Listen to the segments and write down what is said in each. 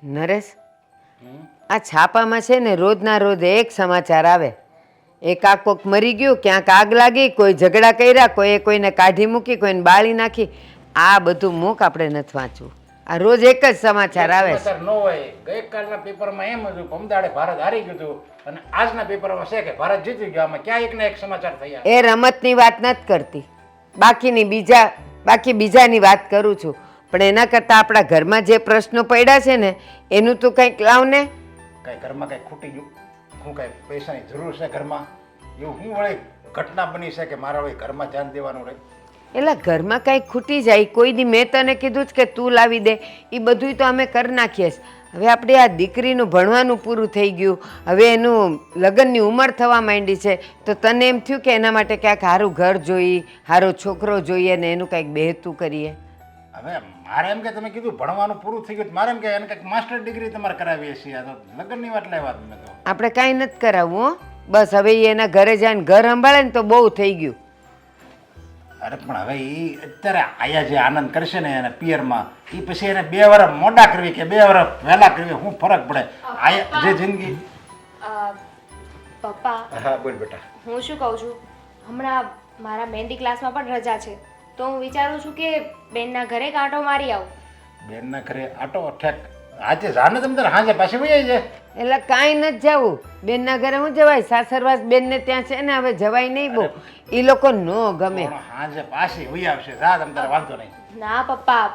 નરેશ, આ છાપામાં છે ને રોજના રોજ એક સમાચાર આવે. એક આ કોક મરી ગયું, ક્યાંક આગ લાગી, કોઈ ઝઘડા કર્યા, કોઈને કાઢી મૂકી, કોઈને બાળી નાખી. આ બધું મૂક, આપણે નથી વાંચવું. આ રોજ એક જ સમાચાર આવે છે. સમાચાર ન હોય. ગઈકાલના પેપરમાં એમ હતું પમદાડે ભારત હારી ગયું હતું અને આજના પેપરમાં છે કે ભારત જીતી ગયું. આમાં ક્યાં એકના એક સમાચાર થયા. એ રમતની વાત નથી કરતી, બાકી બીજાની વાત કરું છું. પણ એના કરતાં આપણા ઘરમાં જે પ્રશ્નો પડ્યા છે ને એનું તું કંઈક લાવ ને. કઈ ઘરમાં કઈ ખૂટી ગયું? શું કઈ પૈસાની જરૂર છે ઘરમાં? એવું શું વળી ઘટના બની છે કે મારા વળી ઘરમાં ધ્યાન દેવાનું રહે? એટલે ઘરમાં કાંઈ ખૂટી જાય, કોઈ દી મેં તને કીધું જ કે તું લાવી દે, એ બધું તો અમે કરી નાખીએ છીએ. હવે આપણે આ દીકરીનું ભણવાનું પૂરું થઈ ગયું, હવે એનું લગ્નની ઉંમર થવા માંડી છે, તો તને એમ થયું કે એના માટે ક્યાંક સારું ઘર જોઈએ, સારો છોકરો જોઈએ ને એનું કાંઈક બહેતું કરીએ. હવે મારે એમ કે તમે કીધું ભણવાનું પૂરું થઈ ગયું, મારે એમ કે એને કંઈક માસ્ટર ડિગ્રી તમારે કરાવીએ છીએ. આ તો લગ્નની વાત લાવ્યા તમે તો. આપણે કાંઈ નથી કરાવવું હો, બસ હવે ઈ એના ઘરે જાય ને ઘર સંભાળે ને તો બહુ થઈ ગયું. અરે પણ હવે એ અત્યારે આયા જે આનંદ કરશે ને એને પિયરમાં, એ પછી એને 2 વર્ષ મોડા કરવી કે 2 વર્ષ વહેલા કરવી, શું ફરક પડે? આયા જે જિંદગી. પપ્પા, હા બોલ બેટા. હું શું કહું છું, હમણાં મારા મહેંદી ક્લાસમાં પણ રજા છે, તો હું વિચારું છું કે બેનના ઘરે કાંટો મારી આવું. બેનના ઘરે આટો ઠેક આજે જાને તમે તારે હાજે પાછી વહી જાય. એટલે કાંઈ નથી જવું, બેનના ઘરે હું જવાય, સાસરવાસ બેનને ત્યાં છે ને, હવે જવાય નહીં બહુ, એ લોકો નો ગમે. હાજે પાછી વહી આવશે, જા તમે તારે વાંધો નહીં. ના પપ્પા,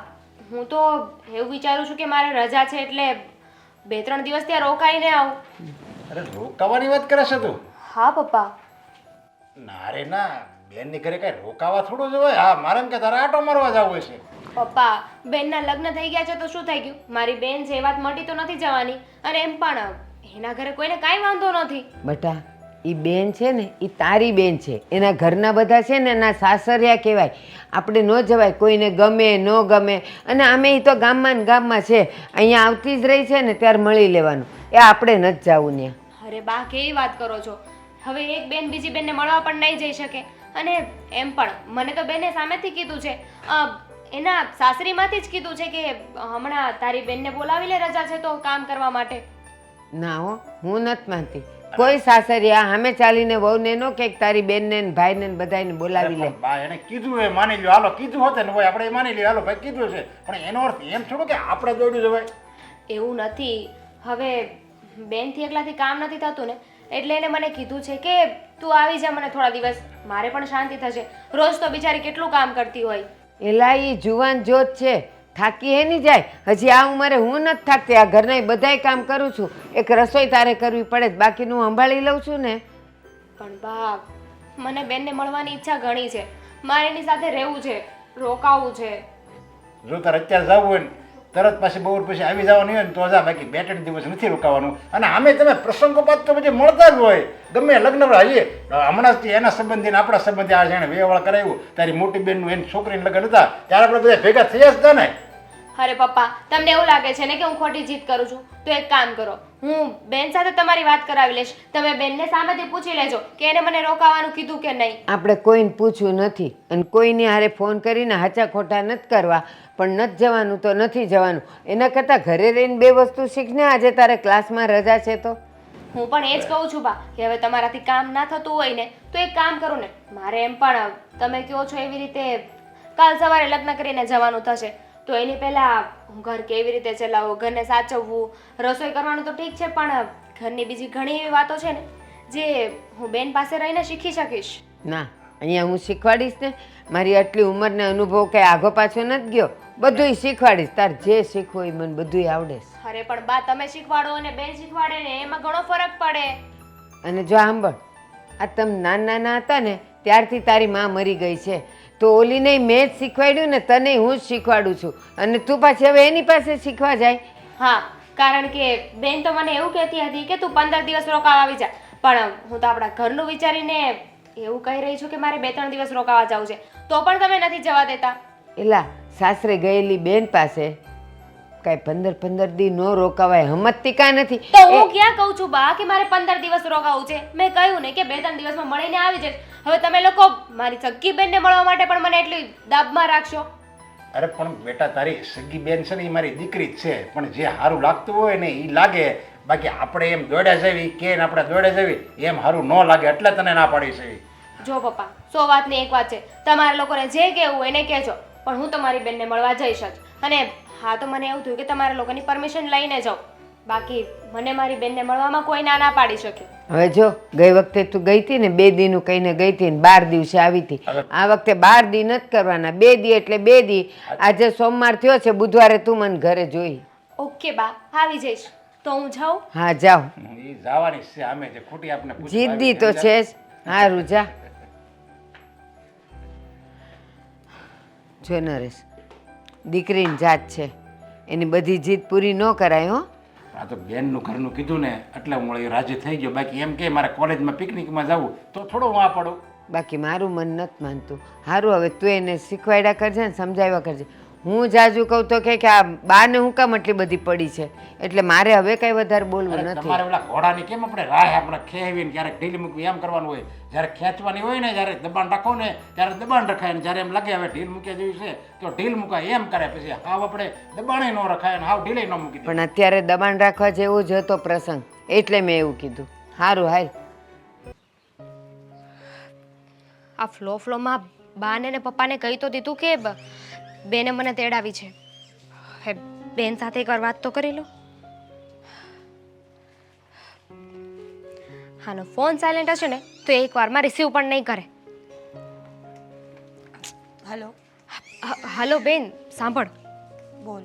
હું તો એવું વિચારું છું કે મારે રજા છે એટલે 2-3 દિવસ ત્યાં રોકાઈને આવું. અરે રોકાવાની વાત કરે છે તું? હા પપ્પા. ના રે ના, બેનની ઘરે કઈ રોકાવા થોડું જ હોય. હા મારે એમ કે તારે આટો મારવા જવું છે. પપ્પા, બેનના લગ્ન થઈ ગયા છે તો શું થઈ ગયું? મારી બેન છે એ વાત મટી તો નથી જવાની, અને એમ પણ એના ઘરે કોઈને કાંઈ વાંધો નથી. બટા, એ બેન છે ને એ તારી બેન છે, એના ઘરના બધા છે ને એના સાસરિયા કહેવાય. આપણે ન જવાય, કોઈને ગમે ન ગમે, અને આમે એ તો ગામમાં ને ગામમાં છે, અહીંયા આવતી જ રહી છે ને ત્યારે મળી લેવાનું. એ આપણે નથી જવું ત્યાં. અરે બા, કેવી વાત કરો છો? હવે એક બેન બીજી બેનને મળવા પણ નહીં જઈ શકે, અને એમ પણ મને તો બેને સામેથી કીધું છે, એના સાસરીમાંથી જ કીધું છે કે હમણાં તારી બેનને બોલાવી લે, રજા છે તો કામ કરવા માટે. ના હો, હું નથી માનતી. કોઈ સાસરિયા સામે ચાલીને વહુને નો કે તારી બેનને ને ભાઈને ને બધાને બોલાવી લે. બા એને કીધું એ માની લ્યો, હાલો કીધું હોત ને ભાઈ આપણે માની લ્યો, હાલો ભાઈ કીધું છે, પણ એનો અર્થ એમ થોડું કે આપણે દોડ્યું જવાય. એવું નથી. હવે બેનથી એકલાથી કામ નથી થતું ને, એટલે એને મને કીધું છે કે તું આવી જા મને થોડા દિવસ, મારે પણ શાંતિ થશે. રોજ તો બિચારી કેટલું કામ કરતી હોય. એલા એ જુવાન જોત છે, થાકી હે નહીં જાય. હજી આ ઉંમરે હું નથી થાકતી, આ ઘરના બધાય કામ કરું છું. એક રસોઈ તારે કરવી પડે જ, બાકીનું હું સંભાળી લઉં છું ને. પણ બા, મને બેનને મળવાની ઈચ્છા ઘણી છે, મારે એની સાથે રહેવું છે, રોકાવું છે. જો તારે અત્યારે જવું હોય ને તરત પાછી બપોર પછી આવી જવાનું હોય ને તો જા, બાકી 2-3 દિવસ નથી રોકાવાનું. અને આમે તમે પ્રસંગોપાત તો પછી મળતા જ હોય, ગમે લગ્ન હજી હમણાં જ એના સંબંધી આપણા સંબંધી આ જાણે વેવાળ કરાવ્યું, તારી મોટી બેનનું એની છોકરીને લગ્ન હતા ત્યારે આપણે બધા ભેગા થયા જ હતા ને. અરે પપ્પા, તમને એવું લાગે છે ને કે હું ખોટી જીત કરું છું? તો એક કામ કરો, હું બેન સાથે તમારી વાત કરાવી લઈશ, તમે બેનને સામેથી પૂછી લેજો કે એને મને રોકાવાનું કીધું કે નહીં. આપણે કોઈને પૂછવું નથી, અને કોઈની હારે ફોન કરીને હાચા ખોટા નથી કરવા, પણ નથી જવાનું તો નથી જવાનું. એના કરતાં ઘરે રહીને 2 વસ્તુ શીખને. આજે તારે ક્લાસમાં રજા છે તો હું પણ એ જ કહું છું બા કે હવે તમારાથી કામ ના થતું હોય ને તો એક કામ કરો ને, મારે એમ પણ તમે કહો છો એવી રીતે કાલ સવારે લગ્ન કરીને જવાનું થશે, તો એની પહેલાં હું ઘર કેવી રીતે ચલાવવું, ઘરને સાચવવું, રસોઈ કરવાનું તો ઠીક છે, પણ ઘરની બીજી ઘણી એવી વાતો છે ને જે હું બેન પાસે રહીને શીખી શકીશ. ના, અહીંયા હું શીખવાડીશ ને. મારી આટલી ઉંમરને અનુભવ કંઈ આગો પાછો નથી ગયો, બધુંય શીખવાડીશ. તાર જે શીખવું એ મને બધુંય આવડે છે. અરે પણ બા, તમે શીખવાડો અને બેન શીખવાડે ને એમાં ઘણો ફરક પડે. અને જો સાંભળ, આ તમે નાના હતા ને ત્યારથી તારી માં મરી ગઈ છે, તો ઓલીને મેં જ શીખવાડ્યું ને, તને હું જ શીખવાડું છું, અને તું પાછી હવે એની પાસે શીખવા જાય. હા, કારણ કે બેન તો મને એવું કહેતી હતી કે તું 15 દિવસ રોકાવા આવી જા, પણ હું તો આપણા ઘરનું વિચારીને એવું કહી રહી છું કે મારે 2-3 દિવસ રોકાવા જવું છે, તો પણ તમે નથી જવા દેતા. એલા સાસરે ગયેલી બેન પાસે કાંઈ 15 દી ન રોકાવાય, હમતતી કાંઈ નથી. તો હું ક્યાં કહું છું બા કે મારે 15 દિવસ રોકાવું છે? મેં કહ્યું ને કે 2-3 દિવસમાં મળીને આવી જઈશ. હવે તમે લોકો મારી સગી બેનને મળવા માટે પણ મને એટલી દાબમાં રાખશો? અરે પણ બેટા તારી સગી બેન છે ને એ મારી દીકરી જ છે, પણ જે સારું લાગતું હોય ને એ લાગે. બાકી આપણે એમ દોડ્યા જવી કે આપણે દોડ્યા જવી એમ સારું ન લાગે એટલે તને ના પાડી છે. જો પપ્પા 100 વાતની એક વાત છે, તમારા લોકોને જે કહેવું હોય એને કહેજો, પણ હું તમારી બેનને મળવા જઈશ જ. અને હા, તો મને એવું થયું કે તમારા લોકોની પરમિશન લઈને જાઉં, બાકી મને મારી બેનને મળવામાં કોઈ ના પાડી શકે. હવે જો ગઈ વખતે તું ગઈ હતી ને 2 દીનું કહીને ગઈ હતી ને 12 દિવસે આવી હતી. આ વખતે 12 દી નથી કરવાના, 2 દી એટલે 2 દી. આજે સોમવાર થયો છે, બુધવારે તું મને ઘરે જોઈ. ઓકે બા, આવી જઈશ. તો હું જાઉં? હા જાઓ. એ જવાની છે આમે જે ખોટી આપણે જીદ્દી તો છે જ. સારું જા. જો નરેશ, દીકરીની જાત છે, એની બધી જીદ પૂરી ન કરાય હો. આ તો બેનનું ઘરનું કીધું ને એટલે હું વળી રાજી થઈ ગયો. બાકી એમ કે મારે કોલેજમાં પિકનિકમાં જવું તો થોડો હું આ પડું. બાકી મારું મન નથી માનતું. સારું, હવે તું એને શીખવાડ્યા કરજે ને સમજાવ્યા કરજે. હું જાજુ કહું તો કે આ બાને હું કામ એટલી બધી પડી છે, એટલે મારે હવે કઈ વધારે બોલવું નથી. તમારે ઓલા ઘોડાની કેમ આપણે રાહ આપણે ખેવીને ક્યારેક ઢીલી મૂકવી એમ કરવાનું હોય. જ્યારે ખેંચવાની હોય ને, જ્યારે દબાણ રાખો ને ત્યારે દબાણ રખાય, ને જ્યારે એમ લાગે હવે ઢીલ મૂક્યા જેવી છે તો ઢીલ મુકાય એમ કરે. પછી હાવ આપણે દબાણે ન રખાય અને હાવ ઢીલે ન મૂકી દે. પણ અત્યારે દબાણ રાખવા જેવું જ હતો પ્રસંગ, એટલે મેં એવું કીધું. સારું હાલ. આ ફ્લોમાં બાને ને પપ્પાને કહી તો દીધું કે બેને મને તેડાવી છે. હે, બેન સાથે એકવાર વાત તો કરી લો. હાનો ફોન સાયલેન્ટ હશે ને તો એકવારમાં રિસીવ પણ નહીં કરે. હેલો. હલો બેન, સાંભળ. બોલ.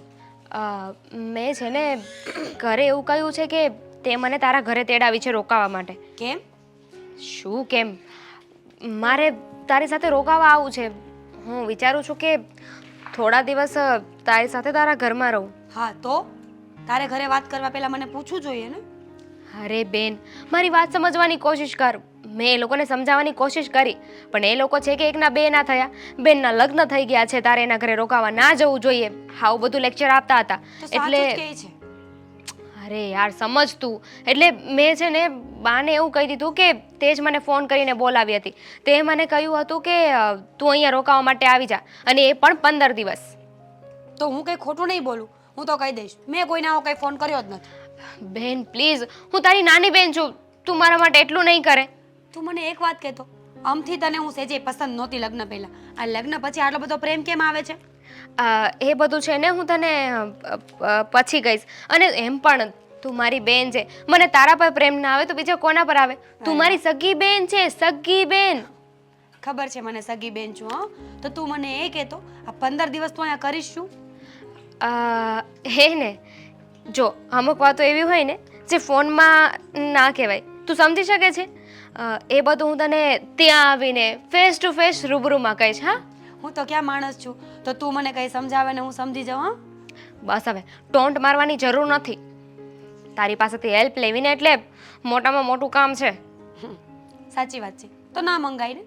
મેં છે ને ઘરે એવું કહ્યું છે કે તે મને તારા ઘરે તેડાવી છે રોકાવા માટે. કેમ? શું કેમ? મારે તારી સાથે રોકાવા આવવું છે. હું વિચારું છું કે થોડા દિવસ તારી સાથે તારા ઘરમાં રહું. હા તો તારે ઘરે વાત કરવા પહેલા મને પૂછવું જોઈએ ને. અરે બેન, મારી વાત સમજવાની કોશિશ કર. મેં એ લોકોને સમજાવવાની કોશિશ કરી, પણ એ લોકો છે કે એકના બે ના થયા. બેનના લગ્ન થઈ ગયા છે, તારે એના ઘરે રોકાવા ના જવું જોઈએ, આવું બધું લેક્ચર આપતા હતા. તો સાચું જ કહે છે. અરે યાર સમજ તું. એટલે મેં છે ને બાને એવું કહી દીધું કે તે જ મને ફોન કરીને બોલાવી હતી. તે મને કહ્યું હતું કે તું અહીંયા રોકાવા માટે આવી જા, અને એ પણ 15 દિવસ. તો હું કંઈ ખોટું નહીં બોલું, હું તો કહી દઈશ મેં કોઈને આવો કંઈ ફોન કર્યો જ નથી. બેન પ્લીઝ, હું તારી નાની બેન છું, તું મારા માટે એટલું નહીં કરે? તું મને એક વાત કહેતો, આમથી તને હું સેજે પસંદ નહોતી લગ્ન પહેલા, આ લગ્ન પછી આટલો બધો પ્રેમ કેમ આવે છે? એ બધું છે ને હું તને પછી કહીશ. અને એમ પણ તું મારી બેન છે, મને તારા પર પ્રેમ ના આવે તો બીજા કોના પર આવે? તું મારી સગી બેન છે, સગી બેન. ખબર છે મને સગી બેન છું. હા તો તું મને એ કહેતો આ 15 દિવસ તું અહીંયા કરીશ શું? હે ને, જો અમુક વાતો એવી હોય ને જે ફોનમાં ના કહેવાય, તું સમજી શકે છે? એ બધું હું તને ત્યાં આવીને ફેસ ટુ ફેસ રૂબરૂમાં કહીશ. હા, હું તો ક્યાં માણસ છું તો તું મને કંઈ સમજાવે ને હું સમજી જાઉં? હા બસ હવે ટોન્ટ મારવાની જરૂર નથી. તારી પાસેથી હેલ્પ લેવીને એટલે મોટામાં મોટું કામ છે. સાચી વાત છે, તો ના મંગાઈ ને.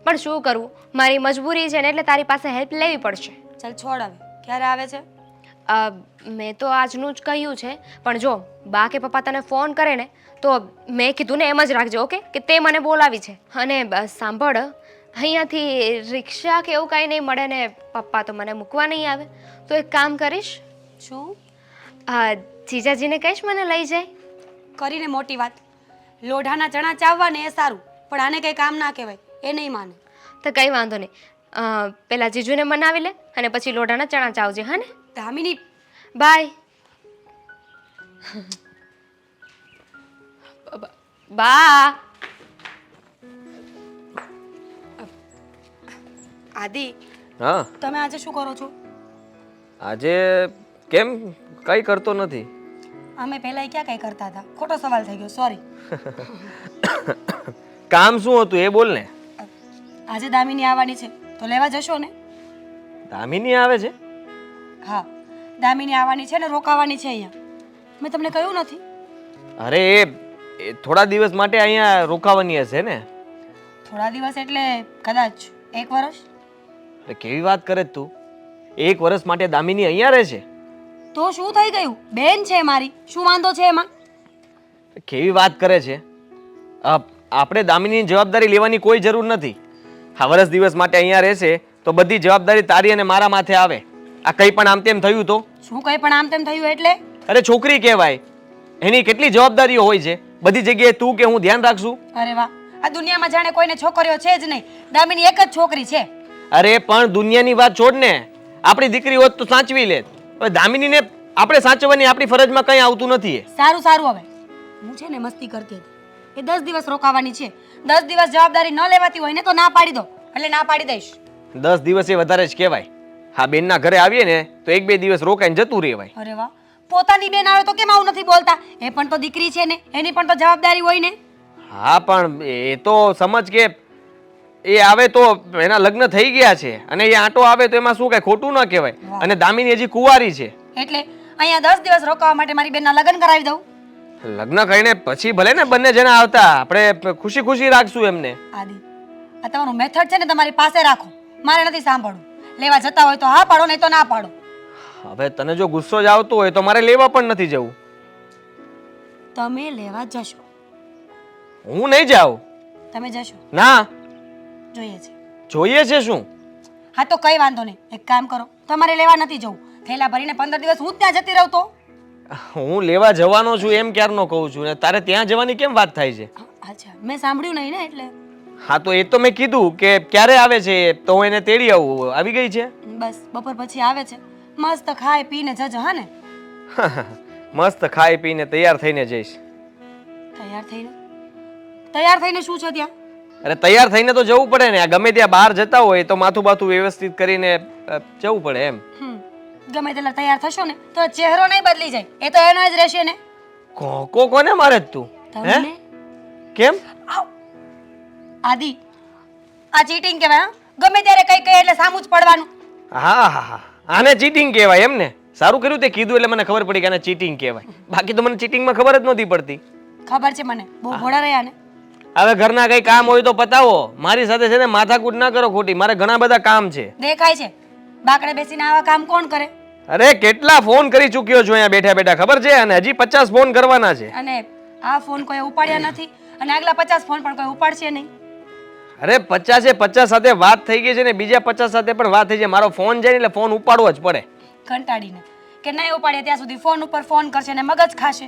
પણ શું કરવું, મારી મજબૂરી છે ને એટલે તારી પાસે હેલ્પ લેવી પડશે. ચાલ છોડ હવે, ક્યારે આવે છે? મેં તો આજનું જ કહ્યું છે, પણ જો બા કે પપ્પા તને ફોન કરે ને તો મેં કીધું ને એમ જ રાખજો, ઓકે? કે તે મને બોલાવી છે. અને બસ સાંભળ, અહીંયાથી રિક્ષા કે એવું કાંઈ નહીં મળે ને પપ્પા તો મને મૂકવા નહીં આવે, તો એક કામ કરીશ. શું? જીજાજીને કહીશ મને લઈ જાય. કરીને મોટી વાત. લોઢાના ચણા ચાવવા ને એ સારું, પણ આને કંઈ કામ ના કહેવાય, એ નહીં માને. તો કંઈ વાંધો નહીં, પેલા જીજુને મનાવી લે અને પછી લોઢાના ચણા ચાવજે. હા ને? ધામીની. બાય. બા. આદિ, હા તમે આજે શું કરો છો? આજે કેમ કંઈ કરતો નથી. અમે પહેલા ક્યાં કંઈ કરતા હતા? ખોટો સવાલ થઈ ગયો, સોરી. કામ શું હતું એ બોલ ને. આજે દામિની આવવાની છે તો લેવા જશો ને? દામિની આવે છે? હા, દામિની આવવાની છે ને રોકાવાની છે અહીંયા. મેં તમને કહ્યું નથી? અરે એ થોડા દિવસ માટે અહીંયા રોકાવાની હશે ને. થોડા દિવસ એટલે કદાચ 1 વર્ષ. અરે કેવી વાત કરે તું? 1 વર્ષ માટે દામિની અહીંયા રહે છે? તો શું થઈ ગયું? બેન છે મારી, શું વાંધો છે એમાં? કેવી વાત કરે છે? આપણે દામિનીની જવાબદારી લેવાની કોઈ જરૂર નથી. આ વર્ષ દિવસ માટે અહીંયા રહેશે તો બધી જવાબદારી તારી અને મારા માથે આવે. આ કંઈ પણ આમ તેમ થયું તો? શું કંઈ પણ આમ તેમ થયું એટલે? અરે છોકરી કહેવાય, એની કેટલી જવાબદારીઓ હોય છે. બધી જગ્યાએ તું કે હું ધ્યાન રાખશું? અરે વાહ, આ દુનિયામાં જાણે કોઈને છોકરીઓ છે જ નહીં. દામિની એક જ છોકરી છે. અરે પણ દુનિયાની વાત છોડ ને, આપણી દીકરી હોત તો સાચવી લે. હવે દામિનીને આપણે સાચવવાની આપણી ફરજમાં કંઈ આવતું નથી. સારું સારું, હવે હું છે ને મસ્તી કરતી હતી. એ 10 દિવસ રોકાવાની છે. 10 દિવસ જવાબદારી ન લેવાતી હોય ને તો ના પાડી દો, એટલે ના પાડી દઈશ. 10 દિવસ એ વધારે જ કહેવાય. હા, બેનના ઘરે આવીએ ને તો 1-2 દિવસ રોકાઈને જતું રહેવાય. અરે વાહ, પોતાની બેન આવે તો કેમ આવું નથી બોલતા? એ પણ તો દીકરી છે ને, એની પણ તો જવાબદારી હોય ને. હા, પણ એ તો સમજ કે એ આવે તો એના લગ્ન થઈ ગયા છે અને એ આંટો આવે તો એમાં શું કઈ ખોટું ન કહેવાય. અને દામિની હજી કુંવારી છે. એટલે અહીંયા 10 દિવસ રોકાવા માટે મારી બેનના લગ્ન કરાવી દઉં? લગ્ન કરીને પછી ભલે ને બંને જણા આવતા, આપણે ખુશી ખુશી રાખશું એમને. આદિ, આ તમારું મેથડ છે ને તમારી પાસે રાખો, મારે નથી સાંભળવું. લેવા જતા હોય તો હા પાડો, નહીં તો ના પાડો. હવે તને જો ગુસ્સો જ આવતો હોય તો મારે લેવા પણ નથી જવું. તમે લેવા જશો? હું નહીં જાઉં. તમે જશો? ના, જોઈએ છે. જોઈએ છે શું? હા તો કઈ વાંધો નહીં, એક કામ કરો, તમારે લેવા નથી જવું. થેલા ભરીને 15 દિવસ હું જ ત્યાં જતી રહું તો? હું લેવા જવાનો છું એમ ક્યારનો કહું છું ને તારે ત્યાં જવાની કેમ વાત થાય છે? અચ્છા, મેં સાંભળ્યું નહીં ને એટલે. હા તો એ તો મેં કીધું કે ક્યારે આવે છે તો હું એને તેડી આવું. આવી ગઈ છે? બસ બપોર પછી આવે છે. મસ્ત ખાઈ પીને જજો. હા ને? મસ્ત ખાઈ પીને તૈયાર થઈને જઈશ. તૈયાર થઈને? તૈયાર થઈને શું છે ત્યાં? અરે તૈયાર થઈને તો જવું પડે ને. આ ગમે ત્યાં બહાર જતા હોય તો માથું બાથું વ્યવસ્થિત કરીને જવું પડે એમ. ગમે તેટલા તૈયાર થશો ને તો ચહેરો નહીં બદલી જાય, એ તો એનો જ રહેશે ને. કોને મારે જ તું? હે? તમને કેમ? આવ. આદિ, આ ચીટિંગ કહેવાય. હા, ગમે ત્યારે કઈ કઈ એટલે સામું જ પડવાનું. હા હા હા, આને ચીટિંગ કહેવાય એમ ને? સારું કર્યું તે કીધું એટલે મને ખબર પડી કે આને ચીટિંગ કહેવાય. બાકી તો મને ચીટિંગમાં ખબર જ નહોતી પડતી. ખબર છે મને, બહુ ભોળા રહ્યા ને. હવે ઘરના કઈ કામ હોય તો પતાવો. મારી સાથે છે ને માથાકૂટ ના કરો ખોટી. મારે ઘણા બધા કામ છે. દેખાય છે, બાકડે બેસીને આવા કામ કોણ કરે? અરે કેટલા ફોન કરી ચૂક્યો છું અહીંયા બેઠા બેઠા, ખબર છે? અને હજી 50 ફોન કરવાના છે. અને આ ફોન કોઈ ઉપાડ્યા નથી અને આગલા 50 ફોન પણ કોઈ ઉપાડશે નહીં. અરે 50 સાથે વાત થઈ ગઈ છે ને બીજા 50 સાથે પણ વાત થઈ છે. મારો ફોન જાય ને એટલે ફોન ઉપાડવો જ પડે. કંટાળીને કે નહીં ઉપાડે ત્યાં સુધી ફોન ઉપર ફોન કરશે ને મગજ ખાશે.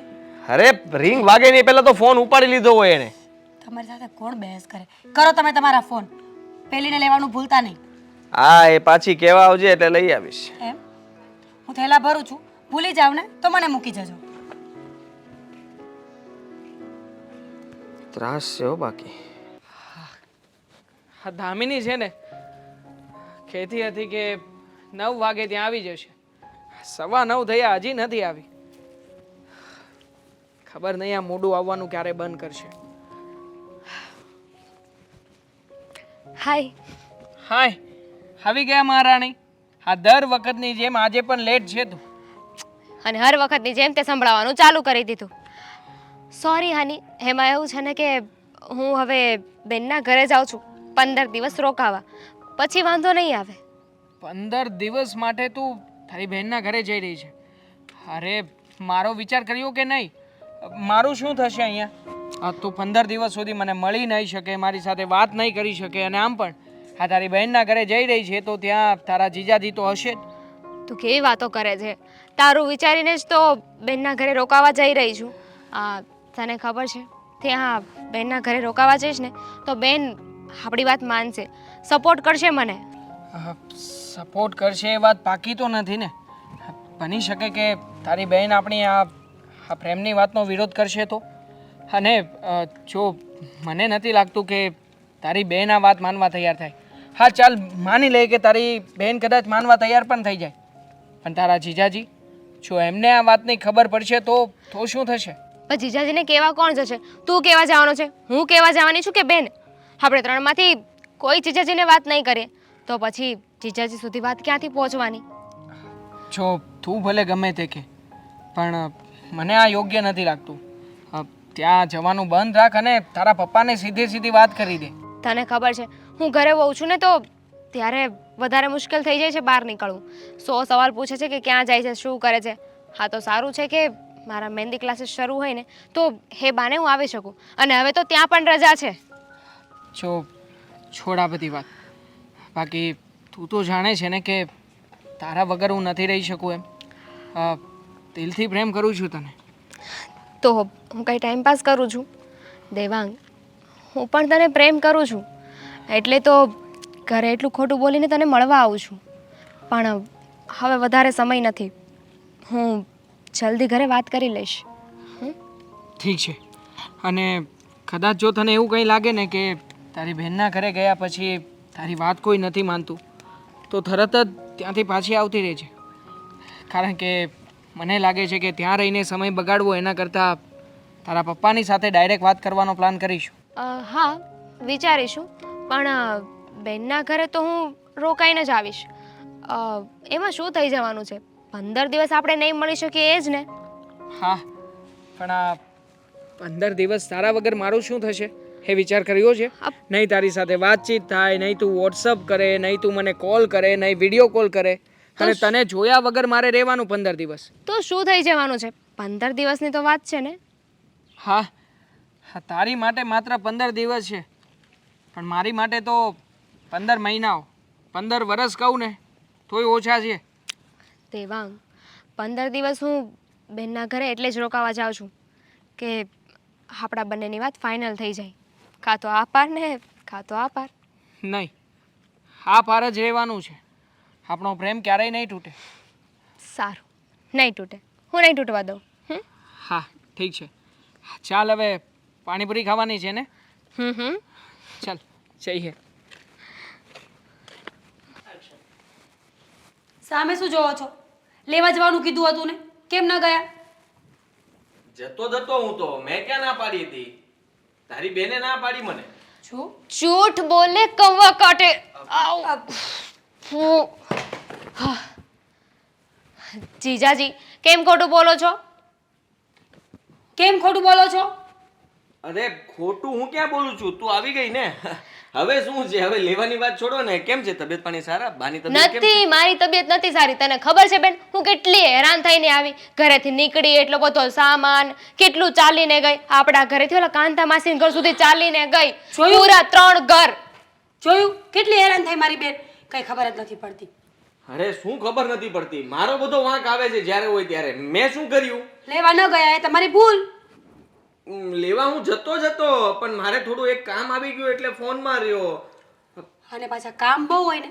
અરે રિંગ વાગે નહીં પહેલા તો ફોન ઉપાડી લીધો હોય એને. તમારી સાથે કોણ બહેસ કરે? કરો તમે તમારા ફોન. પેલીને લેવાનું ભૂલતા નહીં. હા, એ પાછી કહેવા આવજે એટલે લઈ આવીશ. એમ? હું થેલા ભરું છું, ભૂલી જાવ ને તો મને મૂકી જજો. ત્રાસ છે હો બાકી. આ દામિની છે ને કહેતી હતી કે 9 વાગે ત્યાં આવી જશે. 9:15 થયા હજી નથી આવી. ખબર નહીં આ મોડું આવવાનું ક્યારે બંધ કરશે. હાય. હાય, આવી ગયા મહારાણી. આ દર વખતની જેમ આજે પણ લેટ છે તું. અને હર વખતની જેમ તે સંભળાવવાનું ચાલુ કરી દીધું. સોરી હાની, એમાં એવું છે ને કે હું હવે બેનના ઘરે જાઉં છું 15 દિવસ રોકાવા. પછી વાંધો નહીં આવે. 15 દિવસ માટે તું તારી બહેનના ઘરે જઈ રહી છે? અરે મારો વિચાર કર્યો કે નહીં? મારું શું થશે અહીંયા? તું 15 દિવસ સુધી મને મળી નહીં શકે, મારી સાથે વાત નહીં કરી શકે. અને આમ પણ આ તારી બહેનના ઘરે જઈ રહી છે તો ત્યાં તારા જીજાજી તો હશે જ. તું કેવી વાતો કરે છે? તારું વિચારીને જ તો બેનના ઘરે રોકાવા જઈ રહી છું. તને ખબર છે ત્યાં બેનના ઘરે રોકાવા જઈશ ને તો બેન આપણી વાત માનશે, સપોર્ટ કરશે મને. સપોર્ટ કરશે એ વાત પાકી તો નથી ને? બની શકે કે તારી બહેન આપણી આ પ્રેમની વાતનો વિરોધ કરશે તો. અને જો મને નથી લાગતું કે તારી બહેન આ વાત માનવા તૈયાર થાય. હા ચાલ, માની લે કે તારી બહેન કદાચ માનવા તૈયાર પણ થઈ જાય, પણ તારા જીજાજી જો એમને આ વાતની ખબર પડશે તો શું થશે? પણ જીજાજીને કહેવા કોણ જશે? તું કહેવા જવાનો છે? હું કહેવા જવાની છું કે બેન? આપણે ત્રણમાંથી કોઈ જીજાજીને વાત નહીં કરીએ તો પછી જીજાજી સુધી વાત ક્યાંથી પહોંચવાની? જો તું ભલે ગમે તે કે, પણ મને આ યોગ્ય નથી લાગતું. ત્યાં જવાનું બંધ રાખ અને તારા પપ્પાને સીધી વાત કરી દે. તને ખબર છે હું ઘરે હોઉં છું ને તો ત્યારે વધારે મુશ્કેલ થઈ જાય છે બહાર નીકળવું. 100 સવાલ પૂછે છે કે ક્યાં જાય છે, શું કરે છે. હા તો સારું છે કે મારા મહેંદી ક્લાસીસ શરૂ હોય ને તો હે બાને હું આવી શકું. અને હવે તો ત્યાં પણ રજા છે. જો છોડ આ બધી વાત. બાકી તું તો જાણે છે ને કે તારા વગર હું નથી રહી શકું એમ દિલથી પ્રેમ કરું છું તને. તો હું કંઈ ટાઈમ પાસ કરું છું? દેવાંગ, હું પણ તને પ્રેમ કરું છું એટલે તો ઘરે એટલું ખોટું બોલીને તને મળવા આવું છું. પણ હવે વધારે સમય નથી, હું જલ્દી ઘરે વાત કરી લઈશ. ઠીક છે. અને કદાચ જો તને એવું કંઈ લાગે ને કે તારી બહેનના ઘરે ગયા પછી તારી વાત કોઈ નથી માનતું તો તરત જ ત્યાંથી પાછી આવતી રહેજે. કારણ કે મને લાગે છે કે ત્યાં રહીને સમય બગાડવો એના કરતાં તારા પપ્પાની સાથે ડાયરેક્ટ વાત કરવાનો પ્લાન કરીશું. હા, વિચારીશું. પણ બેનના ઘરે તો હું રોકાઈને જ આવીશ. એમાં શું થઈ જવાનું છે? 15 દિવસ આપણે નહીં મળી શકીએ એ જ ને. હા, પણ આ 15 દિવસ તારા વગર મારું શું થશે એ વિચાર કર્યો છે? નહીં તારી સાથે વાતચીત થાય, નહીં તું વોટ્સઅપ કરે, નહીં તું મને કોલ કરે, નહીં વિડીયો કોલ કરે, અને તને જોયા વગર મારે રહેવાનું 15 દિવસ. તો શું થઈ જવાનું છે? 15 દિવસની તો વાત છે ને. હા, તારી માટે માત્ર 15 દિવસ છે, પણ મારી માટે તો 15 મહિનાઓ, 15 વર્ષ કહું ને તોય ઓછા છે. દેવાંગ, 15 દિવસ હું બેનના ઘરે એટલે જ રોકાવા જાઉં છું કે આપણા બંનેની વાત ફાઇનલ થઈ જાય. કાં તો આ પાર ને કાં તો આ પાર. નહીં, આ પાર જ રહેવાનું છે. આપણો પ્રેમ ક્યારેય નહીં તૂટે. સારું, નહીં તૂટે. હું નહીં તૂટવા દઉં. હા, ઠીક છે. ચાલ હવે પાણીપુરી ખાવાની છે ને? ચાલ જઈએ. સામે શું જોવો છો? લેવા જવાનું કીધું હતું ને, કેમ ન ગયા? જતો હું તો, મેં ક્યાં ના પાડી હતી? તારી બેને ના પાડી મને. શું? જૂઠ બોલે કૌવા કાટે. આઉ. જીજાજી, કેમ ખોટું બોલો છો? કેમ ખોટું બોલો છો? અરે ખોટું હું ક્યાં બોલું છું? તું આવી ગઈ ને. હવે શું છે? હવે લેવાની વાત છોડો ને. કેમ છે? તબિયત પાણી સારા? બાની તબિયત કેમ છે? નથી, મારી તબિયત નથી સારી. તને ખબર છે બેન, હું કેટલી હેરાન થઈને આવી. ઘરેથી નીકળી એટલો બધો સામાન, કેટલું ચાલીને ગઈ. આપણા ઘરેથી ઓલા કાંતા માસીના ઘર સુધી ચાલીને ગઈ. જોયું? પૂરા 3 ઘર. જોયું કેટલી હેરાન થઈ મારી બેન? કઈ ખબર જ નથી પડતી. અરે શું ખબર નથી પડતી? મારો બધો વાંક આવે છે જ્યારે હોય ત્યારે. મેં શું કર્યું? લેવા ન ગયા એ તમારી ભૂલ. લેવા હું જતો પણ મારે થોડું એક કામ આવી ગયું એટલે ફોનમાં રહ્યો. અને પાછા કામ બહુ હોય ને.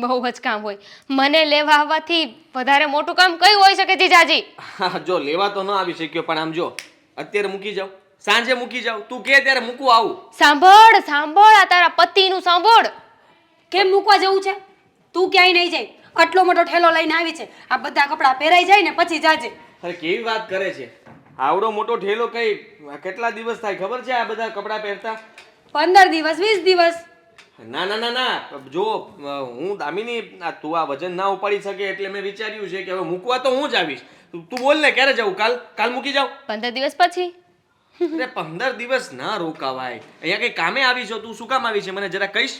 બહુ જ કામ હોય. મને લેવા આવવાથી વધારે મોટું કામ કયું હોઈ શકે જીજાજી? હા, જો લેવા તો ન આવી શક્યો પણ આમ જો અત્યારે મૂકી જાવ, સાંજે મૂકી જાવ, તું કે ત્યારે મૂકવું આવું. સાંભળ સાંભળ, આ તારા પતિનું સાંભળ. કેમ મૂકવા જવું છે? તું ક્યાંય નહીં જાય. આટલો મોટો ઠેલો લઈને આવી છે. આ બધા કપડાં પહેરાઈ જાય ને પછી જાજે. અરે કેવી વાત કરે છે? આવડો મોટો ઠેલો કઈ કેટલા દિવસ થાય ખબર છે આ બધા કપડાં પહેરતા? 15 દિવસ 20 દિવસ. ના ના ના ના, જો હું દામિની તું આ વજન ના ઉપાડી શકે એટલે મેં વિચાર્યું છે કે હવે મૂકવા તો હું જ આવીશ. તું બોલ ને ક્યારે જવું? કાલ મૂકી જાવ? 15 દિવસ પછી. અરે 15 દિવસ ના રોકાવાય. અહીંયા કઈ કામે આવી છો? તું શું કામ આવી છે મને જરા કહીશ?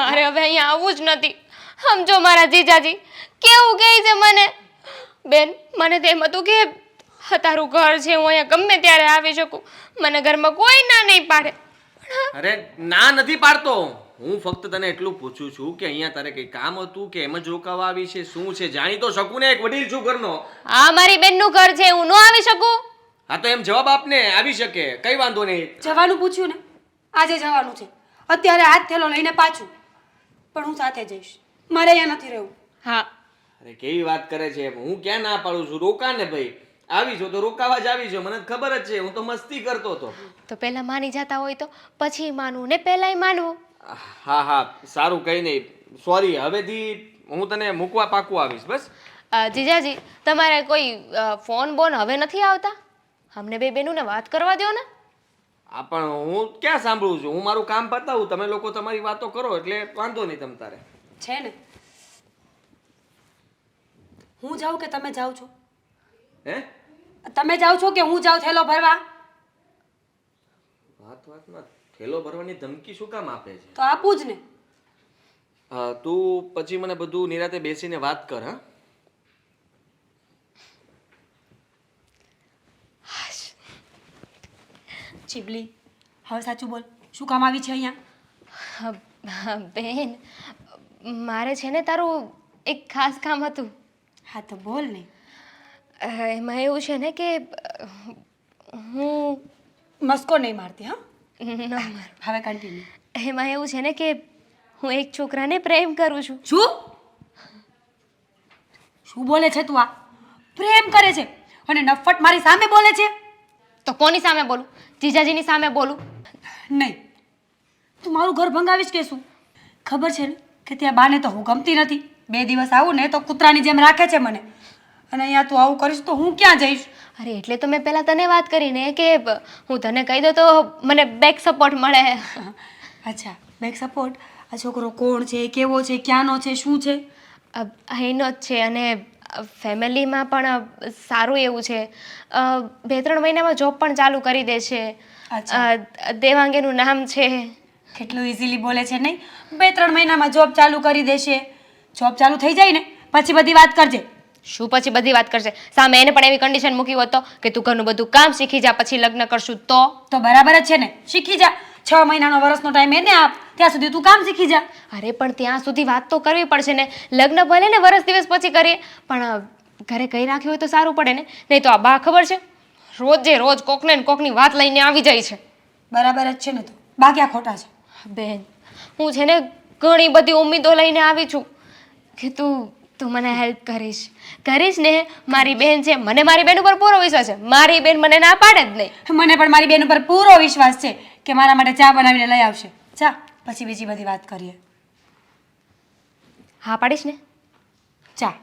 મારે હવે અહીંયા આવવું જ નથી. સમજો મારા જીજાજી કેવું કહે છે મને. બેન, મને તો એમ હતું કે તારું ઘર છે, હું અહીંયા ગમે ત્યારે આવી શકું, મને ઘરમાં કોઈ ના નહીં પાડે. અરે ના નથી પાડતો. હું ફક્ત તને એટલું પૂછું છું કે અહીંયા તારે કઈ કામ હતું કે એમ જ રોકાવા આવી છે? શું છે? જાણી તો શકું ને, એક વડીલ છું ઘરનો. આ મારી બેનનું ઘર છે, હું ન આવી શકું? હા તો એમ જવાબ આપને. આવી શકે, કઈ વાંધો નહીં. જવાનું પૂછ્યું ને, આજે જવાનું છે. અત્યારે હાથ થેલો લઈને પાછું. પણ હું સાથે જઈશ. મારે અહીંયા નથી રહેવું. હા. અરે કેવી વાત કરે છે? હું ક્યાં ના પાડું છું? રોકા ને ભાઈ. આવી છો તો રોકાવા જ આવી છો, મને ખબર જ છે. હું તો મસ્તી કરતો હતો. તો પહેલા માની જતા હોય તો પછી માનવું ને પહેલાંય માનવું. હા હા, સારું, કઈ નહીં. સોરી, હવેથી હું તને મૂકવા પાકું આવીશ. બસ જીજાજી, તમારે કોઈ ફોન બોન હવે નથી આવતા? અમને બે બેનુંને વાત કરવા દો ને. આ પણ હું ક્યાં સાંભળું છું? હું મારું કામ પતાવું, તમે લોકો તમારી વાતો કરો એટલે વાંધો નહીં તમ તારે. છે ને, હું જાઉં કે તમે જાઓ છો? હે? તમે જાઓ છો કે હું જાઉં થેલો ભરવા? વાતમાં થેલો ભરવાની ધમકી શું કામ આપે છે? તો આપું જ ને. તું પછી મને બધું નિરાતે બેસીને વાત કર. હા, ચીબલી, હવે સાચું બોલ, શું કામ આવી છે અહીંયા? બેન, મારે છે ને તારું એક ખાસ કામ હતું. હા તો બોલ ને. એમાં એવું છે ને કે હું મસ્કો નહીં મારતી હા. ન મારું. હવે કન્ટિન્યુ. એમાં એવું છે ને કે હું એક છોકરાને પ્રેમ કરું છું. શું શું બોલે છે તું? આ પ્રેમ કરે છે અને નફટ મારી સામે બોલે છે? તો કોની સામે બોલું? જીજાજીની સામે બોલું? નહીં, તું મારું ઘર ભંગાવીશ કે શું? ખબર છે ને કે ત્યાં બાને તો હું ગમતી નથી. 2 દિવસ આવું ને તો કૂતરાની જેમ રાખે છે મને, અને અહીંયા તું આવું કરીશ તો હું ક્યાં જઈશ? અરે એટલે તો મેં પહેલાં તને વાત કરીને કે હું તને કહી દઉં તો મને બેક સપોર્ટ મળે. અચ્છા, બેક સપોર્ટ. આ છોકરો કોણ છે, કેવો છે, ક્યાંનો છે, શું છે? એનો જ છે અને ફેમિલીમાં પણ સારું એવું છે. 2-3 મહિનામાં જોબ પણ ચાલુ કરી દે છે. દેવાંગીનું નામ છે. કેટલું ઇઝીલી બોલે છે નહીં? 2-3 મહિનામાં જોબ ચાલુ કરી દેશે. જોબ ચાલુ થઈ જાય ને પછી બધી વાત કરજે. શું પછી બધી વાત કરશે? સામે એને પણ એવી કન્ડિશન મૂકી હોત તો કે તું ઘરનું બધું કામ શીખી જા પછી લગ્ન કરશું તો બરાબર જ છે ને, શીખી જા. 6 મહિનાનો વર્ષનો ટાઈમ એને આપ, ત્યાં સુધી તું કામ શીખી જા. અરે પણ ત્યાં સુધી વાત તો કરવી પડશે ને. લગ્ન ભલે ને વર્ષ દિવસ પછી કરીએ પણ ઘરે કહી રાખ્યું હોય તો સારું પડે ને. નહીં તો આ બા ખબર છે રોજે રોજ કોકને ને કોકની વાત લઈને આવી જાય છે. બરાબર જ છે ને, તો બા ક્યાં ખોટા છે? બેન હું છે ને ઘણી બધી ઉમ્મીદો લઈને આવી છું કે તું મને હેલ્પ કરીશ ને. મારી બેન છે, મને મારી બેન ઉપર પૂરો વિશ્વાસ છે. મારી બેન મને ના પાડે જ નહીં. મને પણ મારી બેન ઉપર પૂરો વિશ્વાસ છે કે મારા માટે ચા બનાવીને લઈ આવશે. ચા પછી બીજી બધી વાત કરીએ. હા પાડીશ ને? ચા.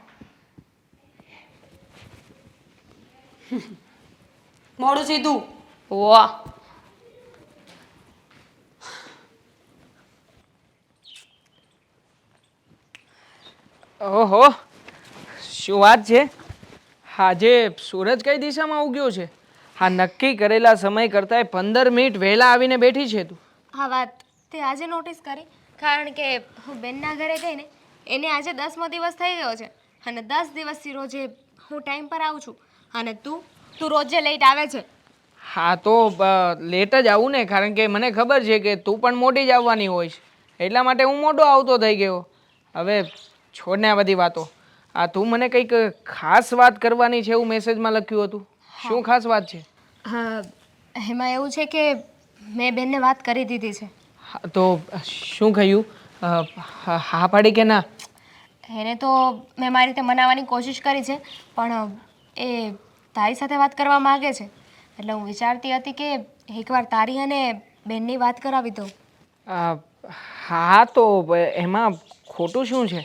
મોડું સીધું. વાહ ઓહો, શું વાત છે! આજે સૂરજ કઈ દિશામાં ઉગ્યો છે? હા, નક્કી કરેલા સમય કરતાં 15 મિનિટ વહેલા આવીને બેઠી છે તું. આ વાત તે આજે નોટિસ કરી? કારણ કે હું બેનના ઘરે ગઈ ને એને આજે 10મો દિવસ થઈ ગયો છે અને 10 દિવસથી રોજે હું ટાઈમ પર આવું છું અને તું રોજે લેટ આવે છે. હા તો લેટ જ આવું ને, કારણ કે મને ખબર છે કે તું પણ મોડી જ આવવાની હોઈશ, એટલા માટે હું મોડો આવતો થઈ ગયો. હવે છોડને આ બધી વાતો. તું મને કંઈક ખાસ વાત કરવાની છે એવું મેસેજમાં લખ્યું હતું. શું ખાસ વાત છે? હા એમાં એવું છે કે મેં બેનને વાત કરી દીધી છે. હા તો શું કહ્યું? હા પાડી કે ના? એને તો મેં મારી રીતે મનાવવાની કોશિશ કરી છે પણ એ તારી સાથે વાત કરવા માગે છે. એટલે હું વિચારતી હતી કે એકવાર તારી અને બેનની વાત કરાવી દઉં. હા તો એમાં ખોટું શું છે?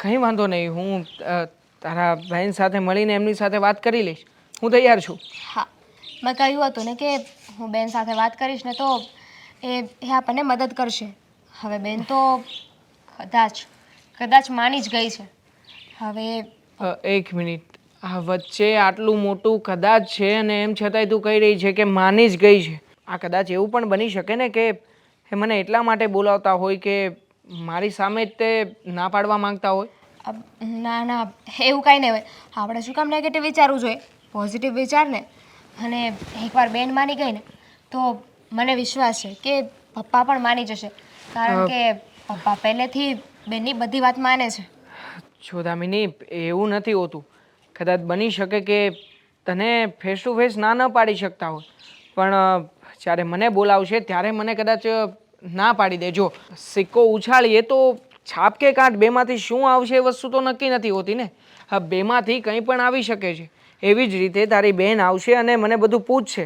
કંઈ વાંધો નહીં, હું તારા બહેન સાથે મળીને એમની સાથે વાત કરી લઈશ. હું તૈયાર છું. હા મેં કહ્યું હતું ને કે હું બેન સાથે વાત કરીશ ને તો એ આપણને મદદ કરશે. હવે બેન તો કદાચ માની જ ગઈ છે. હવે એક મિનિટ, આ વચ્ચે આટલું મોટું કદાચ છે અને એમ છતાંય તું કહી રહી છે કે માની જ ગઈ છે. આ કદાચ એવું પણ બની શકે ને કે એ મને એટલા માટે બોલાવતા હોય કે મારી સામે જ તે ના પાડવા માંગતા હોય. ના એવું કાંઈ નહીં હોય. આપણે શું કામ નેગેટિવ વિચારવું જોઈએ? પોઝિટિવ વિચાર ને. અને એકવાર બેન માની ગઈ ને તો મને વિશ્વાસ છે કે પપ્પા પણ માની જશે, કારણ કે પપ્પા પહેલેથી બેનની બધી વાત માને છે. જો દામિની, એવું નથી હોતું. કદાચ બની શકે કે તને ફેસ ટુ ફેસ ના પાડી શકતા હોય, પણ જ્યારે મને બોલાવશે ત્યારે મને કદાચ ના પાડી દે. જો સિક્કો ઉછાળીએ તો છાપ કે કાંટ બેમાંથી શું આવશે એ વસ્તુ તો નક્કી નથી હોતી ને. હા, બેમાંથી કંઈ પણ આવી શકે છે. એવી જ રીતે તારી બહેન આવશે અને મને બધું પૂછશે.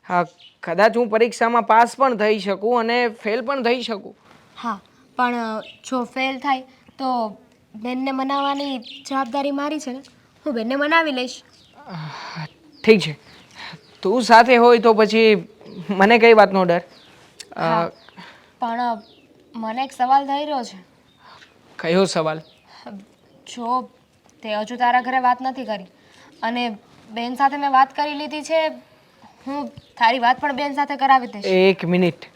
હા, કદાચ હું પરીક્ષામાં પાસ પણ થઈ શકું અને ફેલ પણ થઈ શકું. હા પણ જો ફેલ થાય તો બેનને મનાવવાની જવાબદારી મારી છે ને. હું બેનને મનાવી લઈશ. ઠીક છે, તું સાથે હોય તો પછી મને કઈ વાતનો ડર. પણ મને એક સવાલ થઈ રહ્યો છે. કયો સવાલ? જો તે હજુ તારા ઘરે વાત નથી કરી અને બેન સાથે મેં વાત કરી લીધી છે. હું તારી વાત પણ બેન સાથે કરાવી દઈશ. એક મિનિટ.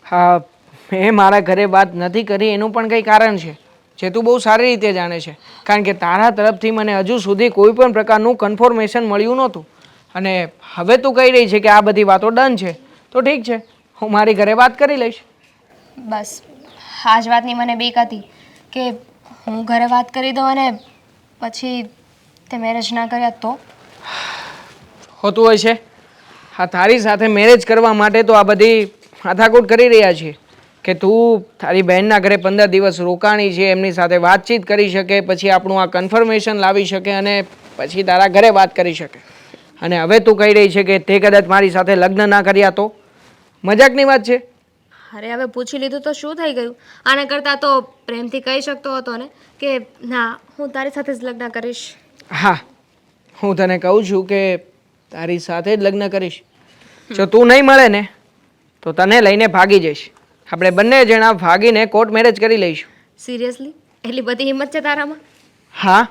હા, મેં મારા ઘરે વાત નથી કરી એનું પણ કંઈ કારણ છે જે તું બહુ સારી રીતે જાણે છે. કારણ કે તારા તરફથી મને હજુ સુધી કોઈ પણ પ્રકારનું કન્ફર્મેશન મળ્યું નહોતું અને હવે તું કહી રહી છે કે આ બધી વાતો ડન છે, તો ઠીક છે, હું મારી ઘરે વાત કરી લઈશ. બસ આ જ વાતની મને બીક હતી કે હું ઘરે વાત કરી દઉં અને પછી તે મેરેજ ના કર્યા તો? હોતું હોય છે. હા, તારી સાથે મેરેજ કરવા માટે તો આ બધી માથાકૂટ કરી રહ્યા છીએ કે તું તારી બહેનના ઘરે 15 દિવસ રોકાણી છે, એમની સાથે વાતચીત કરી શકે, પછી આપણું આ કન્ફર્મેશન લાવી શકે અને પછી તારા ઘરે વાત કરી શકે. અને હવે તું કહી રહી છે કે તે કદાચ મારી સાથે લગ્ન ના કર્યા તો? મજાકની વાત છે. અરે હવે પૂછી લીધું તો શું થઈ ગયું? આને કરતાં તો પ્રેમથી કહી શકતો હતો ને કે ના, હું તારી સાથે જ લગ્ન કરીશ. હા, હું તને કહું છું કે તારી સાથે જ લગ્ન કરીશ. જો તું નહીં મળે ને તો તને લઈને ભાગી જઈશ. આપણે બંને જણા ભાગીને કોર્ટ મેરેજ કરી લઈશું. સિરિયસલી? એટલી બધી હિંમત છે તારામાં? હા,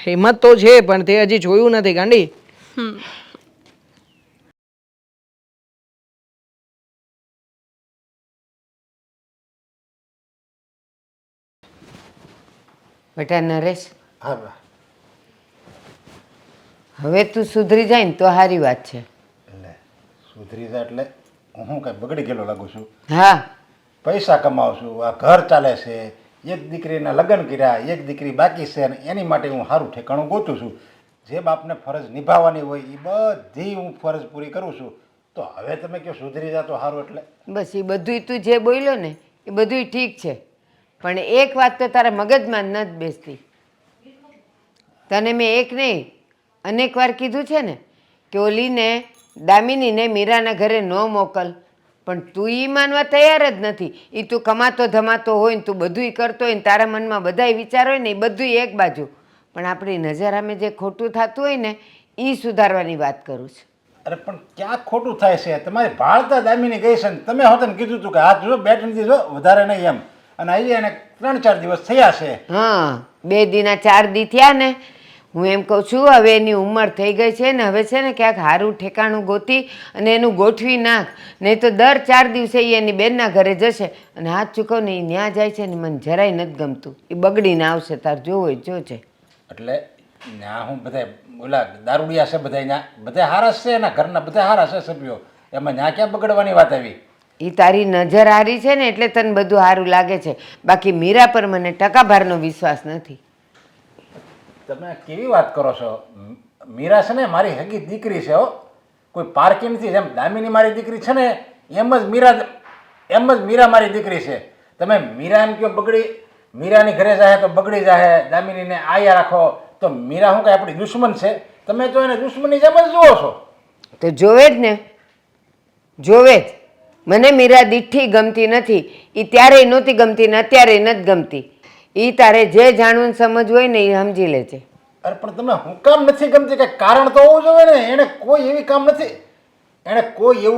હિંમત તો છે, પણ તે હજી જોયું નથી ગાંડી. બેટા નરેશ, હા બા. હવે તું સુધરી જાય ને તો સારી વાત છે. એટલે સુધરી જાય એટલે હું કાંઈ બગડી ગયેલો લાગુ છું? હા, પૈસા કમાઉં છું, આ ઘર ચાલે છે, એક દીકરીના લગ્ન કર્યા, એક દીકરી બાકી છે, અને એની માટે હું સારું ઠેકાણું ગોતું છું. જે બાપને ફરજ નિભાવવાની હોય એ બધી હું ફરજ પૂરી કરું છું. તો હવે તમે કહો સુધરી જા તો સારું. એટલે બસ એ બધુંય તું જે બોલ્યો ને એ બધુંય ઠીક છે, પણ એક વાત તો તારા મગજમાં જ નથી બેસતી. તને મેં એક નહીં અનેક વાર કીધું છે ને કે ઓલીને દામિનીને મીરાના ઘરે ન મોકલ, પણ તું એ માનવા તૈયાર જ નથી. એ તું કમાતો ધમાતો હોય ને તું બધુંય કરતો હોય ને તારા મનમાં બધાય વિચાર હોય ને એ બધુંય એક બાજુ, પણ આપણી નજર સામે જે ખોટું થતું હોય ને એ સુધારવાની વાત કરું છું. અરે પણ ક્યાં ખોટું થાય છે? તમારી ભાળતા દામીની ગઈ છે ને તમે હોતને કીધું હતું કે હાથ જો 2-3 દિવસ વધારે નહીં એમ, અને અહીંયા એને 3-4 દિવસ થયા છે. હા, 2 દીના 4 દી થયા ને. હું એમ કહું છું હવે એની ઉંમર થઈ ગઈ છે ને, હવે છે ને ક્યાંક સારું ઠેકાણું ગોતી અને એનું ગોઠવી નાખ, નહીં તો દર 4 દિવસે એ એની બેનના ઘરે જશે. અને હાથ ચૂકવ ને એ ત્યાં જાય છે ને મને જરાય નથી ગમતું, એ બગડીને આવશે. તાર જોવો જો છે. એટલે ત્યાં હું બધા ઓલા દારૂડિયા છે, બધા ત્યાં બધા હારા છે, એના ઘરના બધા હારા છે સભ્યો, એમાં ત્યાં ક્યાં બગડવાની વાત આવી? એ તારી નજર હારી છે ને એટલે તને બધું સારું લાગે છે, બાકી મીરા પર મને ટકાભારનો વિશ્વાસ નથી. તમે કેવી વાત કરો છો? મીરા છે ને મારી હગી દીકરી છે હો, કોઈ પારકી નથી. જેમ દામિની મારી દીકરી છે ને એમ જ મીરા મારી દીકરી છે. તમે મીરા એમ કહો બગડી, મીરાની ઘરે જાય તો બગડી જાય, દામિનીને આયા રાખો તો મીરા શું કાંઈ આપણી દુશ્મન છે? તમે તો એને દુશ્મનની જેમ જ જુઓ છો. તો જોવે જ ને, જોવે જ. મને મીરા દીઠી ગમતી નથી, એ ત્યારેય નહોતી ગમતી ને અત્યારે નથી ગમતી. એ તારે જે જાણવું ને સમજવું હોય ને એ સમજી લેજે. અરે પણ તમે હું કામ નથી ગમતી? કે કારણ તો હોવું જોઈએ ને. એણે કોઈ એવું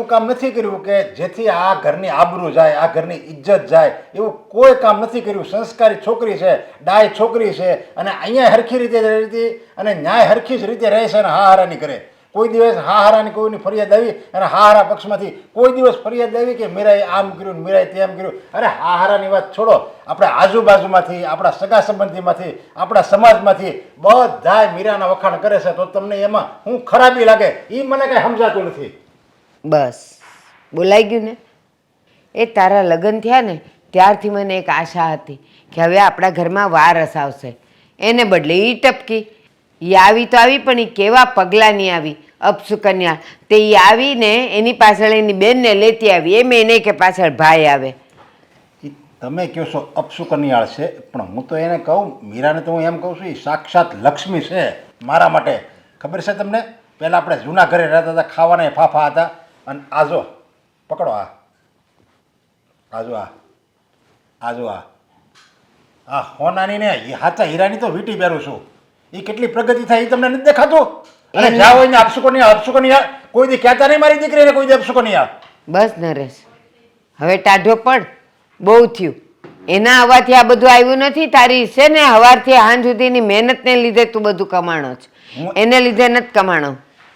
કામ નથી કર્યું કે જેથી આ ઘરની આબરૂ જાય, આ ઘરની ઇજ્જત જાય. એવું કોઈ કામ નથી કર્યું. સંસ્કારી છોકરી છે, ડાય છોકરી છે, અને અહીંયા હરખી રીતે રહેતી અને ન્યાય હરખી જ રીતે રહે છે અને હા હારાની કરે. કોઈ દિવસ હા હારાની કોઈની ફરિયાદ આવી અને હા હારા પક્ષમાંથી કોઈ દિવસ ફરિયાદ આવી કે મીરાએ આમ કર્યું, મીરાએ તેમ કર્યું? અરે હા હારાની વાત છોડો, આપણા આજુબાજુમાંથી, આપણા સગા સંબંધીમાંથી, આપણા સમાજમાંથી બધાય મીરાના વખાણ કરે છે. તો તમને એમાં હું ખરાબી લાગે એ મને કાંઈ સમજાતું નથી. બસ બોલાઈ ગયું ને. એ તારા લગ્ન થયા ને ત્યારથી મને એક આશા હતી કે હવે આપણા ઘરમાં વારસ આવશે. એને બદલે એ ટપકી. એ આવી તો આવી, પણ એ કેવા પગલાંની આવી અપસુકન્યા. તે એ આવીને એની પાછળ એની બેનને લેતી આવી, એમ એ નહીં કે પાછળ ભાઈ આવે. તમે કહો છો અપસુકન્યાળ છે, પણ હું તો એને કહું, મીરાને તો હું એમ કહું છું એ સાક્ષાત લક્ષ્મી છે મારા માટે. ખબર છે તમને? પહેલાં આપણે જૂના ઘરે રહેતા હતા, ખાવાના ફાફા હતા, અને આજો પકડો, આજો આ હોનાની ને હાચા હીરાની તો વીંટી પહેરું છું. એ કેટલી પ્રગતિ થાય એ તમને નથી દેખાતું? અને જ્યાં હોય ને અપસુકન્યા કોઈ દી કહેતા નહીં મારી દીકરીને કોઈ દી અપસુકન્યા. બસ નરેશ, હવે ટાઢો પડ. બહુ થયું. એના અવાજથી આ બધું આવ્યું નથી. તારી છે ને સવારથી સાંજ સુધીની મહેનતને લીધે તું બધું કમાણો છે, એને લીધે નથી કમાણો.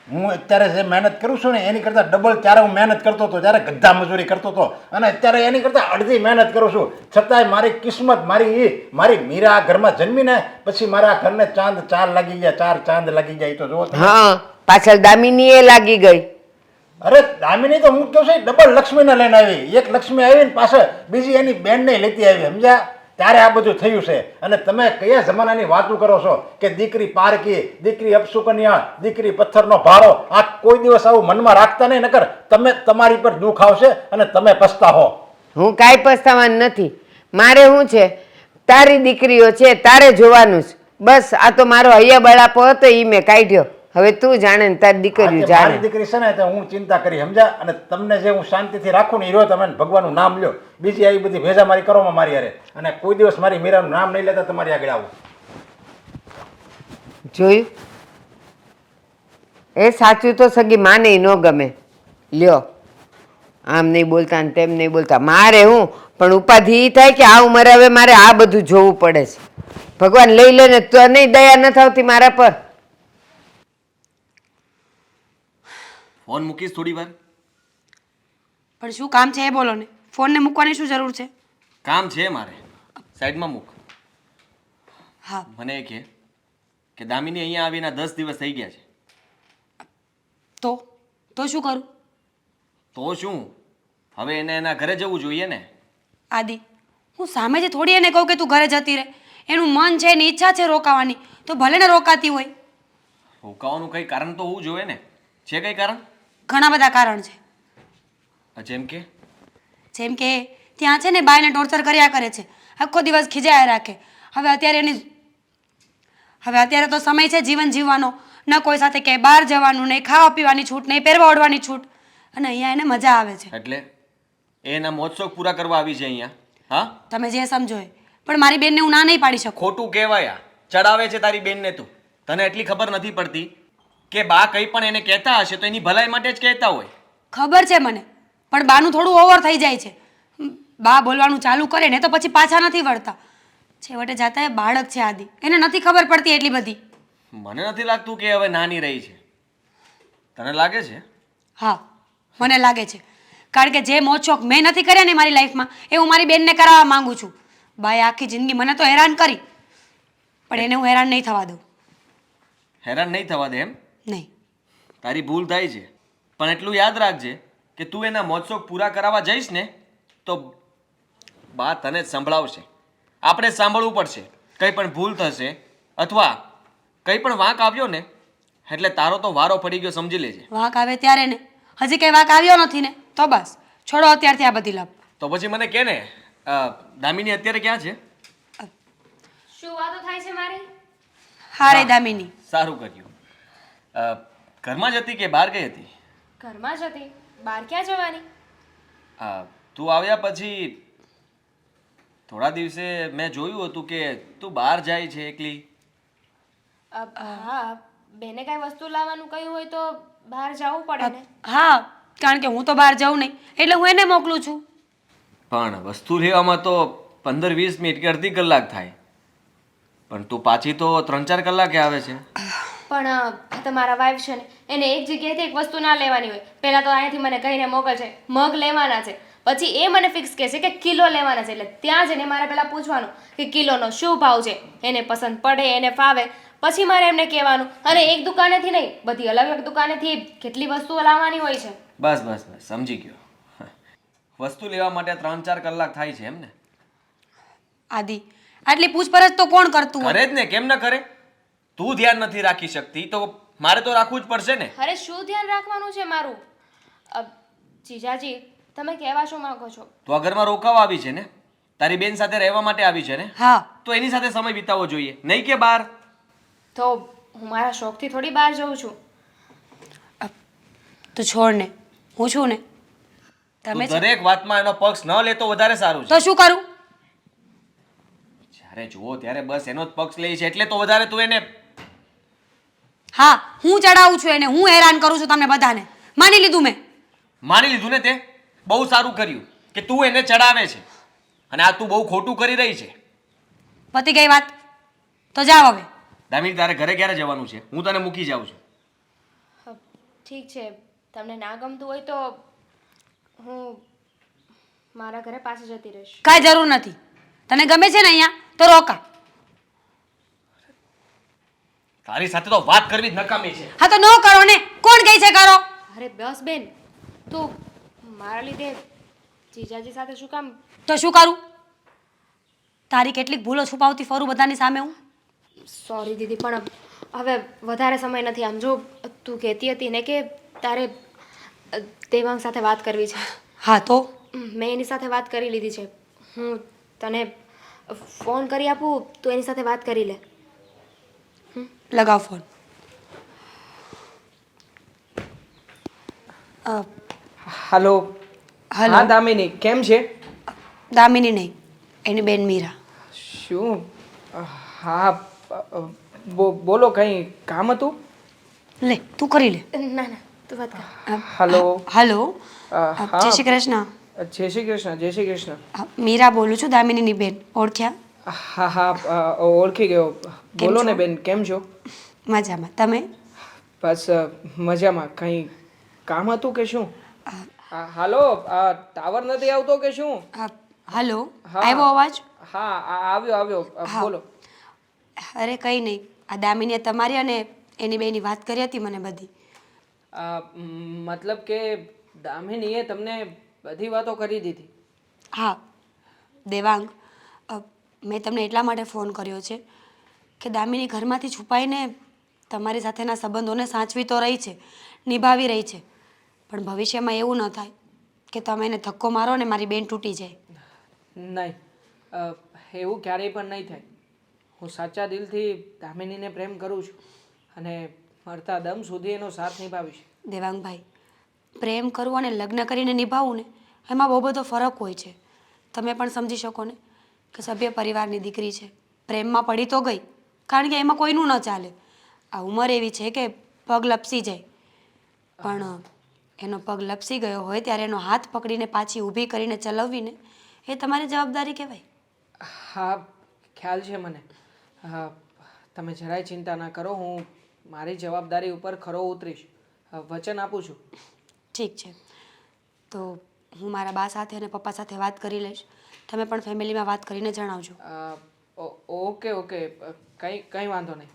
હું અત્યારે જે મહેનત કરું છું ને એની કરતાં ડબલ ત્યારે હું મહેનત કરતો હતો, જ્યારે ગધા મજૂરી કરતો હતો, અને અત્યારે એની કરતાં અડધી મહેનત કરું છું. છતાંય મારી કિસ્મત, મારી મીરા ઘરમાં જન્મીને પછી મારા ઘરને ચાર લાગી ગયા, 4 ચાંદ લાગી ગયા. એ તો જુઓ. હા, પાછળ દામિની એ લાગી ગઈ. અરે દામિની તો હું કહું છું ડબલ લક્ષ્મીને લઈને આવી. એક લક્ષ્મી આવી ને પાછળ બીજી એની બેનને લેતી આવી, સમજ્યા? ત્યારે આ બધું થયું છે. અને તમે કયા જમાનાની વાતો કરો છો કે દીકરી પારકી, દીકરી અપશુકન્યા, દીકરી પથ્થરનો ભારો. આ કોઈ દિવસ આવું મનમાં રાખતા નહીં, નકર તમે તમારી પર દુઃખ આવશે અને તમે પછતાવો. હું કાંઈ પસ્તાવાનું નથી. મારે શું છે, તારી દીકરીઓ છે, તારે જોવાનું છે. બસ આ તો મારો હૈયા બળાપો હતો એ મેં કાઢ્યો. હવે તું જાણે ને તારી દીકરીઓ આજે જાણે. મારી દીકરી છે ને તો હું ચિંતા કરી સમજા. અને તમને જે હું શાંતિથી રાખું ને એ રહ્યો, તમે ભગવાનનું નામ લ્યો. બીજી આવી બધી ભેજામારી કરો મારી હારે. અને કોઈ દિવસ મારી મીરાનું નામ નહીં લેતા તમારી આગળ આવું. જોયું? એ સાચું તો સગી માને ન ગમે. લ્યો, આમ નહીં બોલતા ને તેમ નહીં બોલતા. મારે હું પણ ઉપાધિ એ થાય કે આ ઉંમરે હવે મારે આ બધું જોવું પડે છે. ભગવાન લઈ લે ને તો નહીં દયા નથી આવતી મારા પર. ફોન મૂકીશ થોડી વાર? પણ શું કામ છે એ બોલો ને. ફોનને મૂકવાની શું જરૂર છે? કામ છે મારે. સાઈડમાં મૂક. હા. મને એ કહે કે દામિની અહીંયા આવીને 10 દિવસ થઈ ગયા છે. તો શું કરું? તો શું, હવે એને એના ઘરે જવું જોઈએ ને. આદિ, હું સામેથી થોડી એને કહું કે તું ઘરે જતી રહે. એનું મન છે, એની ઈચ્છા છે રોકાવાની, તો ભલે ને રોકાતી હોય. રોકાવાનું કંઈ કારણ તો હોવું જોઈએ ને. છે કંઈ કારણ? ઘણા બધા કારણ છે. જેમ કે જેમ કે ત્યાં છે ને બાયને ટોર્ચર કર્યા કરે છે, આખો દિવસ ખીજાયા રાખે. હવે અત્યારે તો સમય છે જીવન જીવવાનો. ન કોઈ સાથે ક્યાંય બહાર જવાનું નહીં, ખાવા પીવાની છૂટ નહીં, પહેરવા ઓઢવાની છૂટ. અને અહીંયા એને મજા આવે છે. એટલે એના મોજશોખ પૂરા કરવા આવી છે અહીંયા. હા, તમે જે સમજો એ. પણ મારી બેનને હું ના નહીં પાડી શકું. ખોટું કહેવાય. આ ચડાવે છે તારી બેનને તું. તને એટલી ખબર નથી પડતી કે બા કંઈ પણ એને કહેતા હશે તો એની ભલાઈ માટે જ કહેતા હોય. ખબર છે મને, પણ બાનું થોડું ઓવર થઈ જાય છે. બા બોલવાનું ચાલુ કરે ને તો પછી પાછા નથી વળતા. છેવટે જાતા એ બાળક છે આદિ, એને નથી ખબર પડતી એટલી બધી. મને નથી લાગતું કે હવે નાની રહી છે. તને લાગે છે? હા, મને લાગે છે. કારણ કે જે મોજશોખ મેં નથી કર્યા ને મારી લાઈફમાં એ હું મારી બેનને કરાવવા માંગુ છું. બાએ આખી જિંદગી મને તો હેરાન કરી, પણ એને હું હેરાન નહીં થવા દઉં. હેરાન નહીં થવા દે એમ? નહીં. તારી ભૂલ થાય છે, પણ એટલું યાદ રાખજે કે તું એના મોજશોખ પૂરા કરાવવા જઈશ ને તો બા તને જ સંભળાવશે. આપણે જ સાંભળવું પડશે. કંઈ પણ ભૂલ થશે અથવા કંઈ પણ વાંક આવ્યો ને એટલે તારો તો વારો પડી ગયો, સમજી લેજે. વાંક આવે ત્યારે ને, હજી કંઈ વાંક આવ્યો નથી ને તો બસ છોડો અત્યારથી આ બધી લપ. તો પછી મને કહે ને, દામિની અત્યારે ક્યાં છે? શું વાતો થાય છે મારી? હારે દામિની. સારું કર્યું. ઘરમાં જ હતી કે બહાર ગઈ હતી? ઘરમાં જ હતી. બહાર ક્યાં જવાની? તું આવ્યા પછી થોડા દિવસે મેં જોયું હતું કે તું બહાર જાય છે એકલી. હા, બેને કાંઈ વસ્તુ લાવવાનું કહ્યું હોય તો બહાર જવું પડે ને. હા, કારણ કે હું તો બહાર જાઉં નહીં એટલે હું એને મોકલું છું. પણ વસ્તુ લેવામાં તો 15-20 મિનિટ કે અડધી કલાક થાય, પણ તું પાછી તો 3-4 કલાકે આવે છે. પણ આ તમારા વાઈફ છે ને, એને એક જગ્યાએથી એક વસ્તુ ના લેવાની હોય. પહેલાં તો અહીંયાથી મને કહીને મોકલશે મગ લેવાના છે, પછી એ મને ફિક્સ કહેશે કે કિલો લેવાના છે. એટલે ત્યાં જઈને મારે પહેલાં પૂછવાનું કે કિલોનો શું ભાવ છે. એને પસંદ પડે, એને ફાવે, પછી મારે એમને કહેવાનું. અને એક દુકાનેથી નહીં, બધી અલગ અલગ દુકાનેથી કેટલી વસ્તુઓ લાવવાની હોય છે. બસ બસ બસ સમજી ગયો. વસ્તુ લેવા માટે 3-4 કલાક થાય છે એમ ને? આદિ, આટલી પૂછપરછ તો કોણ કરતું હોય? કરે જ ને, કેમ ન કરે? તું ધ્યાન નથી રાખી શકતી તો મારે તો રાખવું જ પડશે ને. અરે શું ધ્યાન રાખવાનું છે મારું? જીજાજી, તમે કહેવા શું માંગો છો? તું આ ઘરમાં રોકાવા આવી છે ને, તારી બેન સાથે રહેવા માટે આવી છે ને, હા. તો એની સાથે સમય વિતાવવો જોઈએ, નહીં કે બહાર. તો હું મારા શોખથી થોડી બહાર જઉં છું. તું છોડ ને, હું છું ને. તું તમે દરેક વાતમાં એનો પક્ષ ન લે તો વધારે સારું છે. તો શું કરું? જ્યારે જુઓ ત્યારે બસ એનો જ પક્ષ લે છે એટલે તો વધારે તું એને. હા, હું ચડાવું છું એને, હું હેરાન કરું છું તમને બધાને. માની લીધું મેં. માની લીધું ને તે? બહુ સારું કર્યું કે તું એને ચડાવે છે, અને આ તું બહુ ખોટું કરી રહી છે. પતી ગઈ વાત, તો જાવ હવે. દામિની, તારે ઘરે ક્યારે જવાનું છે? હું તને મૂકી જાઉં છું. ઠીક છે, તમને ના ગમતું હોય તો હું મારા ઘરે પાછી જતી રહીશ. કાંઈ જરૂર નથી. તને ગમે છે ને અહીંયા તો રોકા. તારી સાથે તો વાત કરવી જ નકામી છે. હા તો ન કરો ને, કોણ કહે છે કરો? અરે બસ બેન, તું મારા લીધે જીજાજી સાથે શું કામ? તો શું કરું? તારી કેટલીક ભૂલો છુપાવતી ફરું બધાની સામે હું. સોરી દીદી, પણ હવે વધારે સમય નથી. આમ જો તું કહેતી હતી ને કે તારે દેવાંગ સાથે વાત કરવી છે. હા તો મેં એની સાથે વાત કરી લીધી છે. હું તને ફોન કરી આપું, તું એની સાથે વાત કરી લે. લગાવ ફોન. હાલો. હાલો. હા દામિની, કેમ છે? દામિની નહીં, એની બેન મીરા. શું? હા, બોલો, કંઈ કામ હતું? લે તું કરી લે. ના ના, તું વાત કર. હાલો. હાલો. હા. જય શ્રી કૃષ્ણ. જય શ્રી કૃષ્ણ, જય શ્રી કૃષ્ણ. મીરા બોલું છું, દામિનીની બેન. ઓળખ્યા? હા હા, ઓળખી ગયો. બોલો ને બેન, કેમ છો? મજામાં. તમે? બસ મજામાં. કંઈ કામ હતું કે શું? હાલો, ટાવર નથી આવતો કે શું? હાલો. હા. આવ્યો અવાજ? હા, આવ્યો. બોલો. અરે કંઈ નહીં, આ દામિનીએ તમારી અને એની બેની વાત કરી હતી મને બધી. મતલબ કે દામિનીએ તમને બધી વાતો કરી દીધી? હા દેવાંગ, મેં તમને એટલા માટે ફોન કર્યો છે કે દામિની ઘરમાંથી છુપાઈને તમારી સાથેના સંબંધોને સાચવી તો રહી છે, નિભાવી રહી છે, પણ ભવિષ્યમાં એવું ન થાય કે તમે એને ધક્કો મારો ને મારી બેન તૂટી જાય. નહીં, એવું ક્યારેય પણ નહીં થાય. હું સાચા દિલથી દામિનીને પ્રેમ કરું છું અને મરતા દમ સુધી એનો સાથ નિભાવીશ. દેવાંગભાઈ, પ્રેમ કરવું અને લગ્ન કરીને નિભાવવું ને એમાં બહુ બધો ફરક હોય છે. તમે પણ સમજી શકો ને કે સભ્ય પરિવારની દીકરી છે, પ્રેમમાં પડી તો ગઈ, કારણ કે એમાં કોઈનું ન ચાલે. આ ઉંમર એવી છે કે પગ લપસી જાય, પણ એનો પગ લપસી ગયો હોય ત્યારે એનો હાથ પકડીને પાછી ઊભી કરીને ચલાવવીને એ તમારી જવાબદારી કહેવાય. હા, ખ્યાલ છે મને. તમે જરાય ચિંતા ના કરો, હું મારી જવાબદારી ઉપર ખરો ઉતરીશ. વચન આપું છું. ઠીક છે, તો હું મારા બા સાથે અને પપ્પા સાથે વાત કરી લઈશ. તમે પણ ફેમિલીમાં વાત કરીને જણાવજો. ઓકે, કંઈ વાંધો નહીં.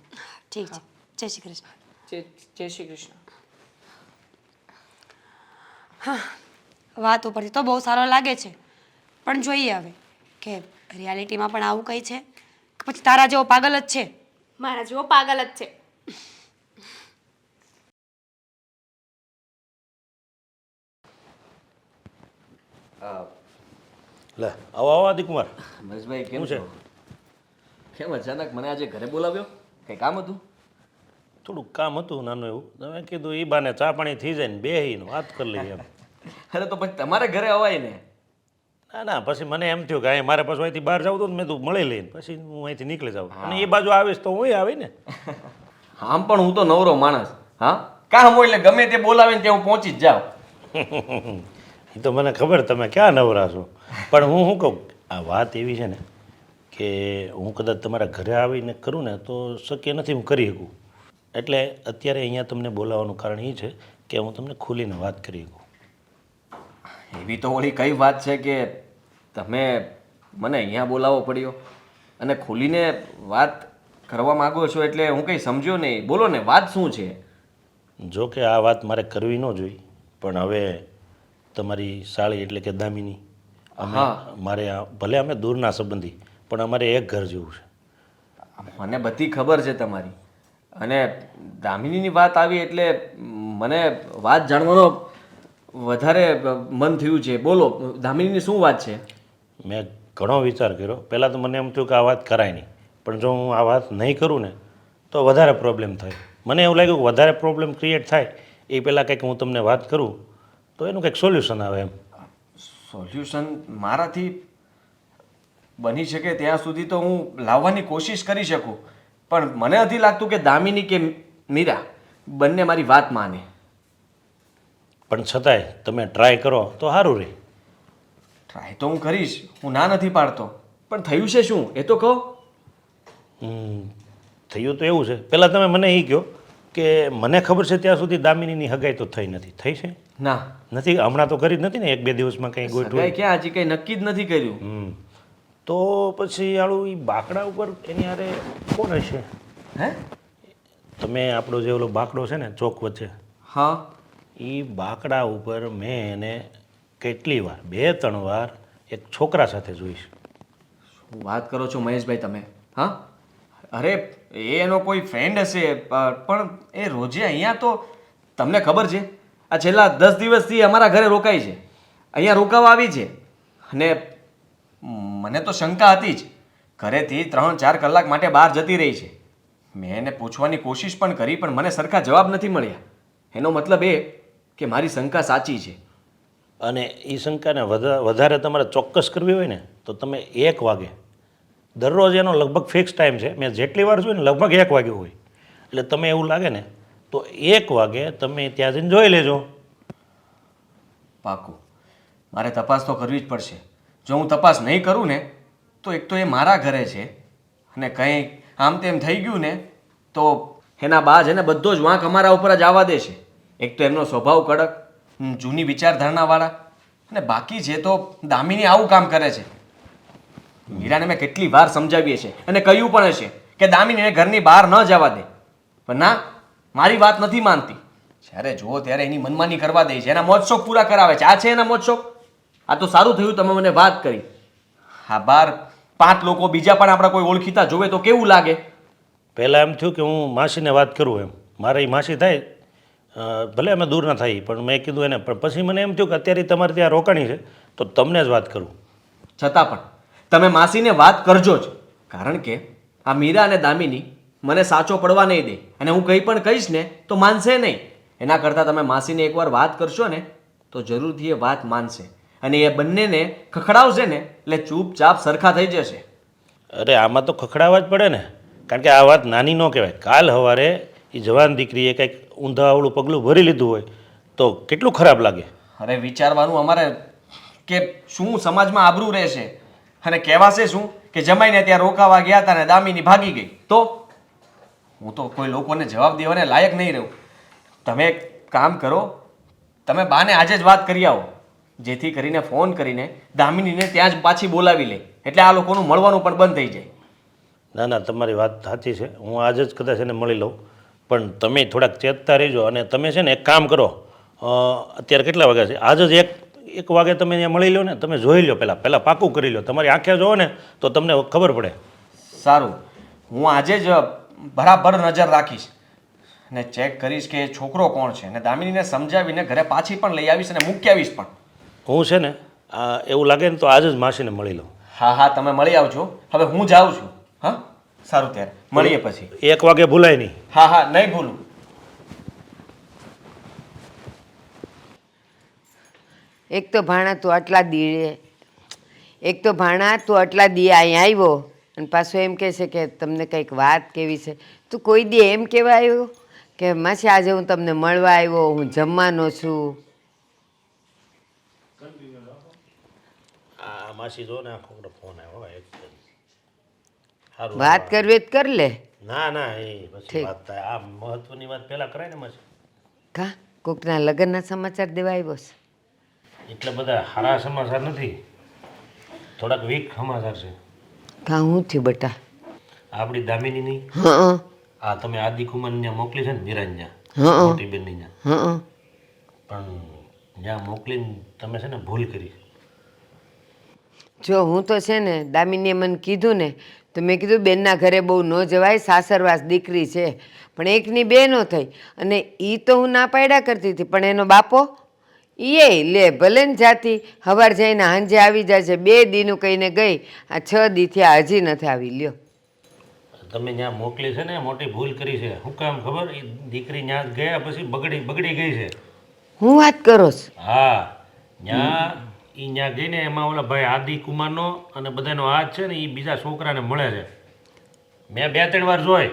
ઠીક છે. જય શ્રી કૃષ્ણ. જય શ્રી કૃષ્ણ. વાત ઉપરથી તો બહુ સારો લાગે છે, પણ જોઈએ હવે કે રિયાલિટીમાં પણ આવું કંઈ છે કે પછી તારા જેવો પાગલ જ છે. મારા જેવો પાગલ જ છે. લે આવો આદિકુમાર. મહેશભાઈ, કેમ શું છો? કેમ અચાનક મને આજે ઘરે બોલાવ્યો? કંઈ કામ હતું? થોડુંક કામ હતું નાનું એવું, તમે કીધું એ બાને ચા પાણી થઈ જાય ને બેહીને વાત કરી લઈએ એમ. અરે તો પછી તમારે ઘરે અવાય ને. ના પછી મને એમ થયું કે અહીં મારે પાછું અહીંથી બહાર જવું હતું ને મેં તું મળી લઈને પછી હું અહીંથી નીકળી જાઉં અને એ બાજુ આવીશ તો હું આવી ને. આમ પણ હું તો નવરો માણસ. હા, કામ હોય એટલે ગમે તે બોલાવે ને ત્યાં હું પહોંચી જ જાઉં. એ તો મને ખબર તમે ક્યાં નવરા છો, પણ હું શું કહું, આ વાત એવી છે ને કે હું કદાચ તમારા ઘરે આવીને કરું ને તો શક્ય નથી હું કરી શકું. એટલે અત્યારે અહીંયા તમને બોલાવવાનું કારણ એ છે કે હું તમને ખુલીને વાત કરી શકું. એવી તો ઓલી કઈ વાત છે કે તમે મને અહીંયા બોલાવવો પડ્યો અને ખુલીને વાત કરવા માગો છો, એટલે હું કંઈ સમજ્યો નહીં. બોલો ને, વાત શું છે? જો કે આ વાત મારે કરવી ન જોઈ, પણ હવે તમારી સાળી એટલે કે દામિની, અમે મારે ભલે અમે દૂરના સંબંધી પણ અમારે એક ઘર જેવું છે. મને બધી ખબર છે તમારી, અને દામિનીની વાત આવી એટલે મને વાત જાણવાનો વધારે મન થયું છે. બોલો, દામિનીની શું વાત છે? મેં ઘણો વિચાર કર્યો. પહેલાં તો મને એમ થયું કે આ વાત કરાય નહીં, પણ જો હું આ વાત નહીં કરું ને તો વધારે પ્રોબ્લેમ થાય. મને એવું લાગ્યું કે વધારે પ્રોબ્લેમ ક્રિએટ થાય એ પહેલાં કંઈક હું તમને વાત કરું તો એનું કંઈક સોલ્યુશન આવે એમ. સોલ્યુશન મારાથી બની શકે ત્યાં સુધી તો હું લાવવાની કોશિશ કરી શકું, પણ મને નથી લાગતું કે દામિની કે મીરા બંને મારી વાત માને. પણ છતાંય તમે ટ્રાય કરો તો સારું રહે. ટ્રાય તો હું કરીશ, હું ના નથી પાડતો, પણ થયું છે શું એ તો કહો. થયું તો એવું છે, પહેલાં તમે મને એ કહો કે મને ખબર છે ત્યાં સુધી દામિનીની હગાઈ તો થઈ નથી. થઈ છે? ના, નથી. હમણાં તો કરી જ નથી ને, 1-2 દિવસમાં કંઈ ગોઠવું? સગાઈ ક્યાં, હજી કંઈ નક્કી જ નથી કર્યું. તો પછી આળું એ બાકડા ઉપર એની હારે કોણ હશે? હે? તમે આપણો જે ઓલો બાકડો છે ને ચોક વચ્ચે, હા, એ બાકડા ઉપર મેં એને કેટલી વાર 2-3 વાર એક છોકરા સાથે જોઈશ. શું વાત કરો છો મહેશભાઈ તમે? હા, અરે એ એનો કોઈ ફ્રેન્ડ હશે, પણ એ રોજે અહીંયા તો તમને ખબર છે આ છેલ્લા 10 દિવસથી અમારા ઘરે રોકાય છે, અહીંયા રોકાવા આવી છે. અને મને તો શંકા હતી જ, ઘરેથી 3-4 કલાક માટે બહાર જતી રહી છે. મેં એને પૂછવાની કોશિશ પણ કરી, પણ મને સરખા જવાબ નથી મળ્યા. એનો મતલબ એ કે મારી શંકા સાચી છે. અને એ શંકાને વધારે તમારે ચોક્કસ કરવી હોય ને તો તમે 1 વાગે, દરરોજ એનો લગભગ ફિક્સ ટાઈમ છે, મેં જેટલી વાર જોયું ને લગભગ 1 વાગે હોય, એટલે તમે એવું લાગે ને તો 1 વાગે તમે ત્યાં જઈને જોઈ લેજો. પાકું, મારે તપાસ તો કરવી જ પડશે. જો હું તપાસ નહીં કરું ને તો એક તો એ મારા ઘરે છે, અને કંઈ આમ તેમ થઈ ગયું ને તો એના બા છે ને બધો જ વાંક અમારા ઉપર જ આવવા દે છે. એક તો એમનો સ્વભાવ કડક, જૂની વિચારધારણાવાળા, અને બાકી છે તો દામિની આવું કામ કરે છે. મીરાને મેં કેટલી વાર સમજાવીએ છે અને કહ્યું પણ હશે કે દામિનીને ઘરની બહાર ન જવા દે, પણ ના, મારી વાત નથી માનતી. જ્યારે જુઓ ત્યારે એની મનમાની કરવા દે છે, એના મોજશોખ પૂરા કરાવે છે. આ છે એના મોજશોખ. આ તો સારું થયું તમે મને વાત કરી. હા, બહાર 5 લોકો બીજા પણ આપણા કોઈ ઓળખીતા જોવે તો કેવું લાગે? પહેલાં એમ થયું કે હું માસીને વાત કરું, એમ મારે એ માસી થાય, ભલે અમે દૂર ના થાય, પણ મેં કીધું એને. પણ પછી મને એમ થયું કે અત્યારે તમારે ત્યાં રોકાણી છે તો તમને જ વાત કરું. છતાં પણ તમે માસીને વાત કરજો જ, કારણ કે આ મીરા અને દામિની મને સાચો પડવા નહીં દે, અને હું કંઈ પણ કહીશ ને તો માનશે નહીં. એના કરતાં તમે માસીને એકવાર વાત કરશો ને તો જરૂરથી એ વાત માનશે, અને એ બંનેને ખખડાવશે ને એટલે ચૂપચાપ સરખા થઈ જશે. અરે આમાં તો ખખડાવવા જ પડે ને, કારણ કે આ વાત નાની ન કહેવાય. કાલ સવારે એ જવાન દીકરીએ કંઈક ઊંધાવળું પગલું ભરી લીધું હોય તો કેટલું ખરાબ લાગે. અરે વિચારવાનું અમારે કે શું સમાજમાં આબરૂ રહેશે, અને કહેવાશે શું કે જમાઈને ત્યાં રોકાવા ગયા હતા ને દામિની ભાગી ગઈ. તો હું તો કોઈ લોકોને જવાબ દેવાને લાયક નહીં રહું. તમે એક કામ કરો, તમે બાને આજે જ વાત કરી આવો, જેથી કરીને ફોન કરીને દામિનીને ત્યાં જ પાછી બોલાવી લે, એટલે આ લોકોનું મળવાનું પણ બંધ થઈ જાય. ના ના, તમારી વાત સાચી છે, હું આજે જ કદાચ એને મળી લઉં. પણ તમે થોડાક ચેતતા રહેજો, અને તમે છે ને એક કામ કરો, અત્યારે કેટલા વાગ્યા છે, આજ જ 1 વાગે તમે અહીંયા મળી લો ને, તમે જોઈ લો, પહેલાં પાકું કરી લો. તમારી આંખે જોવો ને તો તમને ખબર પડે. સારું, હું આજે જ બરાબર નજર રાખીશ અને ચેક કરીશ કે એ છોકરો કોણ છે, અને દામિનીને સમજાવીને ઘરે પાછી પણ લઈ આવીશ અને મૂકી આવીશ પણ. હું છે ને એવું લાગે ને તો આજે જ માસીને મળી લઉં. હા હા, તમે મળી આવજો. હવે હું જાઉં છું. હા, સારું, ત્યારે મળીએ પછી. 1 વાગે ભૂલાય નહીં. હા હા, નહીં ભૂલું. એક તો ભાણા તું આટલા દીએ અહીંયા આવ્યો અને પાછો એમ કહે છે કે તમને કંઈક વાત કેવી છે. તું કોઈ દી એમ કહેવા આવ્યો કે માસી આજે હું તમને મળવા આવ્યો, હું જમવાનો છું? આ માસી જો ને આ છોકરો ફોન આવ્યો સારું, વાત કરવી જ કર લે. ના ના, એ પછી વાત થાય. આ મહત્વની વાત પહેલાં કરાય ને માસી. કા કોકના લગ્નના સમાચાર દેવા આવ્યો છે? એટલે બધા સારા સમાચાર નથી, થોડાક વીક સમાચાર છે. કા હું થયું બટા? આપણી દામિનીની હા આ તમે આદિકુમારને ત્યાં મોકલી છે ને, નિરાંજ્યા હા મોટી બેનની ત્યાં, હા, પણ ત્યાં મોકલીને તમે છે ને ભૂલ કરી. જો હું તો છે ને દામિનીએ મને કીધું ને તો મેં કીધું બેનના ઘરે બહુ ન જવાય, સાસરવાસ દીકરી છે. પણ એકની બે ન થઈ, અને એ તો હું ના પાડ્યા કરતી હતી, પણ એનો બાપો એ લે ભલે ને જાતી, હવાર જઈને સાંજે આવી જાય છે. 2 દીનું કહીને ગઈ, આ 6 દી થયા હજી નથી આવી. લ્યો, તમે ત્યાં મોકલી છે ને મોટી ભૂલ કરી છે. શું કામ ખબર? એ દીકરી ત્યાં ગયા પછી બગડી ગઈ છે. હું વાત કરો છો? હા, ત્યાં ગઈને એમાં ઓલા ભાઈ આદિકુમારનો અને બધાનો હાથ છે ને, એ બીજા છોકરાને મળે છે. મેં 2-3 વાર જોઈ.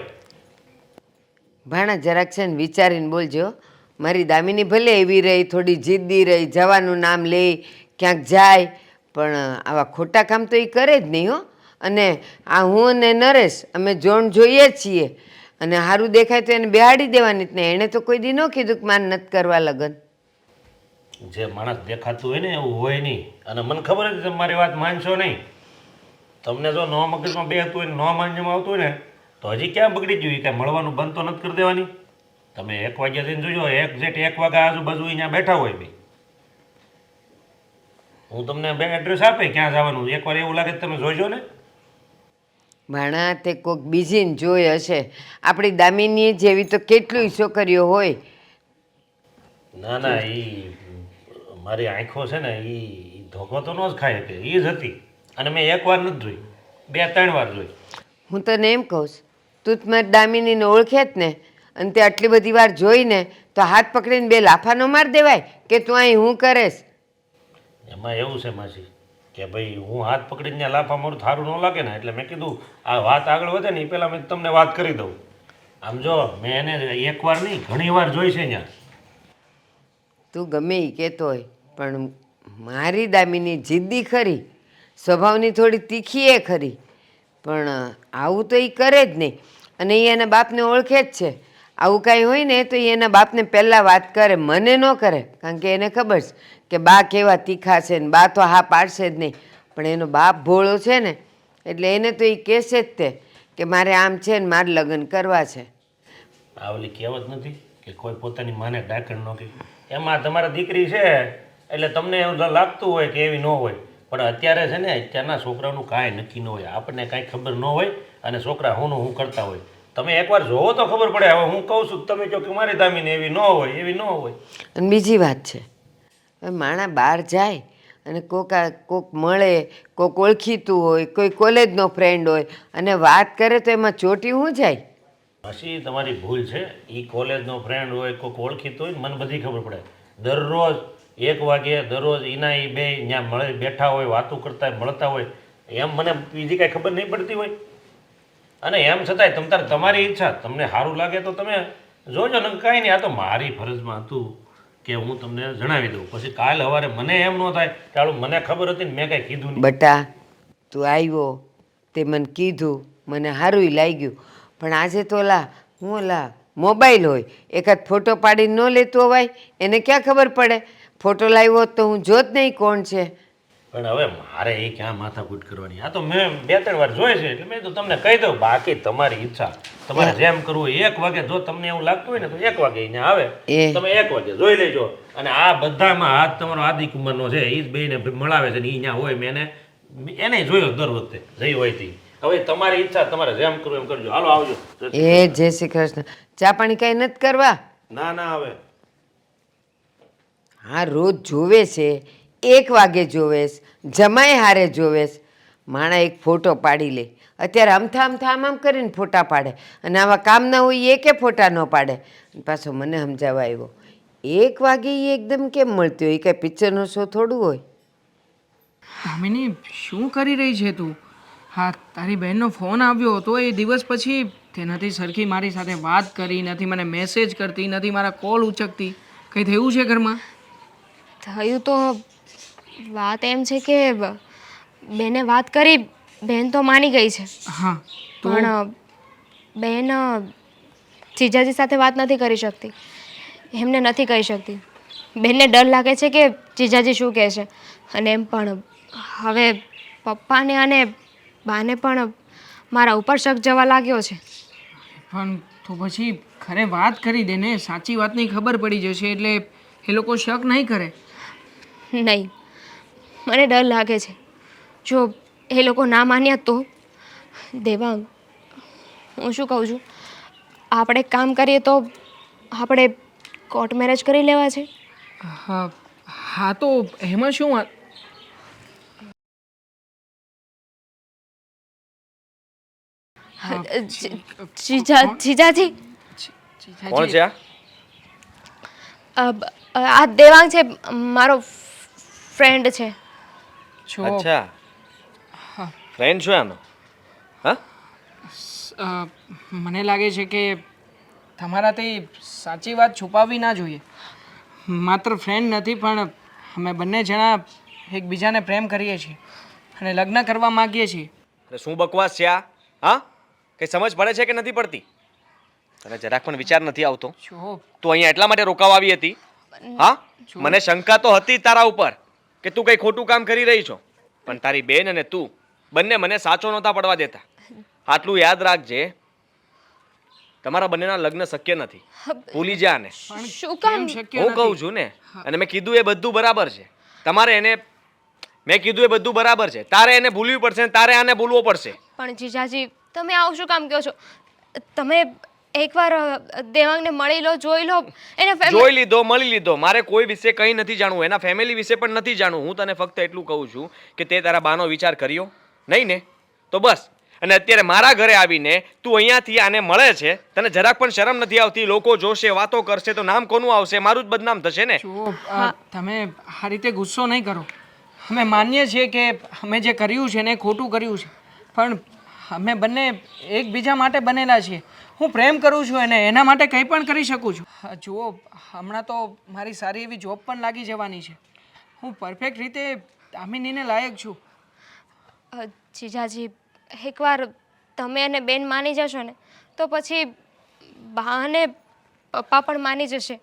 ભાણા જરાક છે ને વિચારીને બોલજો. મારી દામિની ભલે એવી રહી, થોડી જિદ્દી રહી, જવાનું નામ લે, ક્યાંક જાય, પણ આવા ખોટા કામ તો એ કરે જ નહીં હો. અને આ હું અને નરેશ અમે જોણ જોઈએ જ છીએ, અને સારું દેખાય તો એને બેહાડી દેવાની જ નહીં. એણે તો કોઈ દી ન કીધું કે મારે નથી કરવા લગ્ન. જે માણસ દેખાતું હોય ને એવું હોય નહીં. અને મને ખબર હતી તમે મારી વાત માનશો નહીં. તમને જો નો મગજમાં બેહતું હોય ને નો માનવામાં આવતું હોય ને તો હજી ક્યાં બગડી ગયું? કાંઈ મળવાનું બંધ તો નથી કરી દેવાની. તમે 1 વાગ્યા જઈને જોજો, એક્ઝેક્ટ 1 વાગ્યા આજુબાજુ અહીંયા બેઠા હોય ભાઈ. હું તમને 2 એડ્રેસ આપે ક્યાં જવાનું, એકવાર એવું લાગે તમે જોઈજો ને. ભાણા તે કોઈક બીજીને જોઈ હશે. આપણી દામિની જેવી તો કેટલી છોકરીઓ હોય. ના ના એ મારી આંખો છે ને એ ધોકો તો ન જ ખાય કે એ જ હતી. અને મેં એકવાર નથી જોઈ, 2-3 વાર જોઈ. હું તને એમ કહું છું, તું જ મારી દામિનીને ઓળખે જ ને, અને તે આટલી બધી વાર જોઈને તો હાથ પકડીને 2 લાફા ન માર દેવાય કે તું અહીં હું કરેશ. એમાં એવું છે માસી કે ભાઈ હું હાથ પકડીને ત્યાં લાફા મારું સારું ન લાગે ને, એટલે મેં કીધું આ વાત આગળ વધે ને એ પહેલાં મેં તમને વાત કરી દઉં. આમ જો મેં એને એકવાર નહીં ઘણી વાર જોઈ છે ત્યાં. તું ગમે એ કહેતો હોય પણ મારી દામિની જિદ્દી ખરી, સ્વભાવની થોડી તીખી એ ખરી, પણ આવું તો એ કરે જ નહીં. અને એ એના બાપને ઓળખે જ છે. આવું કાંઈ હોય ને તો એ એના બાપને પહેલાં વાત કરે, મને ન કરે. કારણ કે એને ખબર છે કે બા કેવા તીખા છે ને બા તો હા પાડશે જ નહીં. પણ એનો બાપ ભોળો છે ને એટલે એને તો એ કહેશે જ તે કે મારે આમ છે ને મારે લગ્ન કરવા છે. આ ઓલી કહેવત નથી કે કોઈ પોતાની માને ડાકણ ન કહે. એમાં તમારા દીકરી છે એટલે તમને એવું લાગતું હોય કે એવી ન હોય, પણ અત્યારે છે ને અત્યારના છોકરાઓનું કાંઈ નક્કી ન હોય. આપણને કાંઈ ખબર ન હોય અને છોકરા હું કરતા હોય. તમે એકવાર જોવો તો ખબર પડે. હવે હું કહું છું તમે કહો કે મારી દામીને એવી ન હોય, એવી ન હોય. અને બીજી વાત છે, હવે માણા બહાર જાય અને કોક મળે, કોક ઓળખીતું હોય, કોઈ કોલેજનો ફ્રેન્ડ હોય અને વાત કરે તો એમાં ચોટી હું જાય. પછી તમારી ભૂલ છે. એ કોલેજનો ફ્રેન્ડ હોય, કોઈક ઓળખીતો હોય ને મને બધી ખબર પડે. દરરોજ 1 વાગે દરરોજ એના એ બે ત્યાં મળે બેઠા હોય, વાતો કરતા હોય, મળતા હોય. એમ મને બીજી કાંઈ ખબર નહીં પડતી હોય. અને એમ છતાંય તમારી ઈચ્છા, તમને સારું લાગે તો તમે જોજો ને કાંઈ નહીં. આ તો મારી ફરજમાં હતું કે હું તમને જણાવી દઉં. પછી કાલ સવારે મને એમ ન થાય કે હાલું મને ખબર હતી ને મેં કાંઈ કીધું નહીં. બટા તું આવ્યો તે મને કીધું, મને સારું લાગ્યું, પણ આજે તો ઓલા મોબાઈલ હોય, એકાદ ફોટો પાડીને ન લેતો હોવાય. એને ક્યાં ખબર પડે? ફોટો લાવ્યો હોત તો હું જોત નહીં કોણ છે. પણ હવે મારે એ ક્યાં માથાકૂટ કરવાની. આ તો મેં 2-3 વાર જોઈ છે એટલે મેં તો તમને કહી દઉં. બાકી તમારી ઈચ્છા, તમારે જેમ કરવું હોય. 1 વાગે જો તમને એવું લાગતું હોય ને તો 1 વાગે અહીંયા આવે, તમે 1 વાગે જોઈ લેજો. અને આ બધામાં હાથ તમારો આદિ કુમારનો છે, એ જ બેને મળાવે છે ને એ ત્યાં હોય. મેં એને જોયો દર વખતે જઈ હોય થી. હવે તમારી ઈચ્છા, તમારે જેમ કરવું એમ કરજો. હાલો આવજો. જય શ્રી કૃષ્ણ. ચા પાણી કાંઈ નથી કરવા? ના ના હવે હા રોજ જોવે છે, 1 વાગે જોવેશ, જમાય હારે જોવેશ. માણા એક ફોટો પાડી લે. અત્યારે આમ કરીને ફોટા પાડે અને આવા કામ ના હોય એ કે ફોટા ન પાડે. પાછો મને સમજાવવા આવ્યો 1 વાગે એ એકદમ કેમ મળતી હોય? કાંઈ પિક્ચરનો શો થોડું હોય. દામિની શું કરી રહી છે તું? હા, તારી બહેનનો ફોન આવ્યો હતો એ દિવસ પછી તે નથી સરખી મારી સાથે વાત કરી, નથી મને મેસેજ કરતી, નથી મારા કોલ ઉચકતી. કંઈ થયું છે ઘરમાં? થયું તો વાત એમ છે કે બેને વાત કરી, બેન તો માની ગઈ છે. હા પણ બેન જીજાજી સાથે વાત નથી કરી શકતી, એમને નથી કહી શકતી. બેનને ડર લાગે છે કે જીજાજી શું કહે છે. અને એમ પણ હવે પપ્પાને અને બાને પણ મારા ઉપર શક જવા લાગ્યો છે. પણ તો પછી ખરે વાત કરી દે ને. સાચી વાતની ખબર પડી જશે એટલે એ લોકો શક નહીં કરે. નહીં, મને ડર લાગે છે જો એ લોકો ના માન્યા તો. દેવાંગ, હું શું કહું છું, આપણે એક કામ કરીએ તો આપણે કોર્ટ મેરેજ કરી લેવા છે. હા હા, તો એમાં શું વાત? જીજાજી કોણ છે આ? આ દેવાંગ છે, મારો ફ્રેન્ડ છે. છો અચ્છા, ફ્રેન્ડ શું આનો? હા, મને લાગે છે કે તમારાથી સાચી વાત છુપાવવી ના જોઈએ. માત્ર ફ્રેન્ડ નથી પણ અમે બંને જણા એકબીજાને પ્રેમ કરીએ છીએ અને લગ્ન કરવા માગીએ છીએ. અરે શું બકવાસ છે આ? હા, કઈ સમજ પડે છે કે નથી પડતી? તને જરાક પણ વિચાર નથી આવતો? જો તું અહીંયા એટલા માટે રોકાવા આવી હતી? હા, મને શંકા તો હતી તારા ઉપર કે તું કઈ ખોટું કામ કરી રહી છો, પણ તારી બેન અને તું બંને મને સાચો નહોતા પડવા દેતા. આટલું યાદ રાખજે, તમારા બંનેના લગ્ન શક્ય નથી. ભૂલી જા ને. શું કામ? હું કહું છું ને, અને મેં કીધું એ બધું બરાબર છે. તમારે એને મેં કીધું એ બધું બરાબર છે. તારે એને ભૂલવી પડશે ને તારે આને ભૂલવો પડશે. પણ જીજાજી તમે આવું શું કામ કહો છો? તમે એકવાર દેવાંગને મળી લો, જોઈ લો એને જોઈ લીધો, મળી લીધો, મારે કોઈ વિશે કંઈ નથી જાણવું, એના ફેમિલી વિશે પણ નથી જાણવું. હું તને ફક્ત એટલું કહું છું કે તે તારા બાનો વિચાર કર્યો નહીં ને, તો બસ. અને અત્યારે મારા ઘરે આવીને તું અહીંયાથી આને મળે છે, તને જરાક પણ શરમ નથી આવતી? લોકો જોશે, વાતો કરશે તો નામ કોનું આવશે? મારું જ બદનામ થશે ને. જો તમે આ રીતે ગુસ્સો નહીં કરો. અમે માનીએ છીએ કે અમે જે કર્યું છે ને એ ખોટું કર્યું છે, પણ અમે બંને એકબીજા માટે બનેલા છીએ. હું પ્રેમ કરું છું એને, એના માટે કંઈ પણ કરી શકું છું. જુઓ, હમણાં તો મારી સારી એવી જોબ પણ લાગી જવાની છે. હું પરફેક્ટ રીતે દામિનીને લાયક છું. જીજાજી એકવાર તમે અને બેન માની જશો ને તો પછી બા અને પપ્પા પણ માની જશે.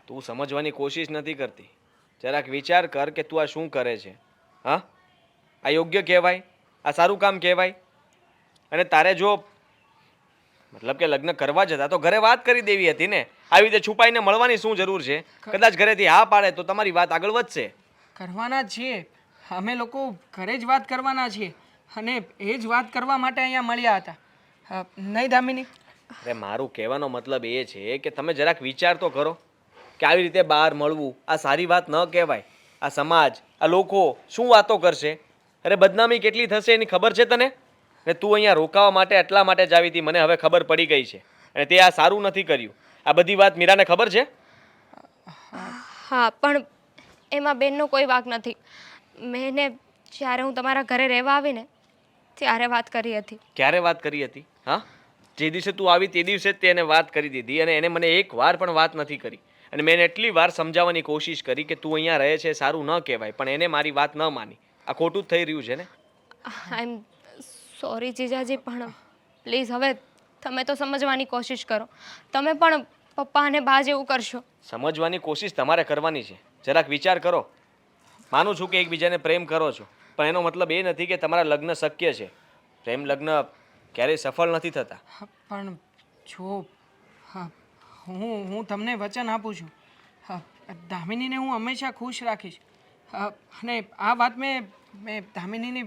તું સમજવાની કોશિશ નથી કરતી. જરાક વિચાર કર કે તું આ શું કરે છે. હા, આ યોગ્ય કહેવાય? આ સારું કામ કહેવાય? અને તારે જો મતલબ કે લગ્ન કરવા જતા તો ઘરે વાત કરી દેવી હતી ને. આવી રીતે છુપાઈને મળવાની શું જરૂર છે? કદાચ ઘરેથી હા પાડે તો તમારી વાત આગળ વધશે. કરવાના જ છીએ અમે લોકો, ઘરે જ વાત કરવાના છીએ, અને એ જ વાત કરવા માટે અહીંયા મળ્યા હતા. નહીં દામિની? અરે મારું કહેવાનો મતલબ એ છે કે તમે જરાક વિચાર તો કરો કે આવી રીતે બહાર મળવું આ સારી વાત ન કહેવાય. આ સમાજ, આ લોકો શું વાતો કરશે? અરે બદનામી કેટલી થશે એની ખબર છે તને? ને તું અહીંયા રોકાવા માટે એટલા માટે જ આવી હતી, મને હવે ખબર પડી ગઈ છે. અને તે આ સારું નથી કર્યું. આ બધી વાત મીરાને ખબર છે? હા, પણ એમાં બેનનો કોઈ વાંક નથી. મેં એને જ્યારે હું તમારા ઘરે રહેવા આવીને ત્યારે વાત કરી હતી. ક્યારે વાત કરી હતી? હા, જે દિવસે તું આવી તે દિવસે જ તે એને વાત કરી દીધી, અને એને મને એક વાર પણ વાત નથી કરી. અને મેં એને એટલી વાર સમજાવવાની કોશિશ કરી કે તું અહીંયા રહે છે સારું ન કહેવાય, પણ એને મારી વાત ન માની. આ ખોટું જ થઈ રહ્યું છે ને. આઈ એમ સોરી જીજાજી, પણ પ્લીઝ હવે તમે તો સમજવાની કોશિશ કરો. તમે પણ પપ્પા અને બા જેવું કરશો. સમજવાની કોશિશ તમારે કરવાની છે. જરાક વિચાર કરો. માનું છું કે એકબીજાને પ્રેમ કરો છો, પણ એનો મતલબ એ નથી કે તમારા લગ્ન શક્ય છે. પ્રેમ લગ્ન ક્યારેય સફળ નથી થતા. પણ જો હું તમને વચન આપું છું, દામિનીને હું હંમેશા ખુશ રાખીશ. અને આ વાત મેં દામિનીની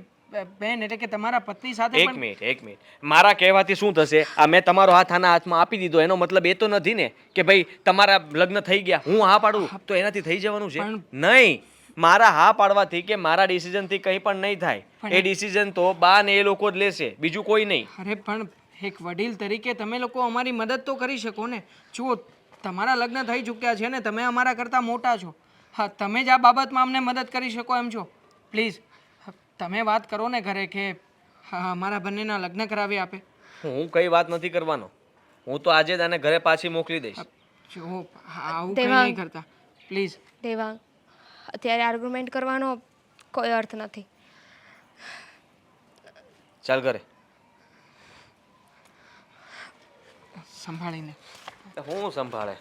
બેન એટલે કે તમારા પત્ની સાથે એક મિનિટ. મારા કહેવાથી શું થશે? આ મેં તમારો હાથ આના હાથમાં આપી દીધો, એનો મતલબ એ તો નથી ને કે ભાઈ તમારા લગ્ન થઈ ગયા, હું હા પાડું તો એનાથી થઈ જવાનું છે? નહીં. મારા હા પાડવાથી કે મારા ડિસિઝનથી કંઈ પણ નહીં થાય. એ ડિસિઝન તો બા ને એ લોકો જ લેશે, બીજું કોઈ નહીં. અરે પણ એક વડીલ તરીકે તમે લોકો અમારી મદદ તો કરી શકો ને. જુઓ, તમારા લગ્ન થઈ ચૂક્યા છે ને, તમે અમારા કરતાં મોટા છો. હા, તમે જ આ બાબતમાં અમને મદદ કરી શકો એમ છો. પ્લીઝ તમે વાત કરો ને ઘરે કે અમારા બંનેના લગ્ન કરાવી આપે. હું કઈ વાત નથી કરવાનો. હું તો આજે જ આને ઘરે પાછી મોકલી દઈશ. જો આવું કંઈ નહીં કરતા પ્લીઝ. દેવાંગ, અત્યારે આર્ગ્યુમેન્ટ કરવાનો કોઈ અર્થ નથી. ચાલ ઘરે. સંભાળીને. હું સંભાળે?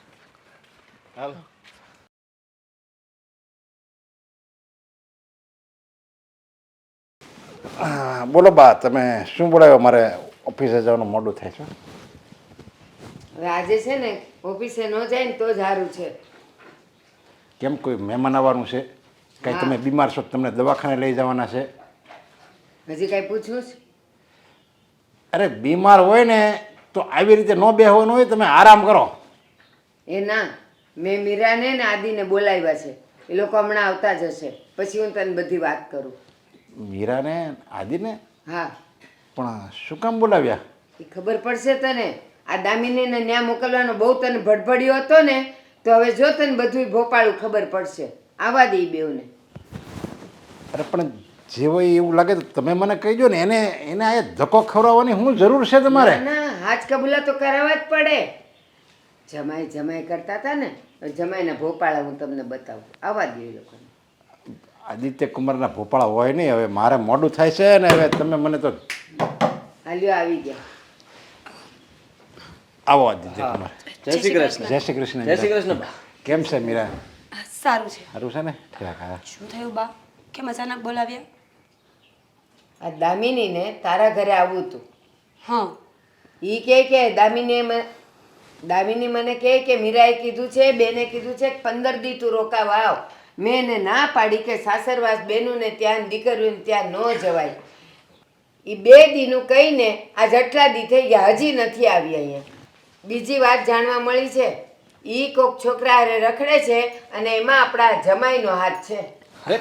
હાલ. બોલો બા, તમે શું બોલાવ્યો? મારે ઓફિસે જવાનું મોડું થાય છે. હવે આજે છે ને ઓફિસે ન જાય ને તો જ સારું છે. કેમ, કોઈ મહેમાન આવવાનું છે? કાંઈ તમે બીમાર છો, તમને દવાખાને લઈ જવાના છે? હજી કાંઈ પૂછવું છે? અરે બીમાર હોય ને તો આવી રીતે ન બેહવાનું હોય, તમે આરામ કરો. એ ના, મેં મીરાને ને આદિને બોલાવ્યા છે. એ લોકો હમણાં આવતા જ હશે, પછી હું તને બધી વાત કરું. મીરાને, આદિને? હા. પણ શું કામ બોલાવ્યા? એ ખબર પડશે તને. આ દામિનીને ન્યા મોકલવાનો બહુ તને ભડભડિયો હતો ને, તો હવે જો તને બધું ભોપાળું ખબર પડશે. આવા દે બેઉને. અરે પણ જે હોય એવું લાગે તો તમે મને કહીજો ને. એને આ ધક્કો ખવડાવવાની શું જરૂર છે તમારે? ના, હાથ કબૂલા તો કરાવવા જ પડે. જમાઈ કરતા હતા ને, જમાઈના ભોપાળા હું તમને બતાવું. આવા દે એ લોકોને. આદિત્ય કુમારના ભોપાળા હોય નહીં. હવે મારે મોડું થાય છે ને, હવે તમે મને તો હાલ્યો આવી ગયા. આવો આદિત્ય કુમાર. જય શ્રી કૃષ્ણ. જય શ્રી કૃષ્ણ. જય શ્રી કૃષ્ણ. કેમ છે મીરા? સારું છે. સારું છે ને? ઠીક. હા. શું થયું બા? કેમ અચાનક બોલાવ્યા? આ દામિનીને તારા ઘરે આવવું હતું. હા. એ કે દામિની મને કે મીરાએ કીધું છે, બેને કીધું છે કે 15 દી તું રોકાવા આવ. મેં એને ના પાડી કે સાસરવાસ બેનુંને ત્યાં દીકરીઓને ત્યાં ન જવાય. એ 2 દીનું કહીને આજ આટલા દી થઈ ગયા હજી નથી આવી અહીંયા. બીજી વાત જાણવા મળી છે, એ કોક છોકરા હારે રખડે છે અને એમાં આપણા જમાઈનો હાથ છે. અરે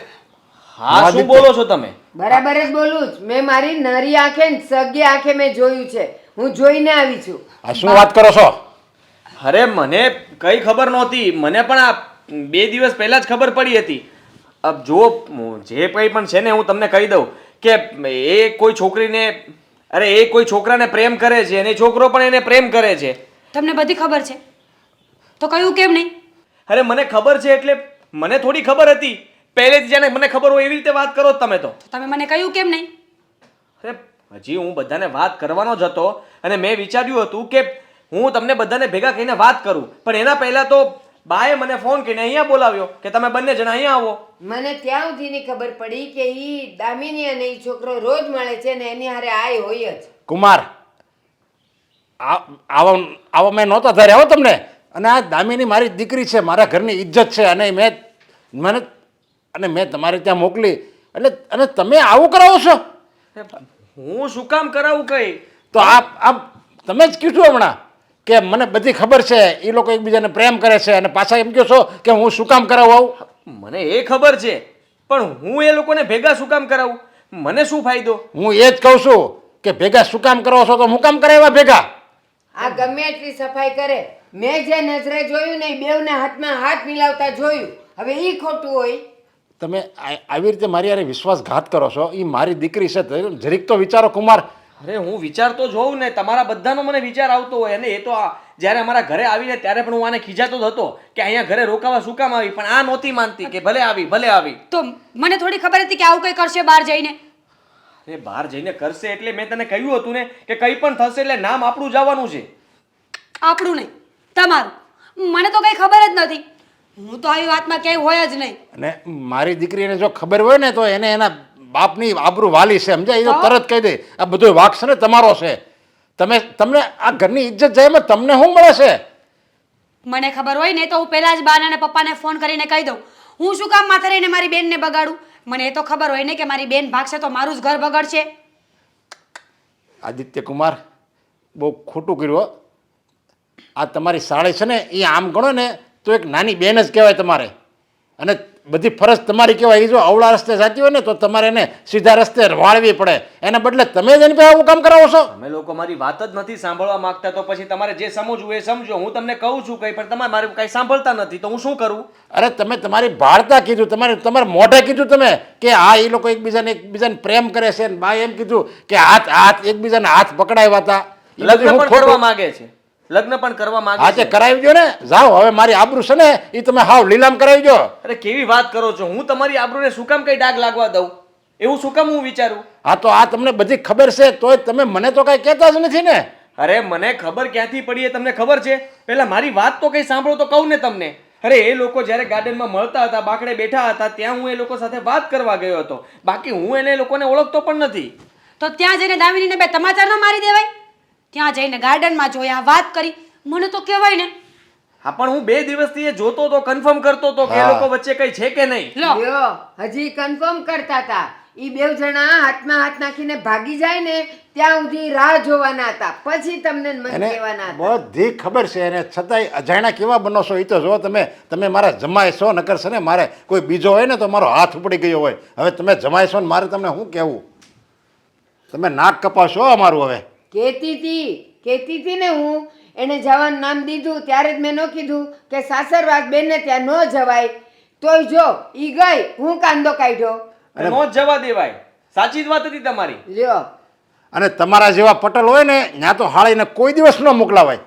હા શું બોલો છો તમે? બરાબર જ બોલું જ. મેં મારી નરી આંખે ને સગી આંખે મેં જોયું છે. હું જોઈને આવી છું. આ શું વાત કરો છો? અરે મને કઈ ખબર નહોતી. મને પણ આ 2 દિવસ પહેલા જ ખબર પડી હતી. અબ જો જે કંઈ પણ છે ને હું તમને કહી દઉં કે એ કોઈ છોકરીને એ કોઈ છોકરાને પ્રેમ કરે છે અને છોકરો પણ એને પ્રેમ કરે છે. તમને બધી ખબર છે તો કહ્યું કેમ નહીં? અરે મને ખબર છે એટલે મને થોડી ખબર હતી પહેલેથી. જાણે મને ખબર હોય એવી રીતે વાત કરો તમે તો. તમે મને કહ્યું કેમ નહીં? અરે હજી હું બધાને વાત કરવાનો જ હતો અને મેં વિચાર્યું હતું કે હું તમને બધાને ભેગા કહીને વાત કરું, પણ એના પહેલા તો બાએ મને ફોન કરીને અહીંયા બોલાવ્યો કે તમે બંને જણા અહીંયા આવો. મને ત્યાં સુધીની ખબર પડી કે ઈ દામિની અને ઈ છોકરો રોજ મળે છે ને એની હારે આય હોય જ. કુમાર, આવો મેં નહોતો ધાર્યા હો તમને. અને આ દામિની મારી દીકરી છે, મારા ઘરની ઇજ્જત છે, અને મેં તમારે ત્યાં મોકલી એટલે અને તમે આવું કરાવો છો? હું શું કામ કરાવું કઈ? તો આ તમે જ કીધું હમણાં કે મને બધી ખબર છે, એ લોકો એકબીજાને પ્રેમ કરે છે, અને પાછા એમ કહો છો કે હું શું કામ કરાવું આવું? મને એ ખબર છે, પણ હું એ લોકોને ભેગા શું કામ કરાવું? મને શું ફાયદો? હું એ જ કહું છું કે ભેગા શું કામ કરો છો, તો હું કામ કરાવ્યા ભેગા? આ ગમે એટલી સફાઈ કરે, મેં જે નજરે જોયું ને બેવના હાથમાં હાથ મિલાવતા જોયું. હવે ઈ ખોટું હોય? તમે આવી રીતે મારી યારે વિશ્વાસઘાત કરો છો. એ મારી દીકરી છે, જરીક તો વિચારો કુમાર. અરે હું વિચારતો જોઉં ને, તમારા બધાનો મને વિચાર આવતો હોય. અને એ તો જ્યારે અમારા ઘરે આવીને ત્યારે પણ હું આને ખીજાતો જ હતો કે અહીંયા ઘરે રોકાવા શું કામ આવી, પણ આ નહોતી માનતી કે ભલે આવી ભલે આવી. તો મને થોડી ખબર હતી કે આવું કંઈ કરશે બહાર જઈને. અરે બહાર જઈને કરશે એટલે મેં તને કહ્યું હતું ને કે કંઈ પણ થશે એટલે નામ આપણું જવાનું છે. આપણું નહીં, તમારું. મને તો કંઈ ખબર જ નથી. હું તો આવી વાતમાં ક્યાંય હોય જ નહીં. અને મારી દીકરીને જો ખબર હોય ને તો એને એના બાપની આબરૂ વાલી છે, સમજાય? એ તો તરત કહી દે આ બધો વાંક છે ને તમારો છે. તમને આ ઘરની ઇજ્જત જાય એમાં તમને શું મળે છે? મને ખબર હોય ને તો હું પહેલા જ બાના અને પપ્પાને ફોન કરીને કહી દઉં. હું શું કામ માથે રહીને મારી બેનને બગાડું? મને એ તો ખબર હોય ને કે મારી બેન ભાગશે તો મારું જ ઘર બગડશે. આદિત્ય કુમાર, બહુ ખોટું કર્યું હો. આ તમારી સાળી છે ને એ આમ ગણો ને તો એક નાની બેન જ કહેવાય તમારે, અને બધી ફરજ તમારી કહેવાય. એ જો અવળા રસ્તે જતી હોય ને તો તમારે એને સીધા રસ્તે વાળવી પડે, એના બદલે તમે જ એની પાસે આવું કામ કરાવો છો. તમે લોકો મારી વાત જ નથી સાંભળવા માંગતા, તો પછી તમારે જે સમજવું એ સમજો. હું તમને કહું છું કંઈ, પણ તમારે મારું કંઈ સાંભળતા નથી, તો હું શું કરું? અરે તમે તમારી ભાળતા કીધું, તમારા મોઢે કીધું તમે કે આ એ લોકો એકબીજાને પ્રેમ કરે છે, અને બા એમ કીધું કે હાથ એકબીજાના હાથ પકડાવ્યા હતા. લગ્ન પણ કરવા માંગે છે, લગ્ન પણ કરવા માંગે હા તે કરાવી દો ને. જાઓ, હવે મારી આબરૂ છે ને એ તમે હાવ લીલામ કરાવી દો. અરે કેવી વાત કરો છો? હું તમારી આબરૂને શું કામ કઈ ડાઘ લાગવા દઉં? એવું શું કામ હું વિચારું? હા તો આ તમને બધી ખબર છે તોય તમે મને તો કઈ કહેતા જ નથી ને. અરે મને ખબર ક્યાંથી પડી એ તમને ખબર છે? પહેલા મારી વાત તો કઈ સાંભળો તો કહું ને તમને. અરે એ લોકો જ્યારે ગાર્ડનમાં મળતા હતા, બાકડે બેઠા હતા, ત્યાં હું એ લોકો સાથે વાત કરવા ગયો હતો. બાકી હું એને લોકોને ઓળખતો પણ નથી. તો ત્યાં જઈને દામિનીને બે તમાચાર ન મારી દેવાય? ત્યાં જઈને ગાર્ડનમાં જોયા, વાત કરી, મને તો કહેવાય ને. હા પણ હું 2 દિવસથી એ જોતો તો, કન્ફર્મ કરતો તો કે એ લોકો વચ્ચે કઈ છે કે નહીં. લો, લ્યો, હજી કન્ફર્મ કરતા હતા. ઈ બેવ જણા હાથમાં હાથ નાખીને ભાગી જાય ને ત્યાં સુધી રાહ જોવાના હતા, પછી તમને મન એને કહેવાના હતા. બધી ખબર છે એને, છતાંય અજાણ્યા કેવા બનો છો એ તો જો. તમે મારા જમાય છો, નકર છે ને મારે કોઈ બીજો હોય ને તો મારો હાથ ઉપડી ગયો હોય. હવે તમે જમાય છો ને મારે તમને શું કહેવું? તમે નાક કપાશો અમારું. હવે કેતી હતી ને હું, એને જવાનું નામ દીધું ત્યારે જ મેં ન કીધું કે સાસરવાસ બેનને ત્યાં ન જવાય. તોય જો ઈ ગઈ, હું કાંદો કાઢ્યો. નો જ જવા દેવાય. સાચી જ વાત હતી તમારી. લ્યો, અને તમારા જેવા પટેલ હોય ને ત્યાં તો હાળીને કોઈ દિવસ ન મોકલાવાય.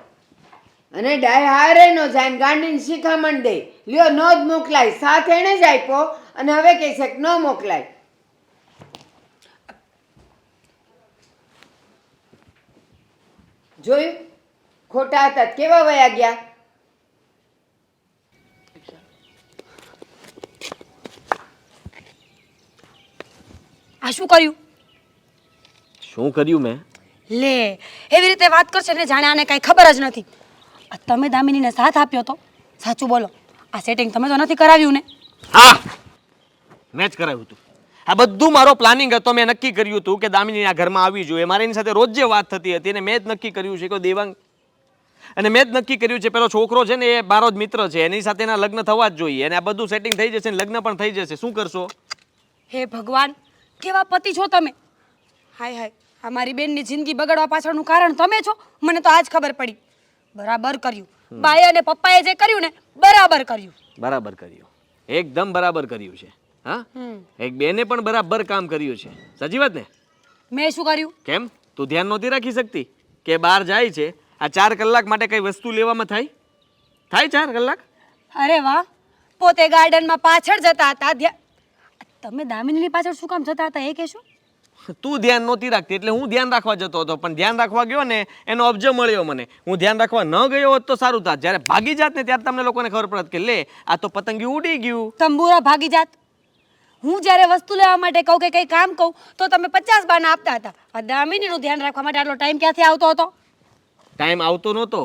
અને ડાય હારે નો જાય ને ગાંડીને શિખામણ દે. લ્યો, નો જ મોકલાય. સાથ એને જ આપ્યો અને હવે કહે છે કે ન મોકલાય. જોયું, ખોટા હતા કેવા વયા ગયા. આ શું કર્યું? શું કર્યું મેં? લે, એવી રીતે વાત કરશે ને જાણે આને કાંઈ ખબર જ નથી. આ તમે દામિનીને સાથ આપ્યો તો? સાચું બોલો, આ સેટિંગ તમે તો નથી કરાવ્યું ને? હા, મેં જ કરાવ્યું હતું. આ બધું મારો પ્લાનિંગ હતો. મેં નક્કી કર્યું હતું કે દામિની આ ઘરમાં આવવી જોઈએ. મારે એની સાથે રોજ જે વાત થતી હતી અને મેં જ નક્કી કર્યું છે કે દેવાંગ અને મેં જ નક્કી કર્યું છે પેલો છોકરો છે ને એ મારો જ મિત્ર છે, એની સાથે એના લગ્ન થવા જ જોઈએ અને આ બધું સેટિંગ થઈ જશે ને લગ્ન પણ થઈ જશે. શું કરશો? હે ભગવાન, કેવા પતિ છો તમે! હાય હાય, આ મારી બેનની જિંદગી બગાડવા પાછળનું કારણ તમે છો. મને તો આજ ખબર પડી. બરાબર કર્યું, બાએ અને પપ્પાએ જે કર્યું ને બરાબર કર્યું. બરાબર કર્યું, એકદમ બરાબર કર્યું છે. હા, એક બેને પણ બરાબર કામ કર્યું છે. સાચી વાત ને? મેં શું કર્યું? કેમ તું ધ્યાન નહોતી રાખી શકતી કે બહાર જાય છે આ 4 કલાક માટે કઈ વસ્તુ લેવામાં થાય 4 કલાક? અરે વાહ, પોતે ગાર્ડનમાં પાછળ જતા હતા. તમે દામિનીની પાછળ શું કામ જતા હતા એ કહેશો? તું ધ્યાન નહોતી રાખતી એટલે હું ધ્યાન રાખવા જતો હતો, પણ ધ્યાન રાખવા ગયો ને એનો અબજો મળ્યો મને. હું ધ્યાન રાખવા ન ગયો હોત તો સારું થાત. જ્યારે ભાગી જાત ને ત્યારે તમને લોકોને ખબર પડત કે લે આ તો પતંગિયું ઉડી ગયું. તંબુરા ભાગી જાત. હું જ્યારે વસ્તુ લેવા માટે કહું કે કંઈ કામ કહું તો તમે 50 બાના આપતા હતા. આ દામિનીનું ધ્યાન રાખવા માટે આટલો ટાઈમ ક્યાંથી આવતો હતો? ટાઈમ આવતો નહોતો,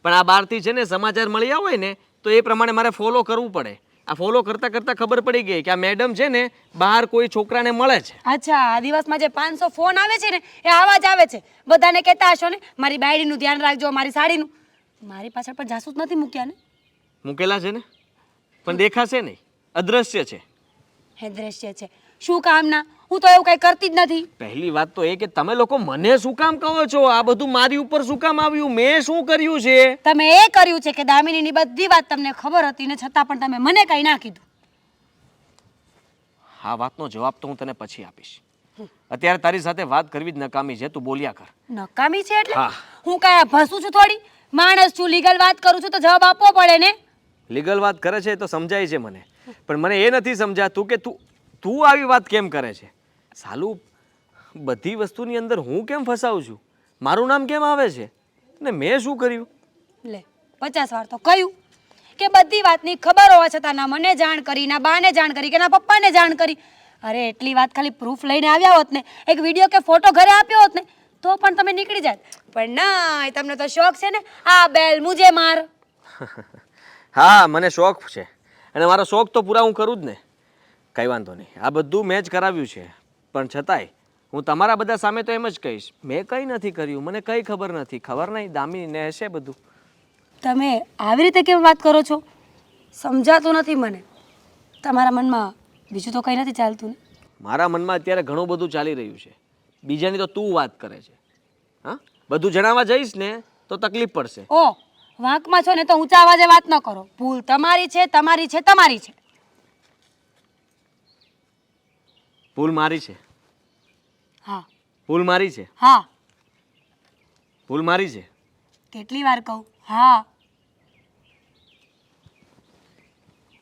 પણ આ બહારથી છે ને સમાચાર મળ્યા હોય ને તો એ પ્રમાણે મારે ફોલો કરવું પડે. આ ફોલો કરતાં કરતાં ખબર પડી ગઈ કે આ મેડમ છે ને બહાર કોઈ છોકરાને મળે છે. અચ્છા, આ દિવસમાં જે 500 ફોન આવે છે ને એ આવા જ આવે છે. બધાને કહેતા હશો ને મારી બાયડીનું ધ્યાન રાખજો, મારી સાડીનું. મારી પાછળ પણ જાસૂસ નથી મૂક્યા ને? મૂકેલા છે ને, પણ દેખાશે નહીં, અદ્રશ્ય છે. હે દ્રશ્ય છે. શું કામના? હું તો એવું કંઈ કરતી જ નથી. પહેલી વાત તો એ કે તમે લોકો મને શું કામ કહો છો? આ બધું મારી ઉપર શું કામ આવ્યું? મેં શું કર્યું છે? તમે એ કર્યું છે કે દામિનીની બધી વાત તમને ખબર હતી ને છતાં પણ તમે મને કંઈ ના કીધું. આ વાતનો જવાબ તો હું તને પછી આપીશ. અત્યારે તારી સાથે વાત કરવી જ નકામી છે. તું બોલ્યા કર. નકામી છે એટલે? હા. હું કાંઈ ભસું છું થોડી? માણસ છું, લીગલ વાત કરું છું તો જવાબ આપવો પડે ને? લીગલ વાત કરે છે તો સમજાય છે મને, પણ મને એ નથી સમજાતું કે તું આવી વાત કેમ કરે છે. સાલું બધી વસ્તુની અંદર હું કેમ ફસાવું છું? મારું નામ કેમ આવે છે? ને મેં શું કર્યું? લે, 50 વાર તો કહ્યું કે બધી વાતની ખબર હોવા છતાં ના મને જાણ કરી, ના બાને જાણ કરી કે ના પપ્પાને જાણ કરી. અરે એટલી વાત ખાલી પ્રૂફ લઈને આવ્યા હોત ને, એક વિડીયો કે ફોટો ઘરે આપ્યો હોત ને તો પણ તમે નીકળી જાત. પણ ના, તમને તો શોખ છે ને આ બેલ મુજે માર. હા, મને શોખ છે અને મારો શોખ તો પૂરા હું કરું જ ને. કંઈ વાંધો નહીં, આ બધું મેં જ કરાવ્યું છે, પણ છતાંય હું તમારા બધા સામે તો એમ જ કહીશ મેં કંઈ નથી કર્યું, મને કંઈ ખબર નથી. ખબર નહીં દામિનીને હશે બધું. તમે આવી રીતે કેમ વાત કરો છો? સમજાતું નથી મને. તમારા મનમાં બીજું તો કંઈ નથી ચાલતું ને? મારા મનમાં અત્યારે ઘણું બધું ચાલી રહ્યું છે. બીજાની તો તું વાત કરે છે. હા, બધું જણાવવા જઈશ ને તો તકલીફ પડશે. ઓ, વાંકમાં છો ને તો ઊંચા અવાજે વાત ન કરો. ભૂલ તમારી છે, તમારી છે, તમારી છે. ભૂલ મારી છે. હા. ભૂલ મારી છે. હા. ભૂલ મારી છે. કેટલી વાર કહું? હા.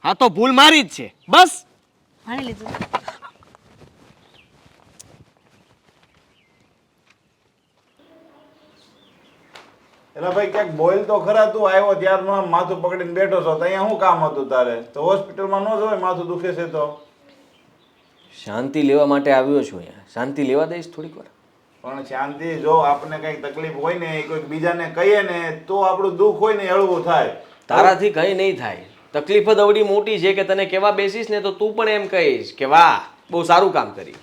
હા તો ભૂલ મારી જ છે, બસ. માની લીધું. એટલે ભાઈ ક્યાંક બોલ તો ખરા. તું આવ્યો ત્યારનું આમ માથું પકડીને બેઠો છો તો અહીંયા શું કામ હતું તારે? તો હોસ્પિટલમાં ન જવાય, માથું દુખે છે તો? શાંતિ લેવા માટે આવ્યો છું અહીંયા. શાંતિ લેવા દઈશ થોડીક વાર? પણ શાંતિ, જો આપણને કંઈક તકલીફ હોય ને કોઈક બીજાને કહીએ ને તો આપણું દુઃખ હોય ને હળવું થાય. તારાથી કંઈ નહીં થાય. તકલીફ જ અવડી મોટી છે કે તને કેવા બેસીશ ને તો તું પણ એમ કહીશ કે વાહ બહુ સારું કામ કર્યું.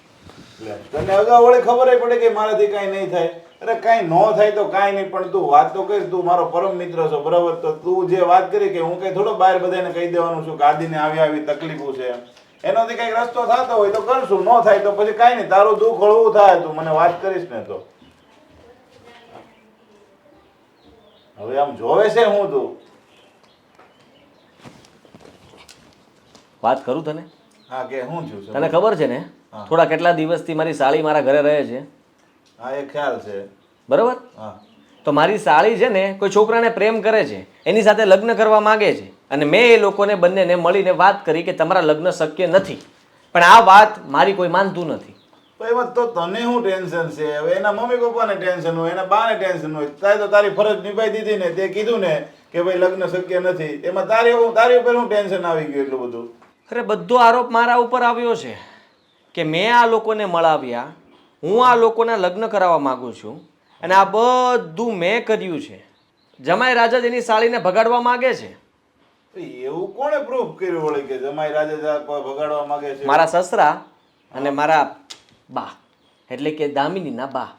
તને અગાઉ વળી ખબર પડે કે મારાથી કાંઈ નહીં થાય. અરે કાંઈ ન થાય તો કાંઈ નહીં, પણ તું વાત તો કરીશ. તું મારો પરમ મિત્ર છો, બરાબર? તો તું જે વાત કરી કે હું કંઈ થોડો બહાર બધાને કહી દેવાનું છું કે આદિને આવી તકલીફો છે, એનોથી કંઈક રસ્તો થતો હોય તો કરશું, ન થાય તો પછી કાંઈ નહીં. તારું દુઃખ હળવું થાય, તું મને વાત કરીશ ને તો. હવે આમ જોવે છે હું તું? વાત કરું તને? હા, કે હું છું? તને ખબર છે ને થોડા કેટલા દિવસથી મારી સાળી મારા ઘરે રહે છે? હા, એ ખ્યાલ છે. બરાબર. હા. તો મારી સાળી છે ને કોઈ છોકરાને પ્રેમ કરે છે, એની સાથે લગ્ન કરવા માંગે છે અને મેં એ લોકોને બંનેને મળીને વાત કરી કે તમારા લગ્ન શક્ય નથી, પણ આ વાત મારી કોઈ માનતું નથી. એમાં તો તને શું ટેન્શન છે? હવે એના મમ્મી પપ્પાને ટેન્શન હોય, એના બાને ટેન્શન હોય. તારે તો તારી ફરજ નિભાઈ દીધી ને, તે કીધું ને કે ભાઈ લગ્ન શક્ય નથી, એમાં તારી ઉપર શું ટેન્શન આવી ગયું એટલું બધું? અરે બધો આરોપ મારા ઉપર આવ્યો છે કે મેં આ લોકોને મળાવ્યા, હું આ લોકોના લગ્ન કરાવવા માંગુ છું અને આ બધું મેં કર્યું છે. જમાઈ રાજા એની સાળીને ભગાડવા માંગે છે. એવું કોણે પ્રૂફ કર્યું વળી કે જમાઈ રાજા ભગાડવા માંગે છે? મારા સસરા અને મારા બા એટલે કે દામિનીના બા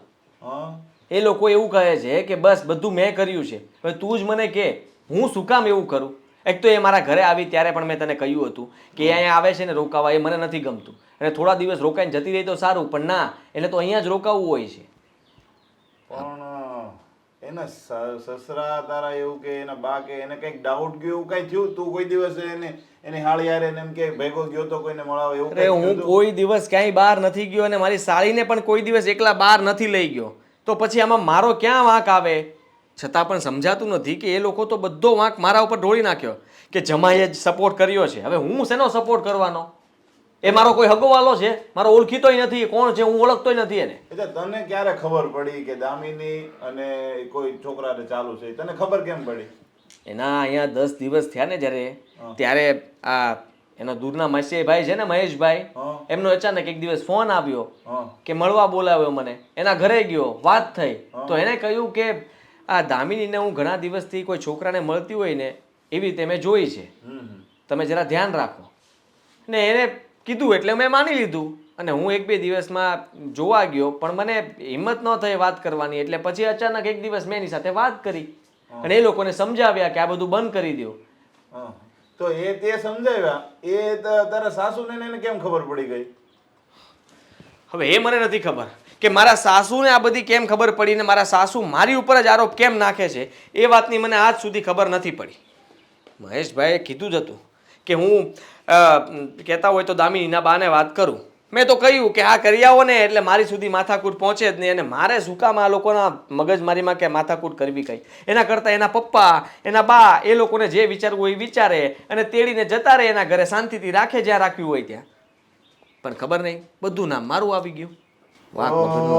હા એ લોકો એવું કહે છે કે બસ બધું મેં કર્યું છે, હવે તું જ મને કે હું શું કામ એવું કરું. એક તો એ મારા ઘરે આવી ત્યારે પણ મેં તને કહ્યું હતું કે એ અહીંયા આવે છે ને રોકાવા, એ મને નથી ગમતું, અને થોડા દિવસ રોકાઈને જતી રહી તો સારું, પણ ના, એને તો અહીંયા જ રોકાવું હોય છે. પણ એના સસરા તારા એવું કે એના બા કે એને કઈક ડાઉટ ગયો એવું કઈ થયું? તું કોઈ દિવસ એને એની હાળી હારે એને એમ કે ભેગો ગયો તો કોઈને મળાવો એવું અરે કઈ હું થયું તું? કોઈ દિવસ ક્યાંય બહાર નથી ગયો અને મારી સાળીને પણ કોઈ દિવસ એકલા બહાર નથી લઈ ગયો, તો પછી આમાં મારો ક્યાં વાંક આવે? છતાં પણ સમજાતું નથી કે એ લોકો તો બધો વાંક મારા ઉપર ઢોળી નાખ્યો કે જમાઈએ જ સપોર્ટ કર્યો છે. હવે હું શેનો સપોર્ટ કરવાનો? એ મારો કોઈ હગોવાલો છે? મારો ઓળખીતોય નથી, કોણ છે હું ઓળખતોય નથી એને. એટલે તને ક્યારે ખબર પડી કે દામિની અને કોઈ છોકરાને ચાલુ છે? તને ખબર કેમ પડી? એના અહીંયા 10 દિવસ થયા ને જ્યારે, ત્યારે આ એના દૂરના માસી ભાઈ છે ને મહેશભાઈ, હા. એમનો અચાનક એક દિવસ ફોન આવ્યો હા કે મળવા બોલાવ્યો મને. એના ઘરે ગયો, વાત થઈ, તો એને કહ્યું કે આ દામિનીને હું ઘણા દિવસથી કોઈ છોકરાને મળતી હોય ને એવી રીતે મેં જોઈ છે, તમે જરા ધ્યાન રાખો. ને એને કીધું એટલે મેં માની લીધું, અને હું 1-2 દિવસમાં જોવા ગયો, પણ મને હિંમત ન થઈ વાત કરવાની, એટલે પછી અચાનક એક દિવસ મેં એની સાથે વાત કરી અને એ લોકોને સમજાવ્યા કે આ બધું બંધ કરી દો. હા. તો એ તે સમજાવ્યા, એ તારા સાસુને ને એને કેમ ખબર પડી ગઈ? હવે એ મને નથી ખબર કે મારા સાસુને આ બધી કેમ ખબર પડી ને મારા સાસુ મારી ઉપર જ આરોપ કેમ નાખે છે, એ વાતની મને આજ સુધી ખબર નથી પડી. મહેશભાઈએ કીધું જ હતું કે હું કહેતા હોય તો દામિનીના બાને વાત કરું. મેં તો કહ્યું કે હા કરી આવો ને, એટલે મારી સુધી માથાકૂટ પહોંચે જ નહીં, અને મારે શું કામ આ લોકોના મગજમારીમાં કે માથાકૂટ કરવી કઈ? એના કરતાં એના પપ્પા એના બા એ લોકોને જે વિચારવું હોય એ વિચારે અને તેડીને જતા રહે એના ઘરે, શાંતિથી રાખે જ્યાં રાખ્યું હોય ત્યાં. પણ ખબર નહીં, બધું નામ મારું આવી ગયું. વાહ તો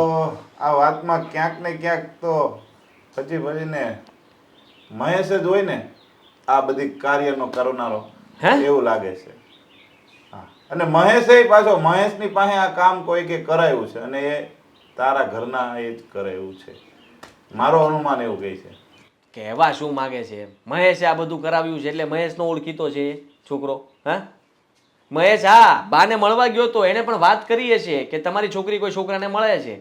આ વાતમાં ક્યાંક ને ક્યાંક તો પછી મહેશ જ હોય ને આ બધી કાર્યનો કરનારો, હે? એવું લાગે છે. હા, અને મહેશે પાછો મહેશની પાસે આ કામ કોઈ કે કરાયું છે, અને એ તારા ઘરના એ જ કરે એવું છે. મારો અનુમાન એવું કહે છે. કહેવા શું માગે છે? મહેશે આ બધું કરાવ્યું છે એટલે મહેશનો ઓળખીતો છે એ છોકરો? હા, મહેશ હા બાને મળવા ગયો તો એને પણ વાત કરી હશે કે તમારી છોકરી કોઈ છોકરાને મળે છે,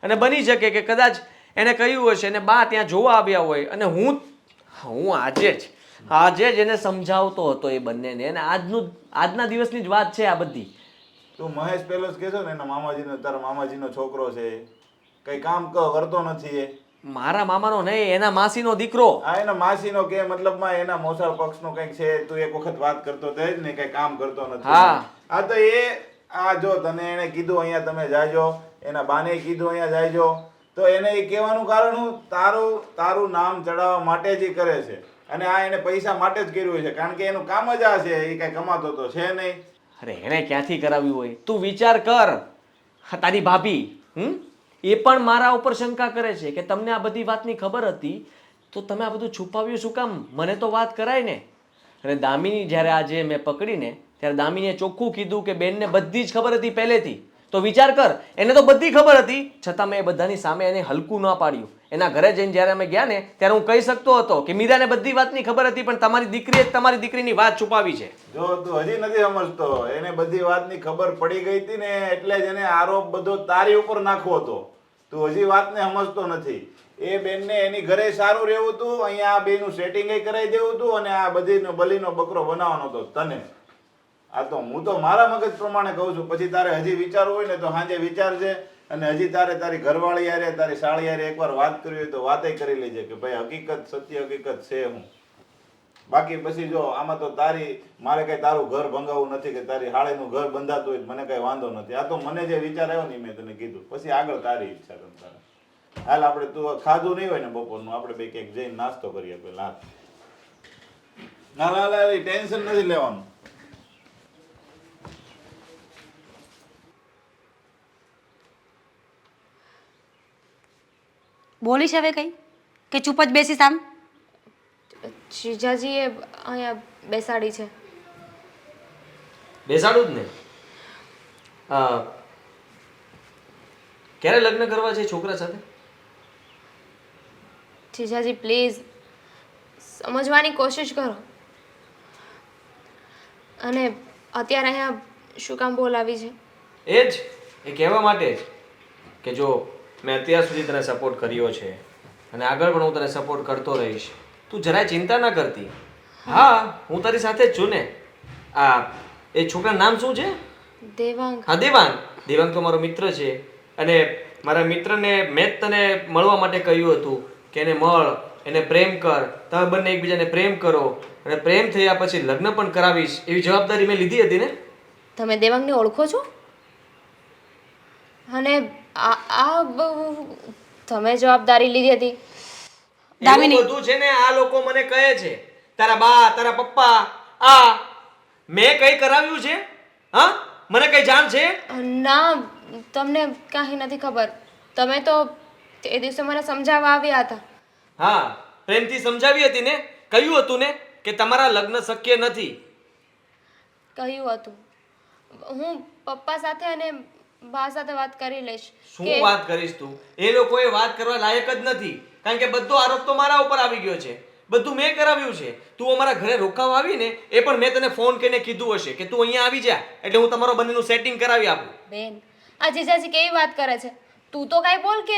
અને બની શકે કે કદાચ એને કહ્યું હશે અને બા ત્યાં જોવા આવ્યા હોય, અને હું આજે જ એને સમજાવતો હતો એ બંનેને, અને આજના દિવસની જ વાત છે આ બધી. તું મહેશ પેલો જ કહેશો ને એના મામાજીનો, તારા મામાજીનો છોકરો છે, કઈ કામ કરતો નથી એ? મારા મામાનો નહીં, એના માસીનો દીકરો. આ એના માસીનો કે મતલબમાં એના મોસાળ પક્ષનો કંઈક છે. તું એક વખત વાત કરતો તો જ ને કઈ કામ કરતો નથી. હા. આ તો આ જો તને એને કીધું અહીંયા તમે જાજો, એના બાને કીધું અહીંયા જાયજો, તો એને એ કહેવાનું કારણ હું તારું નામ ચડાવવા માટે જ કરે છે, અને આ એને પૈસા માટે જ કર્યું છે, કારણ કે એનું કામ જ આ છે. એ કઈ કમાતો તો છે નહીં. અરે એને ક્યાંથી કરાવ્યું હોય? તું વિચાર કર. હા, તારી ભાભી એ પણ મારા ઉપર શંકા કરે છે કે તમને આ બધી વાતની ખબર હતી તો તમે આ બધું છુપાવ્યું શું કામ? મને તો વાત કરાય ને. અને દામિની જ્યારે આજે મેં પકડીને ત્યારે દામિનીએ ચોખ્ખું કીધું કે બેનને બધી જ ખબર હતી પહેલેથી. તો વિચાર કર, એને તો બધી ખબર હતી, છતાં મેં એ બધાની સામે એને હલકું ન પાડ્યું. એના ઘરે જઈને જ્યારે અમે ગયા ને ત્યારે હું કહી શકતો હતો કે મીરાને બધી વાતની ખબર હતી, પણ તમારી દીકરીએ જ તમારી દીકરીની વાત છુપાવી છે. જો તું હજી નથી સમજતો, એને બધી વાતની ખબર પડી ગઈ હતી ને એટલે જ એને આરોપ બધો તારી ઉપર નાખવો હતો. તું હજી વાતને સમજતો નથી. એ બેનને એની ઘરે સારું રહેવું હતું, અહીંયા આ બેનું સેટિંગ કરાવી દેવું હતું, અને આ બધીનો બલીનો બકરો બનાવવાનો હતો તને. આ તો હું તો મારા મગજ પ્રમાણે કહું છું. પછી તારે હજી વિચારવું હોય ને તો સાંજે વિચારજે, અને હજી તારે તારી ઘરવાળી યારે તારી સાળી યારે એકવાર વાત કરવી હોય તો વાતે કરી લેજે કે ભાઈ હકીકત સત્ય હકીકત છે હું. બાકી પછી જો આમાં તો મારે કઈ તારું ઘર ભંગાવવું નથી કે તારી હાળીનું ઘર બંધાતું હોય મને કઈ વાંધો નથી. આ તો મને જે વિચાર આવ્યો ને મેં તને કીધું, પછી આગળ તારી ઈચ્છા કરતા. હાલ આપણે તું ખાધું નહીં હોય ને બપોરનું, આપણે બે ક્યાંક જઈને નાસ્તો કરીએ પેલા. ના ટેન્શન નથી લેવાનું. બોલીશ હવે કઈ કે ચૂપ જ બેસીશ આમ? જીજાજીએ અહીંયા બેસાડી છે. બેસાડું જ ને. ક્યારે લગ્ન કરવા છે છોકરા સાથે? જીજાજી પ્લીઝ સમજવાની કોશિશ કરો. અને અત્યારે અહીંયા શું કામ બોલાવી છે? એ જ એ કહેવા માટે જ કે જો મેં અત્યાર સુધી તને સપોર્ટ કર્યો છે અને આગળ પણ હું તને સપોર્ટ કરતો રહીશ. તું જરાય ચિંતા ના કરતી. હા, હું તારી સાથે જ છું ને. એ છોકરાનું નામ શું છે? દેવાંગ. હા, દેવાંગ. દેવાંગ તો મારો મિત્ર છે અને મારા મિત્રને મેં જ તને મળવા માટે કહ્યું હતું કે એને મળ, એને પ્રેમ કર, તમે બંને એકબીજાને પ્રેમ કરો અને પ્રેમ થયા પછી લગ્ન પણ કરાવીશ એવી જવાબદારી મેં લીધી હતી ને. તમે દેવાંગને ઓળખો છો? અને તમે જવાબદારી લીધી હતી? એવું બધું છે ને આ લોકો મને કહે છે, તારા બા, તારા પપ્પા, મેં કઈ કરાવ્યું છે? હા, મને કઈ જાણ છે? ના, તમને કાંઈ નથી ખબર. તમે તો તે દિવસે મને સમજાવવા આવ્યા હતા. હા, પ્રેમથી સમજાવી હતી ને, કહ્યું હતું ને કે તમારા લગ્ન શક્ય નથી. કહ્યું હતું. હું પપ્પા સાથે અને બા સાથે વાત કરી લઈશ. શું વાત કરીશ તું? એ લોકો એ વાત કરવા લાયક જ નથી, કારણ કે બધો આરોપ તો મારા ઉપર આવી ગયો છે. બધું મેં કરાવ્યું છે. તું અમારા ઘરે રોકાવા આવી ને એ પણ મેં તને ફોન કરીને કીધું હશે કે તું અહીંયા આવી જા, એટલે હું તમારો બંનેનું સેટિંગ કરાવી આપું. બેન, આ જીજાજી કેવી વાત કરે છે? તું તો કાંઈ બોલ કે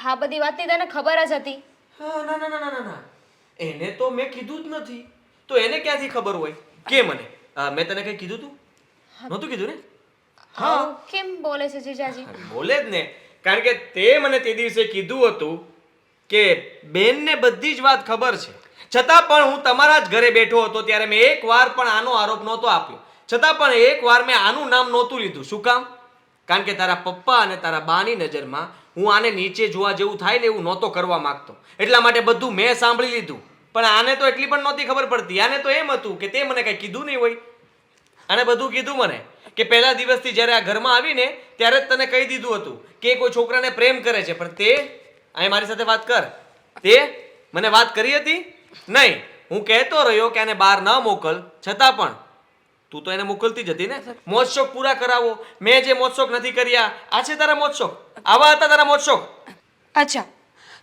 આ બધી વાતની તને ખબર જ હતી. હા, ના ના ના ના ના, એને તો મેં કીધું જ નથી. તો એને ક્યાંથી ખબર હોય? કે મને મેં તને કઈ કીધું તું? નહોતું કીધું ને? હા, કેમ બોલે છે જીજાજી? બોલે જ ને, કારણ કે તે મને તે દિવસે કીધું હતું કે બેનને બધી જ વાત ખબર છે, છતાં પણ હું તમારા જ ઘરે બેઠો હતો ત્યારે મેં એક વાર પણ આનો આરોપ નહોતો આપ્યો, છતાં પણ એક વાર મેં આનું નામ નહોતું લીધું. શું કામ? કારણ કે તારા પપ્પા અને તારા બાની નજરમાં હું આને નીચે જોવા જેવું થાય ને એવું નહોતો કરવા માંગતો, એટલા માટે બધું મેં સાંભળી લીધું. પણ આને તો એટલી પણ નહોતી ખબર પડતી. આને તો એમ હતું કે તે મને કઈ કીધું નહીં હોય. આને બધું કીધું મને કે પહેલા દિવસથી જ્યારે આ ઘરમાં આવીને ત્યારે જ તને કહી દીધું હતું કે કોઈ છોકરાને પ્રેમ કરે છે, પણ તે અહીં મારી સાથે વાત કર, તે મને વાત કરી હતી નહીં. હું કહેતો રહ્યો કે આને બહાર ન મોકલ, છતાં પણ તું તો એને મોકલતી જ હતી ને. મોજ શોખ પૂરા કરાવો. મેં જે મોજ શોખ નથી કર્યા, આ છે તારા મોજ શોખ. આવા હતા તારા મોજ શોખ. અચ્છા,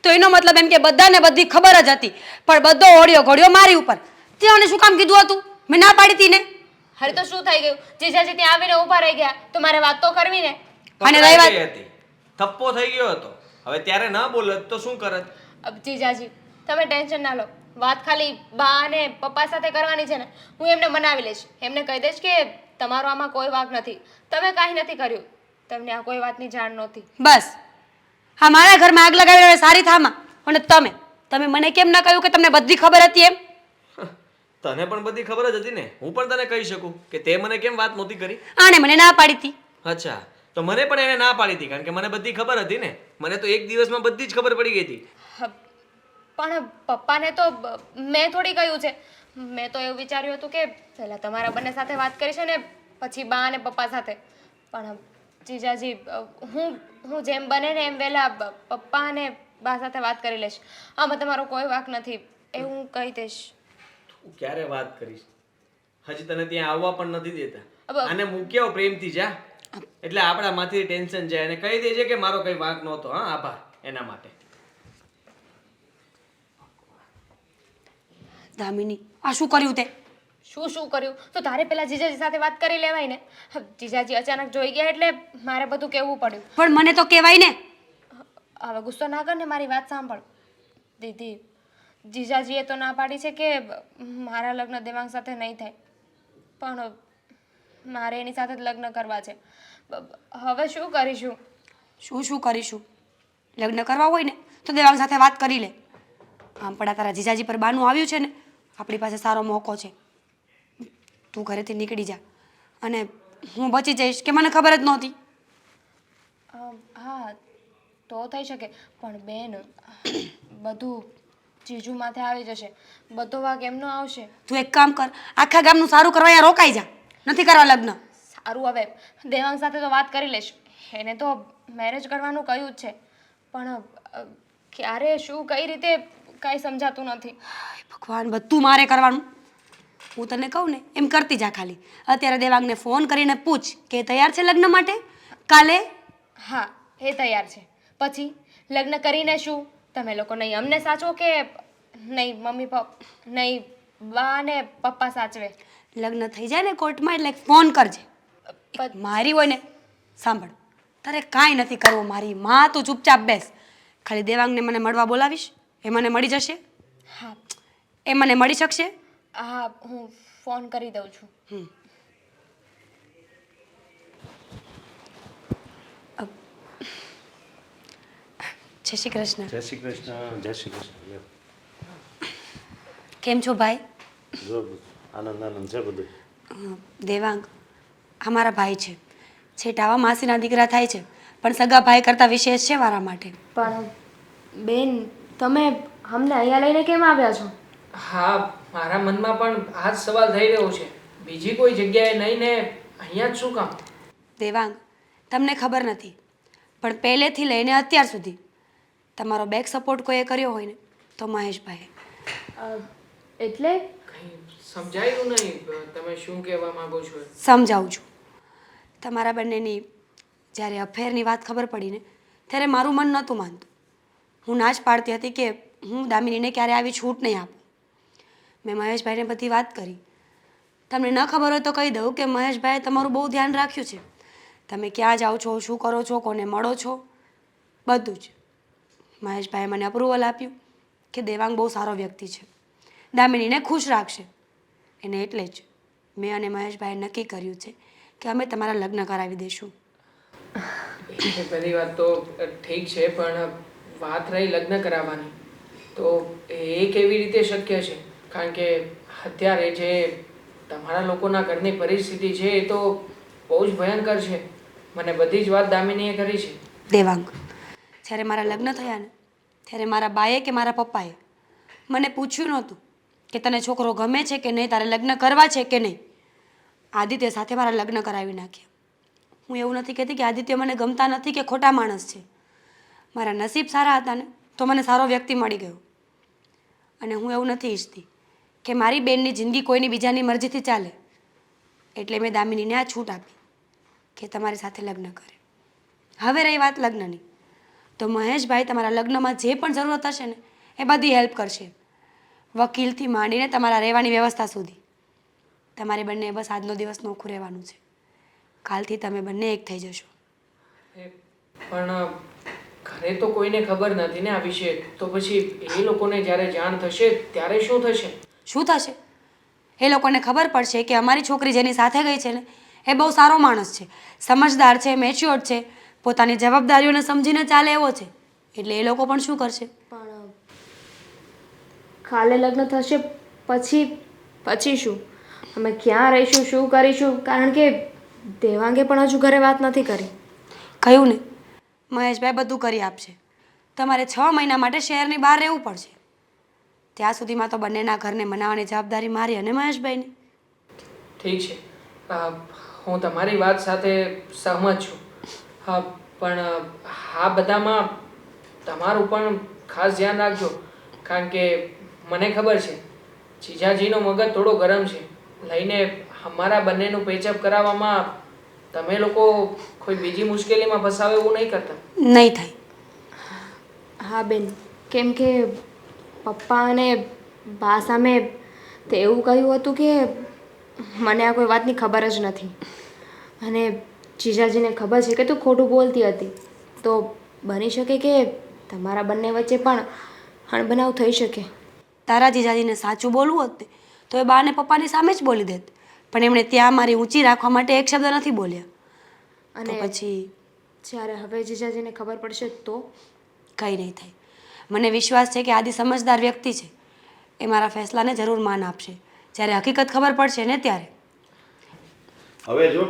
તો એનો મતલબ એમ કે બધાને બધી ખબર જ હતી, પણ બધો ઓળ્યો ઘોડ્યો મારી ઉપર. તે શું કામ કીધું હતું? મેં ના પાડી હતી ને. અરે તો શું થઈ ગયું? જીજાજી ત્યાં આવીને ઊભા રહી ગયા તો મારે વાત તો કરવી ને. અને પકડાઈ રહી વાત- ગઈ હતી, થપ્પો થઈ ગયો હતો. હવે ત્યારે ન બોલત તો શું કરત? જીજાજી, તમે ટેન્શન ના લો. વાત ખાલી બા અને પપ્પા સાથે કરવાની છે ને. હું એમને મનાવી લઈશ. એમને કહી દઈશ કે તમારો આમાં કોઈ વાંક નથી, તમે કાંઈ નથી કર્યું, તમને આ કોઈ વાતની જાણ નહોતી. બસ, હા, મારા ઘરમાં આગ લગાવી સારી થામાં. અને તમે મને કેમ ના કહ્યું કે તમને બધી ખબર હતી એમ? તને પણ બધી ખબર જ હતી ને. હું પણ તને કહી શકું કે તે મને કેમ વાત નહોતી કરી. આને મને ના પાડી હતી. અચ્છા, તો મને પણ એને ના પાડી હતી કારણ કે મને બધી ખબર હતી ને. મને તો એક દિવસમાં બધી જ ખબર પડી ગઈ હતી. પણ પપ્પાને તો મેં થોડી કહ્યું છે. મેં તો એવું વિચાર્યું હતું કે પહેલા તમારા બંને સાથે વાત કરી છે ને પછી બા અને પપ્પા સાથે. પણ જીજાજી, હું જેમ બને ને એમ વહેલા પપ્પા અને બા સાથે વાત કરી લઈશ. આમાં તમારો કોઈ વાંક નથી એ હું કહી દઈશ. તું ક્યારે વાત કરીશ? હજી તને ત્યાં આવવા પણ નથી દેતા. અબ- આને મૂક્યા પ્રેમથી જા, એટલે આપણા માંથી ટેન્શન જાય અને કહી દેજે કે મારો કઈ વાંક નહોતો. હા, આભાર એના માટે. દામિની, આ શું કર્યું તે? શું કર્યું? તો તારે પેલા જીજાજી સાથે વાત કરી લેવાય ને. જીજાજી અચાનક જોઈ ગયા એટલે મારે બધું કહેવું પડ્યું. પણ મને તો કહેવાય ને. હવે ગુસ્સો ના કર ને, મારી વાત સાંભળ. દીદી, જીજાજીએ તો ના પાડી છે કે મારા લગ્ન દેવાંગ સાથે નહીં થાય, પણ મારે એની સાથે જ લગ્ન કરવા છે. હવે શું કરીશું? શું કરીશું? લગ્ન કરવા હોય ને તો દેવાંગ સાથે વાત કરી લે. આમ પણ આ તારા જીજાજી પર બાનું આવ્યું છે ને, આપણી પાસે સારો મોકો છે. તું ઘરેથી નીકળી જા અને હું બચી જઈશ કે મને ખબર જ નહોતી. હા, તો થઈ શકે, પણ બેન બધું જીજુ માથે આવી જશે. બધો વાંક એમનો આવશે. તું એક કામ કર, આખા ગામનું સારું કરવા અહીંયા રોકાઈ જા. નથી કરવા લગ્ન. સારું, હવે દેવાંગ સાથે તો વાત કરી લઈશ. એને તો મેરેજ કરવાનું કહ્યું જ છે, પણ ક્યારે શું કઈ રીતે કાંઈ સમજાતું નથી. ભગવાન, બધું મારે કરવાનું. હું તને કહું ને એમ કરતી જા. ખાલી અત્યારે દેવાંગને ફોન કરીને પૂછ કે તૈયાર છે લગ્ન માટે કાલે. હા, એ તૈયાર છે. પછી લગ્ન કરીને શું? તમે લોકો નહીં અમને સાચવો કે નહીં મમ્મી પપ્પા નહીં બા ને પપ્પા સાચવે? લગ્ન થઈ જાય ને કોર્ટમાં એટલે ફોન કરજે. મારી હોય ને સાંભળ, તારે કાંઈ નથી કરવું મારી માં, તું ચૂપચાપ બેસ. ખાલી દેવાંગને મને મળવા બોલાવીશ, એ મને મળી જશે? હા એ મને મળી શકશે? હા હું ફોન કરી દઉં છું. જય શ્રી કૃષ્ણ. જય શ્રી કૃષ્ણ. જય શ્રી કૃષ્ણ. કેમ છો ભાઈ? જો આનંદ આનંદ છે બધું. દેવાંગ આ મારા ભાઈ છે. છેટાવા માસીના દીકરા થાય છે, પણ સગા ભાઈ કરતાં વિશેષ છે મારા માટે. પણ બેન તમે અમને અહીંયા લઈને કેમ આવ્યા છો? હા, મારા મનમાં પણ આ જ સવાલ થઈ રહ્યો છે. બીજી કોઈ જગ્યાએ નહીં ને અહીંયા જ શું કામ? દેવાંગ, તમને ખબર નથી, પણ પહેલેથી લઈને અત્યાર સુધી તમારો બેક સપોર્ટ કોઈએ કર્યો હોય ને તો મહેશભાઈ. એટલે કંઈ સમજાયું નહીં. તમે શું કહેવા માંગો છો? સમજાવું છું. તમારા બંનેની જ્યારે અફેરની વાત ખબર પડી ને ત્યારે મારું મન નહોતું માનતું. હું ના જ પાડતી હતી કે હું દામિનીને ક્યારે આવી છૂટ નહીં આપું. મેં મહેશભાઈને બધી વાત કરી. તમને ન ખબર હોય તો કહી દઉં કે મહેશભાઈએ તમારું બહુ ધ્યાન રાખ્યું છે. તમે ક્યાં જાઓ છો, શું કરો છો, કોને મળો છો, બધું જ. મહેશભાઈએ મને અપ્રુવલ આપ્યું કે દેવાંગ બહુ સારો વ્યક્તિ છે, દામિનીને ખુશ રાખશે. એને એટલે જ મેં અને મહેશભાઈએ નક્કી કર્યું છે કે અમે તમારા લગ્ન કરાવી દઈશું. એ બધી વાત તો ઠીક છે, પણ વાત રહી લગ્ન કરાવવાની, તો એ કેવી રીતે શક્ય છે? કારણ કે અત્યારે જે તમારા લોકોના ઘરની પરિસ્થિતિ છે એ તો બહુ જ ભયંકર છે. મને બધી જ વાત દામિનીએ કરી છે. દેવાંગ, જ્યારે મારા લગ્ન થયા ને ત્યારે મારા બાએ કે મારા પપ્પાએ મને પૂછ્યું નહોતું કે તને છોકરો ગમે છે કે નહીં, તારે લગ્ન કરવા છે કે નહીં. આદિત્ય સાથે મારા લગ્ન કરાવી નાખ્યા. હું એવું નથી કહેતી કે આદિત્ય મને ગમતા નથી કે ખોટા માણસ છે. મારા નસીબ સારા હતા ને તો મને સારો વ્યક્તિ મળી ગયો. અને હું એવું નથી ઈચ્છતી કે મારી બેનની જિંદગી કોઈની બીજાની મરજીથી ચાલે. એટલે મેં દામિનીને આ છૂટ આપી કે તમારી સાથે લગ્ન કરે. હવે રહી વાત લગ્નની, તો મહેશભાઈ તમારા લગ્નમાં જે પણ જરૂરત હશે ને એ બધી હેલ્પ કરશે. વકીલથી માંડીને તમારા રહેવાની વ્યવસ્થા સુધી. તમારે બંને બસ આજનો દિવસ નોખું રહેવાનું છે. કાલથી તમે બંને એક થઈ જશો. પણ ઘરે તો કોઈને ખબર નથી ને આ વિશે. તો પછી એ લોકોને જ્યારે જાણ થશે ત્યારે શું થશે? શું થશે? એ લોકોને ખબર પડશે કે અમારી છોકરી જેની સાથે ગઈ છે ને એ બહુ સારો માણસ છે, સમજદાર છે, મેચ્યોર્ડ છે, પોતાની જવાબદારીઓને સમજીને ચાલે એવો છે. એટલે એ લોકો પણ શું કરશે? પણ કાલે લગ્ન થશે પછી શું? અમે ક્યાં રહીશું, શું કરીશું? કારણ કે દેવાંગે પણ હજુ ઘરે વાત નથી કરી. કહ્યું ને, મહેશભાઈ બધું કરી આપશે. તમારે 6 મહિના માટે શહેરની બહાર રહેવું પડશે. ત્યાં સુધીમાં તો બંનેના ઘરને મનાવવાની જવાબદારી મારી અને મહેશભાઈની. ઠીક છે, હું તમારી વાત સાથે સહમત છું. હા, પણ આ બધામાં તમારું પણ ખાસ ધ્યાન રાખજો. કારણ કે મને ખબર છે જીજાજીનો મગજ થોડો ગરમ છે. લઈને અમારા બંનેનું પેચઅપ કરાવવામાં તમે લોકો કોઈ બીજી મુશ્કેલીમાં ફસાવે એવું નહીં કરતા? નહીં થાય. હા બેન, કેમ કે પપ્પા અને બા સામે તે એવું કહ્યું હતું કે મને આ કોઈ વાતની ખબર જ નથી. અને જીજાજીને ખબર છે કે તું ખોટું બોલતી હતી. તો બની શકે કે તમારા બંને વચ્ચે પણ અણબનાવ થઈ શકે. તારા જીજાજીને સાચું બોલવું હોત ને તો એ બા અને પપ્પાની સામે જ બોલી દેત. પણ એમણે ત્યાં મારી ઊંચી રાખવા માટે એક શબ્દ નથી બોલ્યા. અને પછી જ્યારે હવે જીજાજીને ખબર પડશે તો કંઈ નહીં થાય. મને વિશ્વાસ છે કે આદિ સમજદાર વ્યક્તિ છે. એ મારા ફેસલાને જરૂર માન આપશે. જ્યારે હકીકત ખબર પડશે ને ત્યારે. હવે જો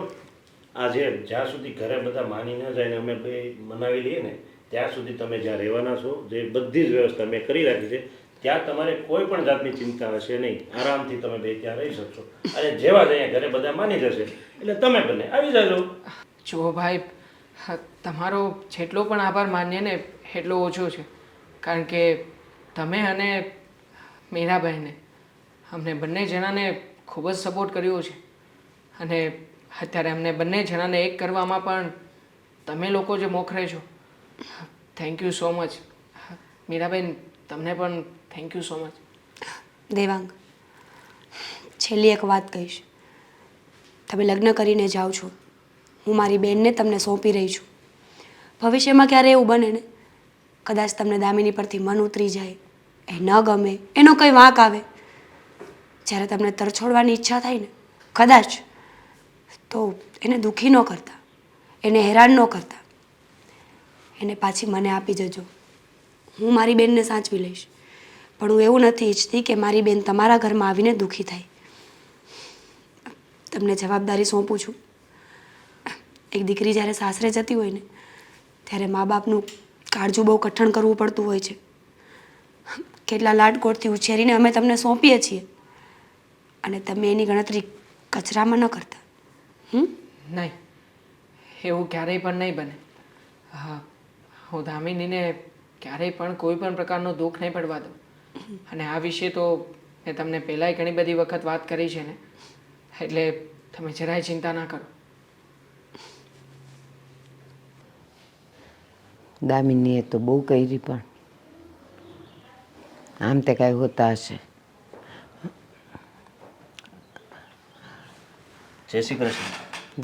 આજે જ્યાં સુધી ઘરે બધા માની ન જાય ને અમે બે મનાવી લઈએ ને ત્યાં સુધી તમે જ્યાં રહેવાના છો જે બધી જ વ્યવસ્થા મેં કરી રાખી છે ત્યાં તમારે કોઈ પણ જાતની ચિંતા હશે નહીં. આરામથી તમે બે ત્યાં રહી શકશો. અને જેવા જ અહીંયા ઘરે બધા માની જશે એટલે તમે બંને આવી જાજો. જુઓ ભાઈ, તમારો જેટલો પણ આભાર માનીએ ને એટલો ઓછો છે. કારણ કે તમે અને મીરાબહેને અમને બંને જણાને ખૂબ જ સપોર્ટ કર્યો છે. અને અત્યારે અમને બંને જણાને એક કરવામાં પણ તમે લોકો જે મોખરે છો, thank you so much. Miraben, તમને પણ thank you so much. Devang, છેલ્લી એક વાત કહીશ. તમે લગ્ન કરીને જાઓ છો હું મારી બેનને તમને સોંપી રહી છું. ભવિષ્યમાં ક્યારે એવું બને ને, કદાચ તમને દામિની પરથી મન ઉતરી જાય, એ ન ગમે, એનો કંઈ વાંક આવે, જ્યારે તમને તરછોડવાની ઈચ્છા થાય ને, કદાચ, તો એને દુઃખી ન કરતા, એને હેરાન ન કરતા, એને પાછી મને આપી જજો. હું મારી બેનને સાચવી લઈશ. પણ હું એવું નથી ઈચ્છતી કે મારી બેન તમારા ઘરમાં આવીને દુઃખી થાય. તમને જવાબદારી સોંપું છું. એક દીકરી જ્યારે સાસરે જતી હોય ને, ત્યારે મા બાપનું કાળજું બહુ કઠણ કરવું પડતું હોય છે. કેટલા લાડકોડથી ઉછેરીને અમે તમને સોંપીએ છીએ, અને તમે એની ગણતરી કચરામાં ન કરતા. નહીં, એવું ક્યારેય પણ નહીં બને. હા, હું દામિનીને ક્યારેય પણ કોઈ પણ પ્રકારનું દુઃખ નહીં પડવા દઉં. અને આ વિશે તો મેં તમને પહેલાંય ઘણી બધી વખત વાત કરી છે ને, એટલે તમે જરાય ચિંતા ના કરો. દામિનીએ તો બહુ કરી, પણ આમ તે કાંઈ હોતા હશે. જય શ્રી કૃષ્ણ.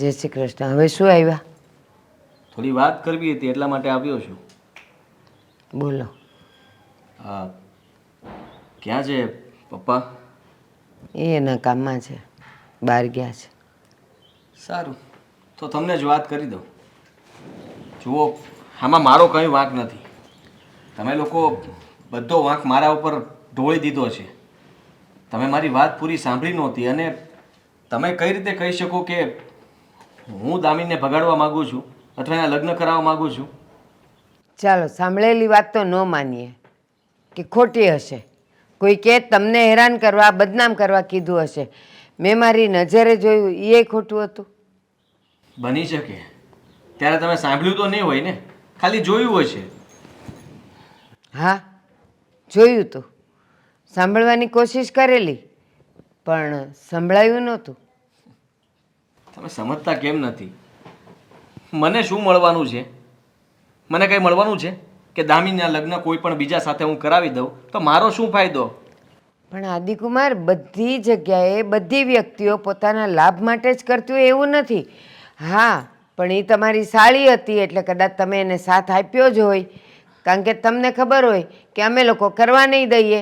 જય શ્રી કૃષ્ણ. હવે શું આવ્યા? થોડી વાત કરવી હતી એટલા માટે આવ્યો છું. બોલો. હા, ક્યાં છે પપ્પા? એ એના કામમાં છે, બહાર ગયા છે. સારું, તો તમને જ વાત કરી દઉં. જુઓ, આમાં મારો કંઈ વાંક નથી. તમે લોકો બધો વાંક મારા ઉપર ઢોળી દીધો છે. તમે મારી વાત પૂરી સાંભળી નહોતી, અને તમે કઈ રીતે કહી શકો કે હું દામિનને ભગાડવા માગું છું અથવા એના લગ્ન કરાવવા માગું છું? ચાલો, સાંભળેલી વાત તો ન માનીએ કે ખોટી હશે. કોઈ કે તમને હેરાન કરવા, બદનામ કરવા કીધું હશે. મેં મારી નજરે જોયું, એ ખોટું હતું. બની શકે. ત્યારે તમે સાંભળ્યું તો નહીં હોય ને, ખાલી જોયું હશે. હા, જોયું તું, સાંભળવાની કોશિશ કરેલી, પણ સંભળાયું નહોતું. તમે સમજતા કેમ નથી? મને શું મળવાનું છે? મને કંઈ મળવાનું છે કે દામિનીના લગ્ન કોઈ પણ બીજા સાથે હું કરાવી દઉં તો મારો શું ફાયદો? પણ આદિકુમાર, બધી જગ્યાએ બધી વ્યક્તિઓ પોતાના લાભ માટે જ કરતી હોય એવું નથી. હા, પણ એ તમારી સાળી હતી એટલે કદાચ તમે એને સાથ આપ્યો જ હોય, કારણ કે તમને ખબર હોય કે અમે લોકો કરવા નહીં દઈએ,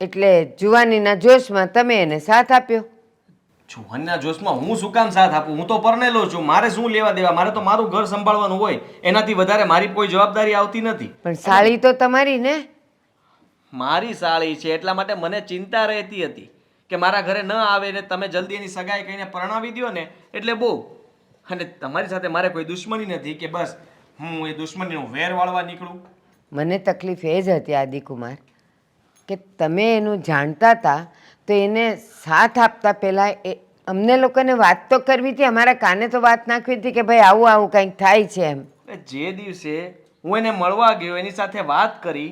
એટલે જુવાનીના જોશમાં તમે એને સાથ આપ્યો. જુવાનના જોશમાં હું શું કામ સાથ આપું? હું તો પરણેલો છું, મારે શું લેવા દેવા? મારે તો મારું ઘર સંભાળવાનું હોય, એનાથી વધારે મારી કોઈ જવાબદારી આવતી નથી. પણ સાળી તો તમારી ને? મારી સાળી છે એટલા માટે મને ચિંતા રહેતી હતી કે મારા ઘરે ન આવે ને તમે જલ્દી એની સગાઈ કહીને પરણાવી દો ને એટલે બહુ. અને તમારી સાથે મારે કોઈ દુશ્મની નથી કે બસ હું એ દુશ્મનીનો વેર વાળવા નીકળું. મને તકલીફ એ જ હતી આદિકુમાર કે તમે એનું જાણતા હતા તો એને સાથ આપતા પહેલાં અમને લોકોને વાત તો કરવી હતી, અમારા કાને તો વાત નાખવી હતી કે ભાઈ આવું આવું કંઈક થાય છે એમ. જે દિવસે હું એને મળવા ગયો, એની સાથે વાત કરી,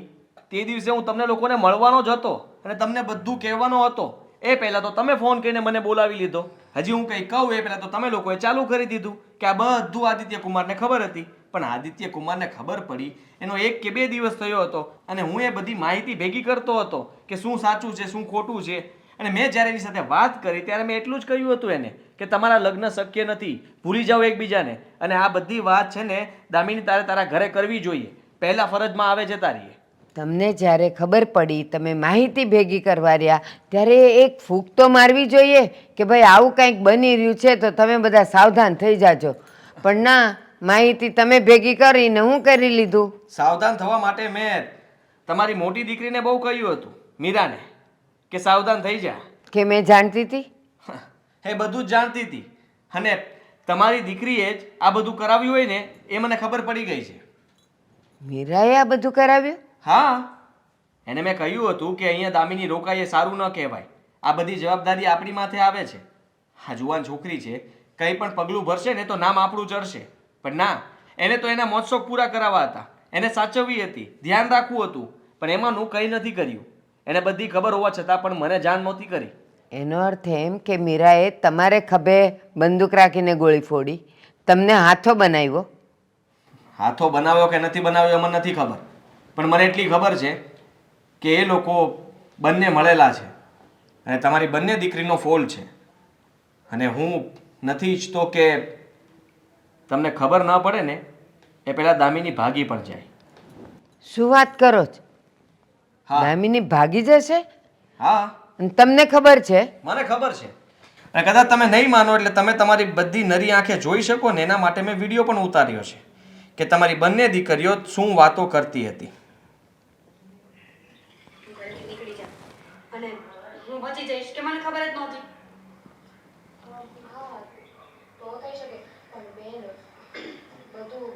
તે દિવસે હું તમને લોકોને મળવાનો જ હતો અને તમને બધું કહેવાનો હતો. એ પહેલાં તો તમે ફોન કરીને મને બોલાવી લીધો. હજી હું કંઈ કહું એ પહેલાં તો તમે લોકોએ ચાલુ કરી દીધું કે આ બધું આદિત્ય કુમારને ખબર હતી. પણ આદિત્ય કુમારને ખબર પડી એનો 1 કે 2 દિવસ થયો હતો અને હું એ બધી માહિતી ભેગી કરતો હતો કે શું સાચું છે શું ખોટું છે. અને મેં જ્યારે એની સાથે વાત કરી ત્યારે મેં એટલું જ કહ્યું હતું એને કે તમારા લગ્ન શક્ય નથી, ભૂલી જાઓ એકબીજાને. અને આ બધી વાત છે ને દામિની તારે તારા ઘરે કરવી જોઈએ, પહેલા ફરજમાં આવે છે તારી. તમને જ્યારે ખબર પડી, તમે માહિતી ભેગી કરવા રહ્યા, ત્યારે એક ફૂંક તો મારવી જોઈએ કે ભાઈ આવું કંઈક બની રહ્યું છે તો તમે બધા સાવધાન થઈ જાજો. પણ ના, માહિતી તમે ભેગી કરીને હું કરી લીધું. સાવધાન થવા માટે મેં તમારી મોટી દીકરીને બહુ કહ્યું હતું, મીરાને, કે સાવધાન થઈ જા. કે મેં જાણતી હતી? એ બધું જ જાણતી હતી. અને તમારી દીકરીએ જ આ બધું કરાવ્યું હોય ને એ મને ખબર પડી ગઈ છે. મીરાએ આ બધું કરાવ્યું? હા, એને મેં કહ્યું હતું કે અહીંયા દામિની રોકાય એ સારું ન કહેવાય, આ બધી જવાબદારી આપણી માથે આવે છે. આ જુવાન છોકરી છે, કંઈ પણ પગલું ભરશે ને તો નામ આપણું ચડશે. પણ ના, એને તો એના મોજશોખ પૂરા કરાવવા હતા, એને સાચવવી હતી, ધ્યાન રાખવું હતું, પણ એમાંનું કંઈ નથી કર્યું. એને બધી ખબર હોવા છતાં પણ મને જાણ નહોતી કરી. એનો અર્થ એમ કે મીરાએ તમારે ખભે બંદૂક રાખીને ગોળી ફોડી, તમને હાથો બનાવ્યો. હાથો બનાવ્યો કે નથી બનાવ્યો એ મને નથી ખબર, પણ મને એટલી ખબર છે કે એ લોકો બંને મળેલા છે અને તમારી બંને દીકરીનો ફોલ છે. અને હું નથી ઈચ્છતો કે તમને ખબર ન પડે ને એ પહેલાં દામિની ભાગી પણ જાય. શું વાત કરો છો? હા. દામિની ભાગી જશે? હા, અને તમને ખબર છે? મને ખબર છે. અને કદાચ તમે નહીં માનો એટલે તમે તમારી બધી નરી આંખે જોઈ શકો ને એના માટે મેં વિડીયો પણ ઉતાર્યો છે કે તમારી બંને દીકરીઓ શું વાતો કરતી હતી. નીકળી જા અને હું બચી જઈશ કે મને ખબર જ નહોતી. તો થઈ શકે પણ બેન બધું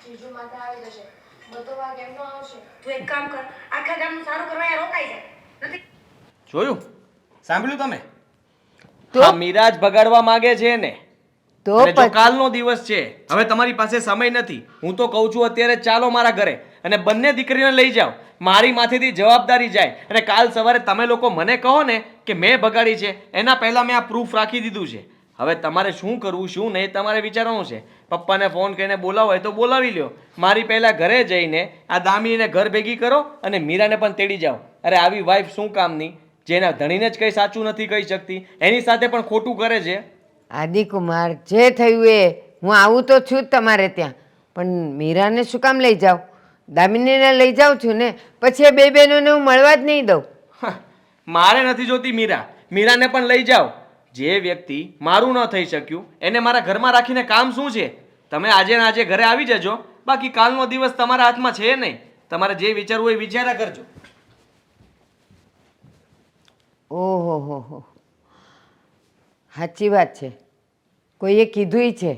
જીજુ માથે આવી જશે, બધો વાગ એમનો આવશે. તું એક કામ કર, આખા ગામનું સારું કરવા અહીંયા રોકાઈ જાય. નથી જોયું? સાંભળ્યું તમે? તો? હા, મીરા જ બગાડવા માંગે છે ને. તો અને જો પછી કાલનો દિવસ છે, હવે તમારી પાસે સમય નથી. હું તો કહું છું અત્યારે ચાલો મારા ઘરે અને બંને દીકરીને લઈ જાઓ. મારી માથેથી જવાબદારી જાય અને કાલ સવારે તમે લોકો મને કહો ને કે મેં બગાડી છે, એના પહેલાં મેં આ પ્રૂફ રાખી દીધું છે. હવે તમારે શું કરવું શું નહીં તમારે વિચારવાનું છે. પપ્પાને ફોન કરીને બોલાવો હોય તો બોલાવી લ્યો. મારી પહેલાં ઘરે જઈને આ દામિનીને ઘર ભેગી કરો અને મીરાને પણ તેડી જાઓ. અરે આવી વાઈફ શું કામની, જેના ધણીને જ કંઈ સાચું નથી કહી શકતી, એની સાથે પણ ખોટું કરે છે. આદિકુમાર, જે થયું એ હું આવું તો છું જ તમારે ત્યાં, પણ મીરાને શું કામ લઈ જાઉં? દામિનીને લઈ જાઉં છું ને, પછી એ બે બહેનોને હું મળવા જ નહીં દઉં. હા, મારે નથી જોતી મીરા. મીરાને પણ લઈ જાઓ. જે વ્યક્તિ મારું ન થઈ શક્યું એને મારા ઘરમાં રાખીને કામ શું છે? તમે આજે ને આજે ઘરે આવી જજો, બાકી કાલનો દિવસ તમારા હાથમાં છે નહીં. તમારે જે વિચારવું એ વિચાર્યા કરજો. ઓહો હો, સાચી વાત છે. કોઈએ કીધુંય છે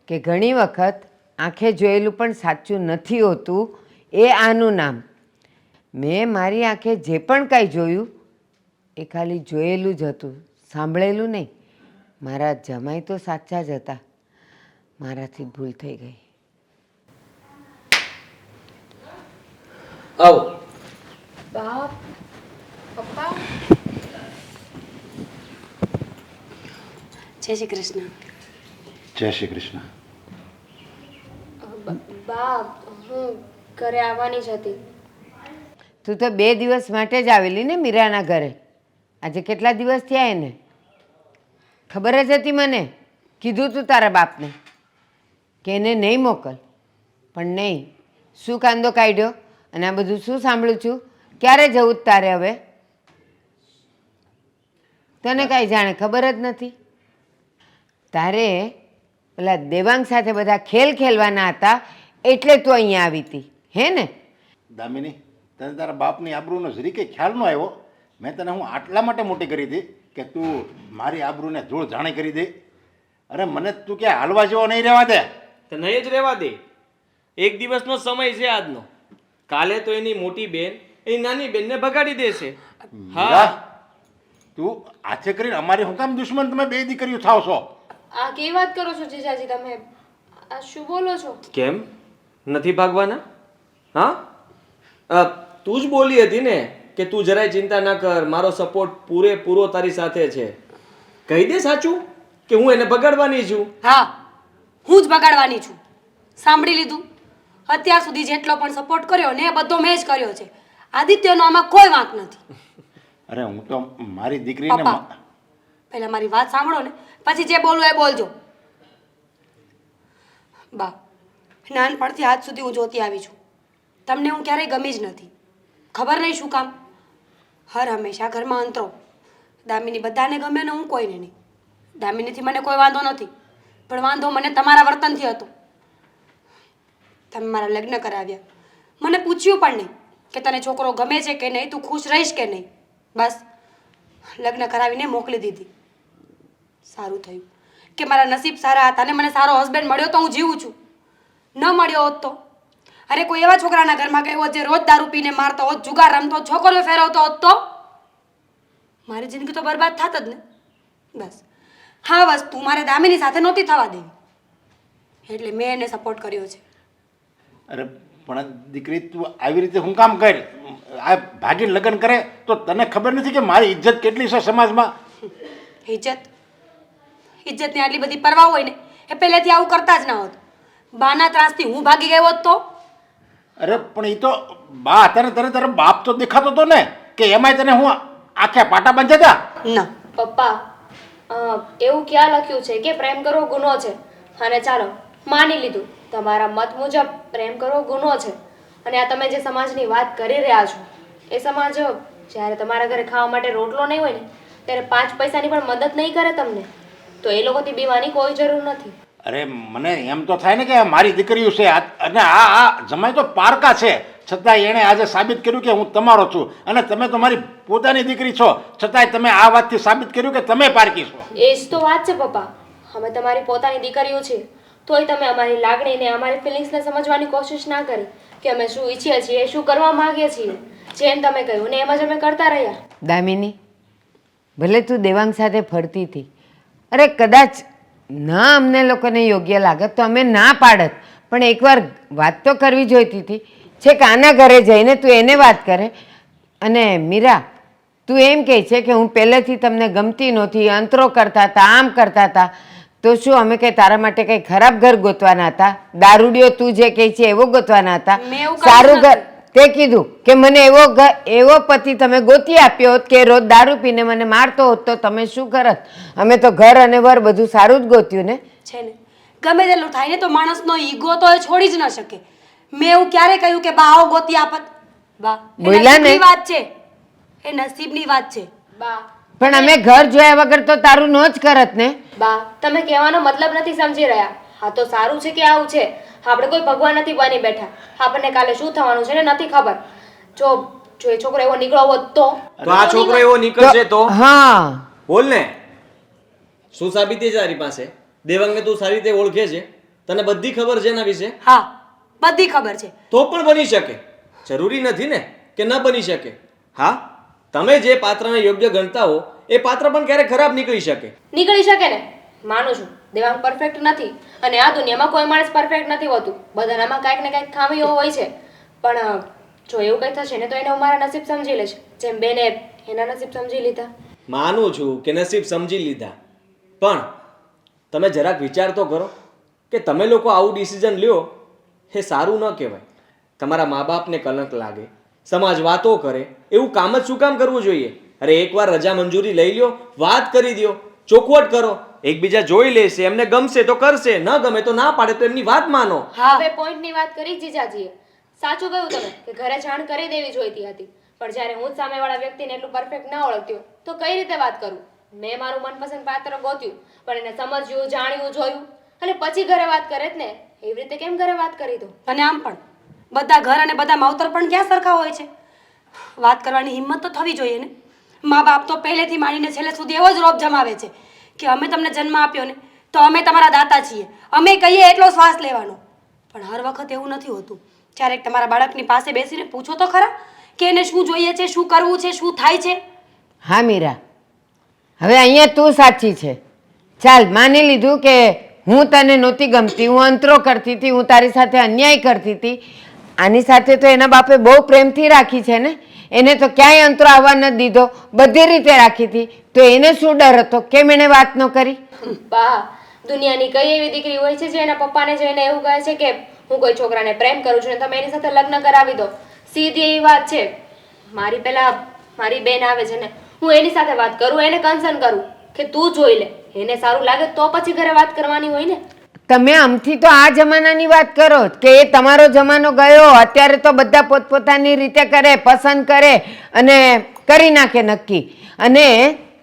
કે ઘણી વખત આંખે જોયેલું પણ સાચું નથી હોતું. એ આનું નામ. મેં મારી આંખે જે પણ કાંઈ જોયું એ ખાલી જોયેલું જ હતું, સાંભળેલું નહીં. મારા જમાઈ તો સાચા જ હતા. મારાથી ભૂલ થઈ ગઈ. આવો. બાપ, પપ્પા, જય શ્રી કૃષ્ણ. જય શ્રી કૃષ્ણ. બા હું ઘરે આવવાની જ હતી. તું તો 2 દિવસ માટે જ આવેલી ને મીરાના ઘરે. આજે કેટલા દિવસ થયા એને? ખબર જ હતી મને. કીધું તું તારા બાપને કે એને નહીં મોકલ, પણ નહીં. શું કાંદો કાઢ્યો અને આ બધું શું સાંભળું છું? ક્યારે જવું જ તારે હવે? તને કાંઈ જાણે ખબર જ નથી. તારે પેલા દેવાંગ સાથે બધા ખેલ ખેલવાના હતા એટલે તું અહીંયા આવી હતી, હે ને? દામિની, તને તારા બાપની આબરૂનો જરી કંઈ ખ્યાલ ન આવ્યો. મેં તને હું આટલા માટે મોટી કરી હતી કે તું મારી આબરૂને ધૂળ જાણી કરી દે. અરે મને તું ક્યાં હાલવા જેવો નહીં રહેવા દે. તો નહીં જ રહેવા દે. એક દિવસનો સમય છે આજનો. કાલે તો એની મોટી બેન એની નાની બેનને ભગાડી દેશે. મીરા, તું આછે કરીને અમારી હું કામ દુશ્મન તમે બે દીકરીઓ થાવ છો? આ કેવી વાત કરો છો જીજાજી તમે? આ શું બોલો છો? કેમ નથી ભાગવાના? હા, તું જ બોલી હતી ને કે તું જરાય ચિંતા ના કર, મારો સપોર્ટ પૂરેપૂરો તારી સાથે છે. કહી દે સાચું કે હું એને બગાડવાની છું. હા, હું જ બગાડવાની છું. સાંભળી લીધું? અત્યાર સુધી જેટલો પણ સપોર્ટ કર્યો ને એ બધો મેં જ કર્યો છે. આદિત્યનો આમાં કોઈ વાંક નથી. અરે હું તો મારી દીકરીને પપ્પા, પહેલા મારી વાત સાંભળો ને, પછી જે બોલવું એ બોલજો. બા, નાનપણથી આજ સુધી હું જોતી આવી છું. તમને હું ક્યારેય ગમી જ નથી. ખબર નહીં શું કામ. હર હંમેશા ઘરમાં અંતરો. દામિની બધાને ગમે ને હું કોઈને નહીં. દામિનીથી મને કોઈ વાંધો નથી, પણ વાંધો મને તમારા વર્તનથી હતો. તમે મારા લગ્ન કરાવ્યા, મને પૂછ્યું પણ નહીં કે તને છોકરો ગમે છે કે નહીં, તું ખુશ રહીશ કે નહીં. બસ લગ્ન કરાવીને મોકલી દીધી. સારું થયું કે મારા નસીબ સારા હતા ને મને સારો હસબન્ડ મળ્યો તો હું જીવું છું. ન મળ્યો હોત તો, અરે કોઈ એવા છોકરાના ઘરમાં ગયો હોત જે રોજ દારૂ પીને મારતો હોત, જુગાર રમતો હોત, છોકરીઓ ફેરવતો હોત તો મારી જિંદગી તો બરબાદ થાત જ ને. બસ હા વસ્તુ મારે દામિની સાથે નહોતી થવા દેવી, એટલે મેં એને સપોર્ટ કર્યો છે. અરે પણ દીકરી તું આવી રીતે હું કામ કર? આ ભાગીને લગ્ન કરે તો તને ખબર નથી કે મારી ઇજ્જત કેટલી છે સમાજમાં? ઇજ્જતની આટલી બધી પરવા હોય ને એ પહેલેથી આવું કરતા જ ના હોત. બાના ત્રાસથી હું ભાગી ગયો હોત તો? અરે પણ એ તો બા તને તારો બાપ તો દેખાતો હતો ને, કે એમાંય તને હું આખે પાટા બાંધ્યા હતા? ના પપ્પા, એવું ક્યાં લખ્યું છે કે પ્રેમ કરવો ગુનો છે? અને ચાલો માની લીધું તમારા મત મુજબ પ્રેમ કરવો ગુનો છે. અને આ તમે જે સમાજની વાત કરી રહ્યા છો એ સમાજ જ્યારે તમારા ઘરે ખાવા માટે રોટલો નહીં હોય ને ત્યારે 5 પૈસાની પણ મદદ નહીં કરે તમને. તો એ લોકોથી બીવાની કોઈ જરૂર નથી. અરે મને એમ તો થાય ને કે મારી દીકરીઓ છે અને આ જમાઈ તો પારકા છે, છતાંય એણે આજે સાબિત કર્યું કે હું તમારો છું, અને તમે તો મારી પોતાની દીકરી છો, છતાંય તમે આ વાતથી સાબિત કર્યું કે તમે પારકી છો. એ જ તો વાત છે પપ્પા. અમે તમારી પોતાની દીકરીઓ છીએ, તોય તમે અમારી લાગણીને અમારી ફિલિંગ્સને સમજવાની કોશિશ ના કરી કે અમે શું ઈચ્છીએ છીએ, શું કરવા માંગીએ છીએ. જેમ તમે કહ્યું ને એમ જ અમે કરતા રહ્યા. દામિની, ભલે તું દેવાંગ સાથે ફરતી હતી, અરે કદાચ ના અમને લોકોને યોગ્ય લાગત તો અમે ના પાડત, પણ એકવાર વાત તો કરવી જોઈતી હતી. છેક આના ઘરે જઈને તું એને વાત કરે. અને મીરા, તું એમ કહે છે કે હું પહેલેથી તમને ગમતી નહોતી, અંતરો કરતા હતા, આમ કરતા હતા, તો શું અમે કંઈ તારા માટે કંઈ ખરાબ ઘર ગોતવાના હતા? દારૂડિયો તું જે કહે છે એવો ગોતવાના હતા? મેં એવું કહ્યું સારું ઘર નથી. તે કીધું કે મને એવો પતિ તમે ગોતી આપ્યો હોત કે રોજ દારૂ પીને મને મારતો હોત તો તમે શું કરત? અમે તો ઘર અને વર બધું સારું જ ગોત્યું ને. છે ને, ગમે તેટલું થાય ને તો માણસનો ઈગો તો એ છોડી જ ન શકે. મેં એવું ક્યારે કહ્યું કે બા આવો ગોતી આપત? બા એ બોલ્યા ને? નસીબની વાત છે, એ નસીબની વાત છે. બા પણ અમે ઘર જોયા વગર તો તારું નો જ કરત ને. બા તમે કહેવાનો મતલબ નથી સમજી રહ્યા. હા તો સારું છે કે આવું છે. આપણે કોઈ ભગવાન નથી બની બેઠા. આપણને કાલે શું થવાનું છે ને નથી ખબર. જો એ છોકરો એવો નીકળ્યો હોત તો આ છોકરો એવો નીકળશે તો હા, બોલ ને, શું સાબિતી છે તારી પાસે? દેવાંગને તું સારી રીતે ઓળખે છે, તને બધી ખબર છે એના વિશે, હા, બધી ખબર છે. તો પણ બની શકે. જરૂરી નથી ને કે ન બની શકે. હા, તમે જે પાત્રને યોગ્ય ગણતા હો એ પાત્ર પણ ક્યારેક ખરાબ નીકળી શકે. નીકળી શકે ને. માનું છું દેવાંગ પરફેક્ટ નથી, અને આ દુનિયામાં કોઈ માણસ પરફેક્ટ નથી હોતું. બધાનામાં કાંઈક ને કાંઈક ખામીઓ હોય છે. પણ જો એવું કંઈ થશે ને તો એને હું મારા નસીબ સમજી લઈશ, જેમ બેને એના નસીબ સમજી લીધા. માનું છું કે નસીબ સમજી લીધા, પણ તમે જરાક વિચાર તો કરો કે તમે લોકો આવું ડિસિઝન લ્યો એ સારું ન કહેવાય. તમારા મા બાપને કલંક લાગે, સમાજ વાતો કરે, એવું કામ જ શું કામ કરવું જોઈએ? અરે એકવાર રજા મંજૂરી લઈ લ્યો, વાત કરી દો, ચોખવટ કરો, એકબીજા જોઈ લેશે, એમને ગમશે તો કરશે, ન ગમે તો ના પાડે તો એમની વાત માનો. હા, હવે પોઈન્ટની વાત કરી જીજાજીએ. સાચું કહ્યું તમે કે ઘરે જાણ કરી દેવી જોઈતી હતી. પણ જ્યારે હું જ સામેવાળા વ્યક્તિને એટલું પરફેક્ટ ન ઓળખતી હોઉં તો કઈ રીતે વાત કરું? મેં મારું મનપસંદ પાત્ર ગોત્યું, પણ એને સમજ્યું, જાણ્યું, જોયું, અને પછી ઘરે વાત કરે જ ને. એવી રીતે કેમ ઘરે વાત કરી દો? અને આમ પણ બધા ઘર અને બધા માવતર પણ ક્યાં સરખા હોય છે? વાત કરવાની હિંમત તો થવી જોઈએ ને. મા બાપ તો પહેલેથી માંડીને છેલ્લે સુધી એવો જ રોપ જમાવે છે કે અમે તમને જન્મ આપ્યો ને તો અમે તમારા દાતા છીએ, અમે કહીએ એટલો શ્વાસ લેવાનો. પણ હર વખત એવું નથી હોતું. ક્યારેક તમારા બાળકની પાસે બેસીને પૂછો તો ખરા કે એને શું જોઈએ છે, શું કરવું છે, શું થાય છે. હા મીરા, હવે અહીંયા તું સાચી છે. ચાલ, માની લીધું કે હું તને નહોતી ગમતી, હું અંતરો કરતી હતી, હું તારી સાથે અન્યાય કરતી હતી. આની સાથે તો એના બાપે બહુ પ્રેમથી રાખી છે ને. એને તો ક્યાંય અંતરો આવવા નથી દીધો, બધી રીતે રાખી હતી. તો એને શું ડર હતો? કેમ એને વાત ન કરી? બા દુનિયાની કઈ એવી દીકરી હોય છે જે એના પપ્પાને જઈને એવું કહે છે કે હું કોઈ છોકરાને પ્રેમ કરું છું ને તમે એની સાથે લગ્ન કરાવી દો? સીધી એવી વાત છે. મારી બેન આવે છે ને, હું એની સાથે વાત કરું, એને કન્સર્ન કરું કે તું જોઈ લે, એને સારું લાગે તો પછી ઘરે વાત કરવાની હોય ને. તમે આમથી તો આ જમાનાની વાત કરો કે એ તમારો જમાનો ગયો. અત્યારે તો બધા પોતપોતાની રીતે કરે, પસંદ કરે અને કરી નાખે નક્કી. અને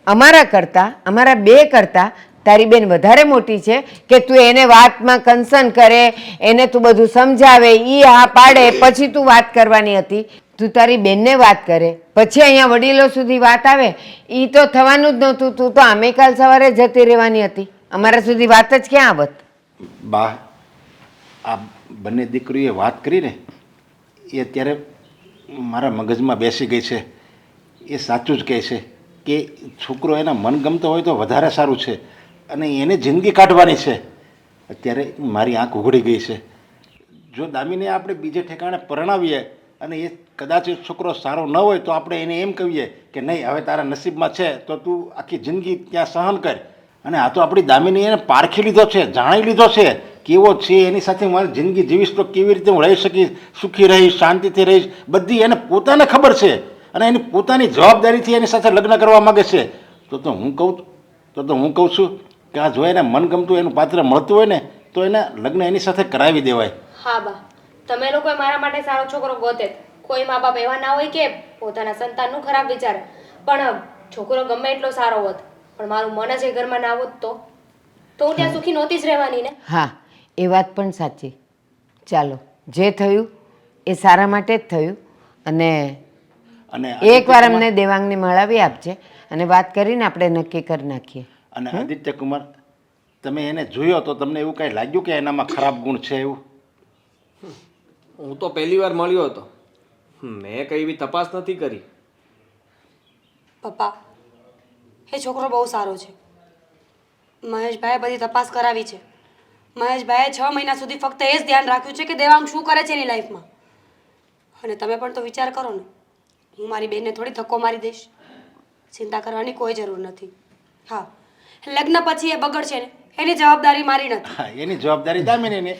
અમારા બે કરતાં તારી બેન વધારે મોટી છે કે તું એને વાતમાં કન્સર્ન કરે, એને તું બધું સમજાવે, ઈ હા પાડે, પછી તું વાત કરવાની હતી. તું તારી બેનને વાત કરે, પછી અહીંયા વડીલો સુધી વાત આવે, એ તો થવાનું જ નહોતું. તું તો આમે કાલ સવારે જતી રહેવાની હતી. અમારા સુધી વાત જ ક્યાં આવત? બા, આ બંને દીકરીએ વાત કરી ને એ અત્યારે મારા મગજમાં બેસી ગઈ છે. એ સાચું જ કહે છે કે છોકરો એના મનગમતો હોય તો વધારે સારું છે, અને એને જિંદગી કાઢવાની છે. અત્યારે મારી આંખ ઉઘડી ગઈ છે. જો દામીને આપણે બીજે ઠેકાણે પરણાવીએ અને એ કદાચ એ છોકરો સારો ન હોય તો આપણે એને એમ કહીએ કે નહીં, હવે તારા નસીબમાં છે તો તું આખી જિંદગી ત્યાં સહન કર. અને આ તો આપણી દામીને એને પારખી લીધો છે, જાણી લીધો છે કેવો છે, એની સાથે મારી જિંદગી જીવીશ તો કેવી રીતે હું રહી શકીશ, સુખી રહીશ, શાંતિથી રહીશ, બધી એને પોતાને ખબર છે. અને એની પોતાની જવાબદારીથી એની સાથે લગ્ન કરવા માગે છે. તો હું કહું છું કે આ જો એને મનગમતું એનું પાત્ર મળતું હોય ને તો એના લગ્ન એની સાથે કરાવી દેવાય. હા બા, તમે લોકોએ મારા માટે સારો છોકરો ગોતે જ. કોઈ મા બાપ એવા ના હોય કે પોતાના સંતાનનું ખરાબ વિચારે. પણ છોકરો ગમે એટલો સારો હોત, પણ મારું મન જ એ ઘરમાં ના હોત તો હું ત્યાં સુખી નહોતી જ રહેવાની ને. હા, એ વાત પણ સાચી. ચાલો, જે થયું એ સારા માટે જ થયું. અને અને એકવાર અમને દેવાંગને મળાવી આપજે અને વાત કરીને આપણે નક્કી કરી નાખીએ. અને આદિત્ય કુમાર, તમે એને જોયો તો તમને એવું કાંઈ લાગ્યું કે એનામાં ખરાબ ગુણ છે એવું? હું તો પહેલી વાર મળ્યો હતો, મેં કઈ એવી તપાસ નથી કરી. પપ્પા, એ છોકરો બહુ સારો છે. મહેશભાઈએ બધી તપાસ કરાવી છે. મહેશભાઈએ 6 મહિના સુધી ફક્ત એ જ ધ્યાન રાખ્યું છે કે દેવાંગ શું કરે છે એની લાઈફમાં. અને તમે પણ તો વિચાર કરો ને, હું મારી બેનને થોડી ધક્કો મારી દઈશ. ચિંતા કરવાની કોઈ જરૂર નથી. હા, લગ્ન પછી એ બગડશે ને એની જવાબદારી મારી નથી. હા, એની જવાબદારી દામિનીની.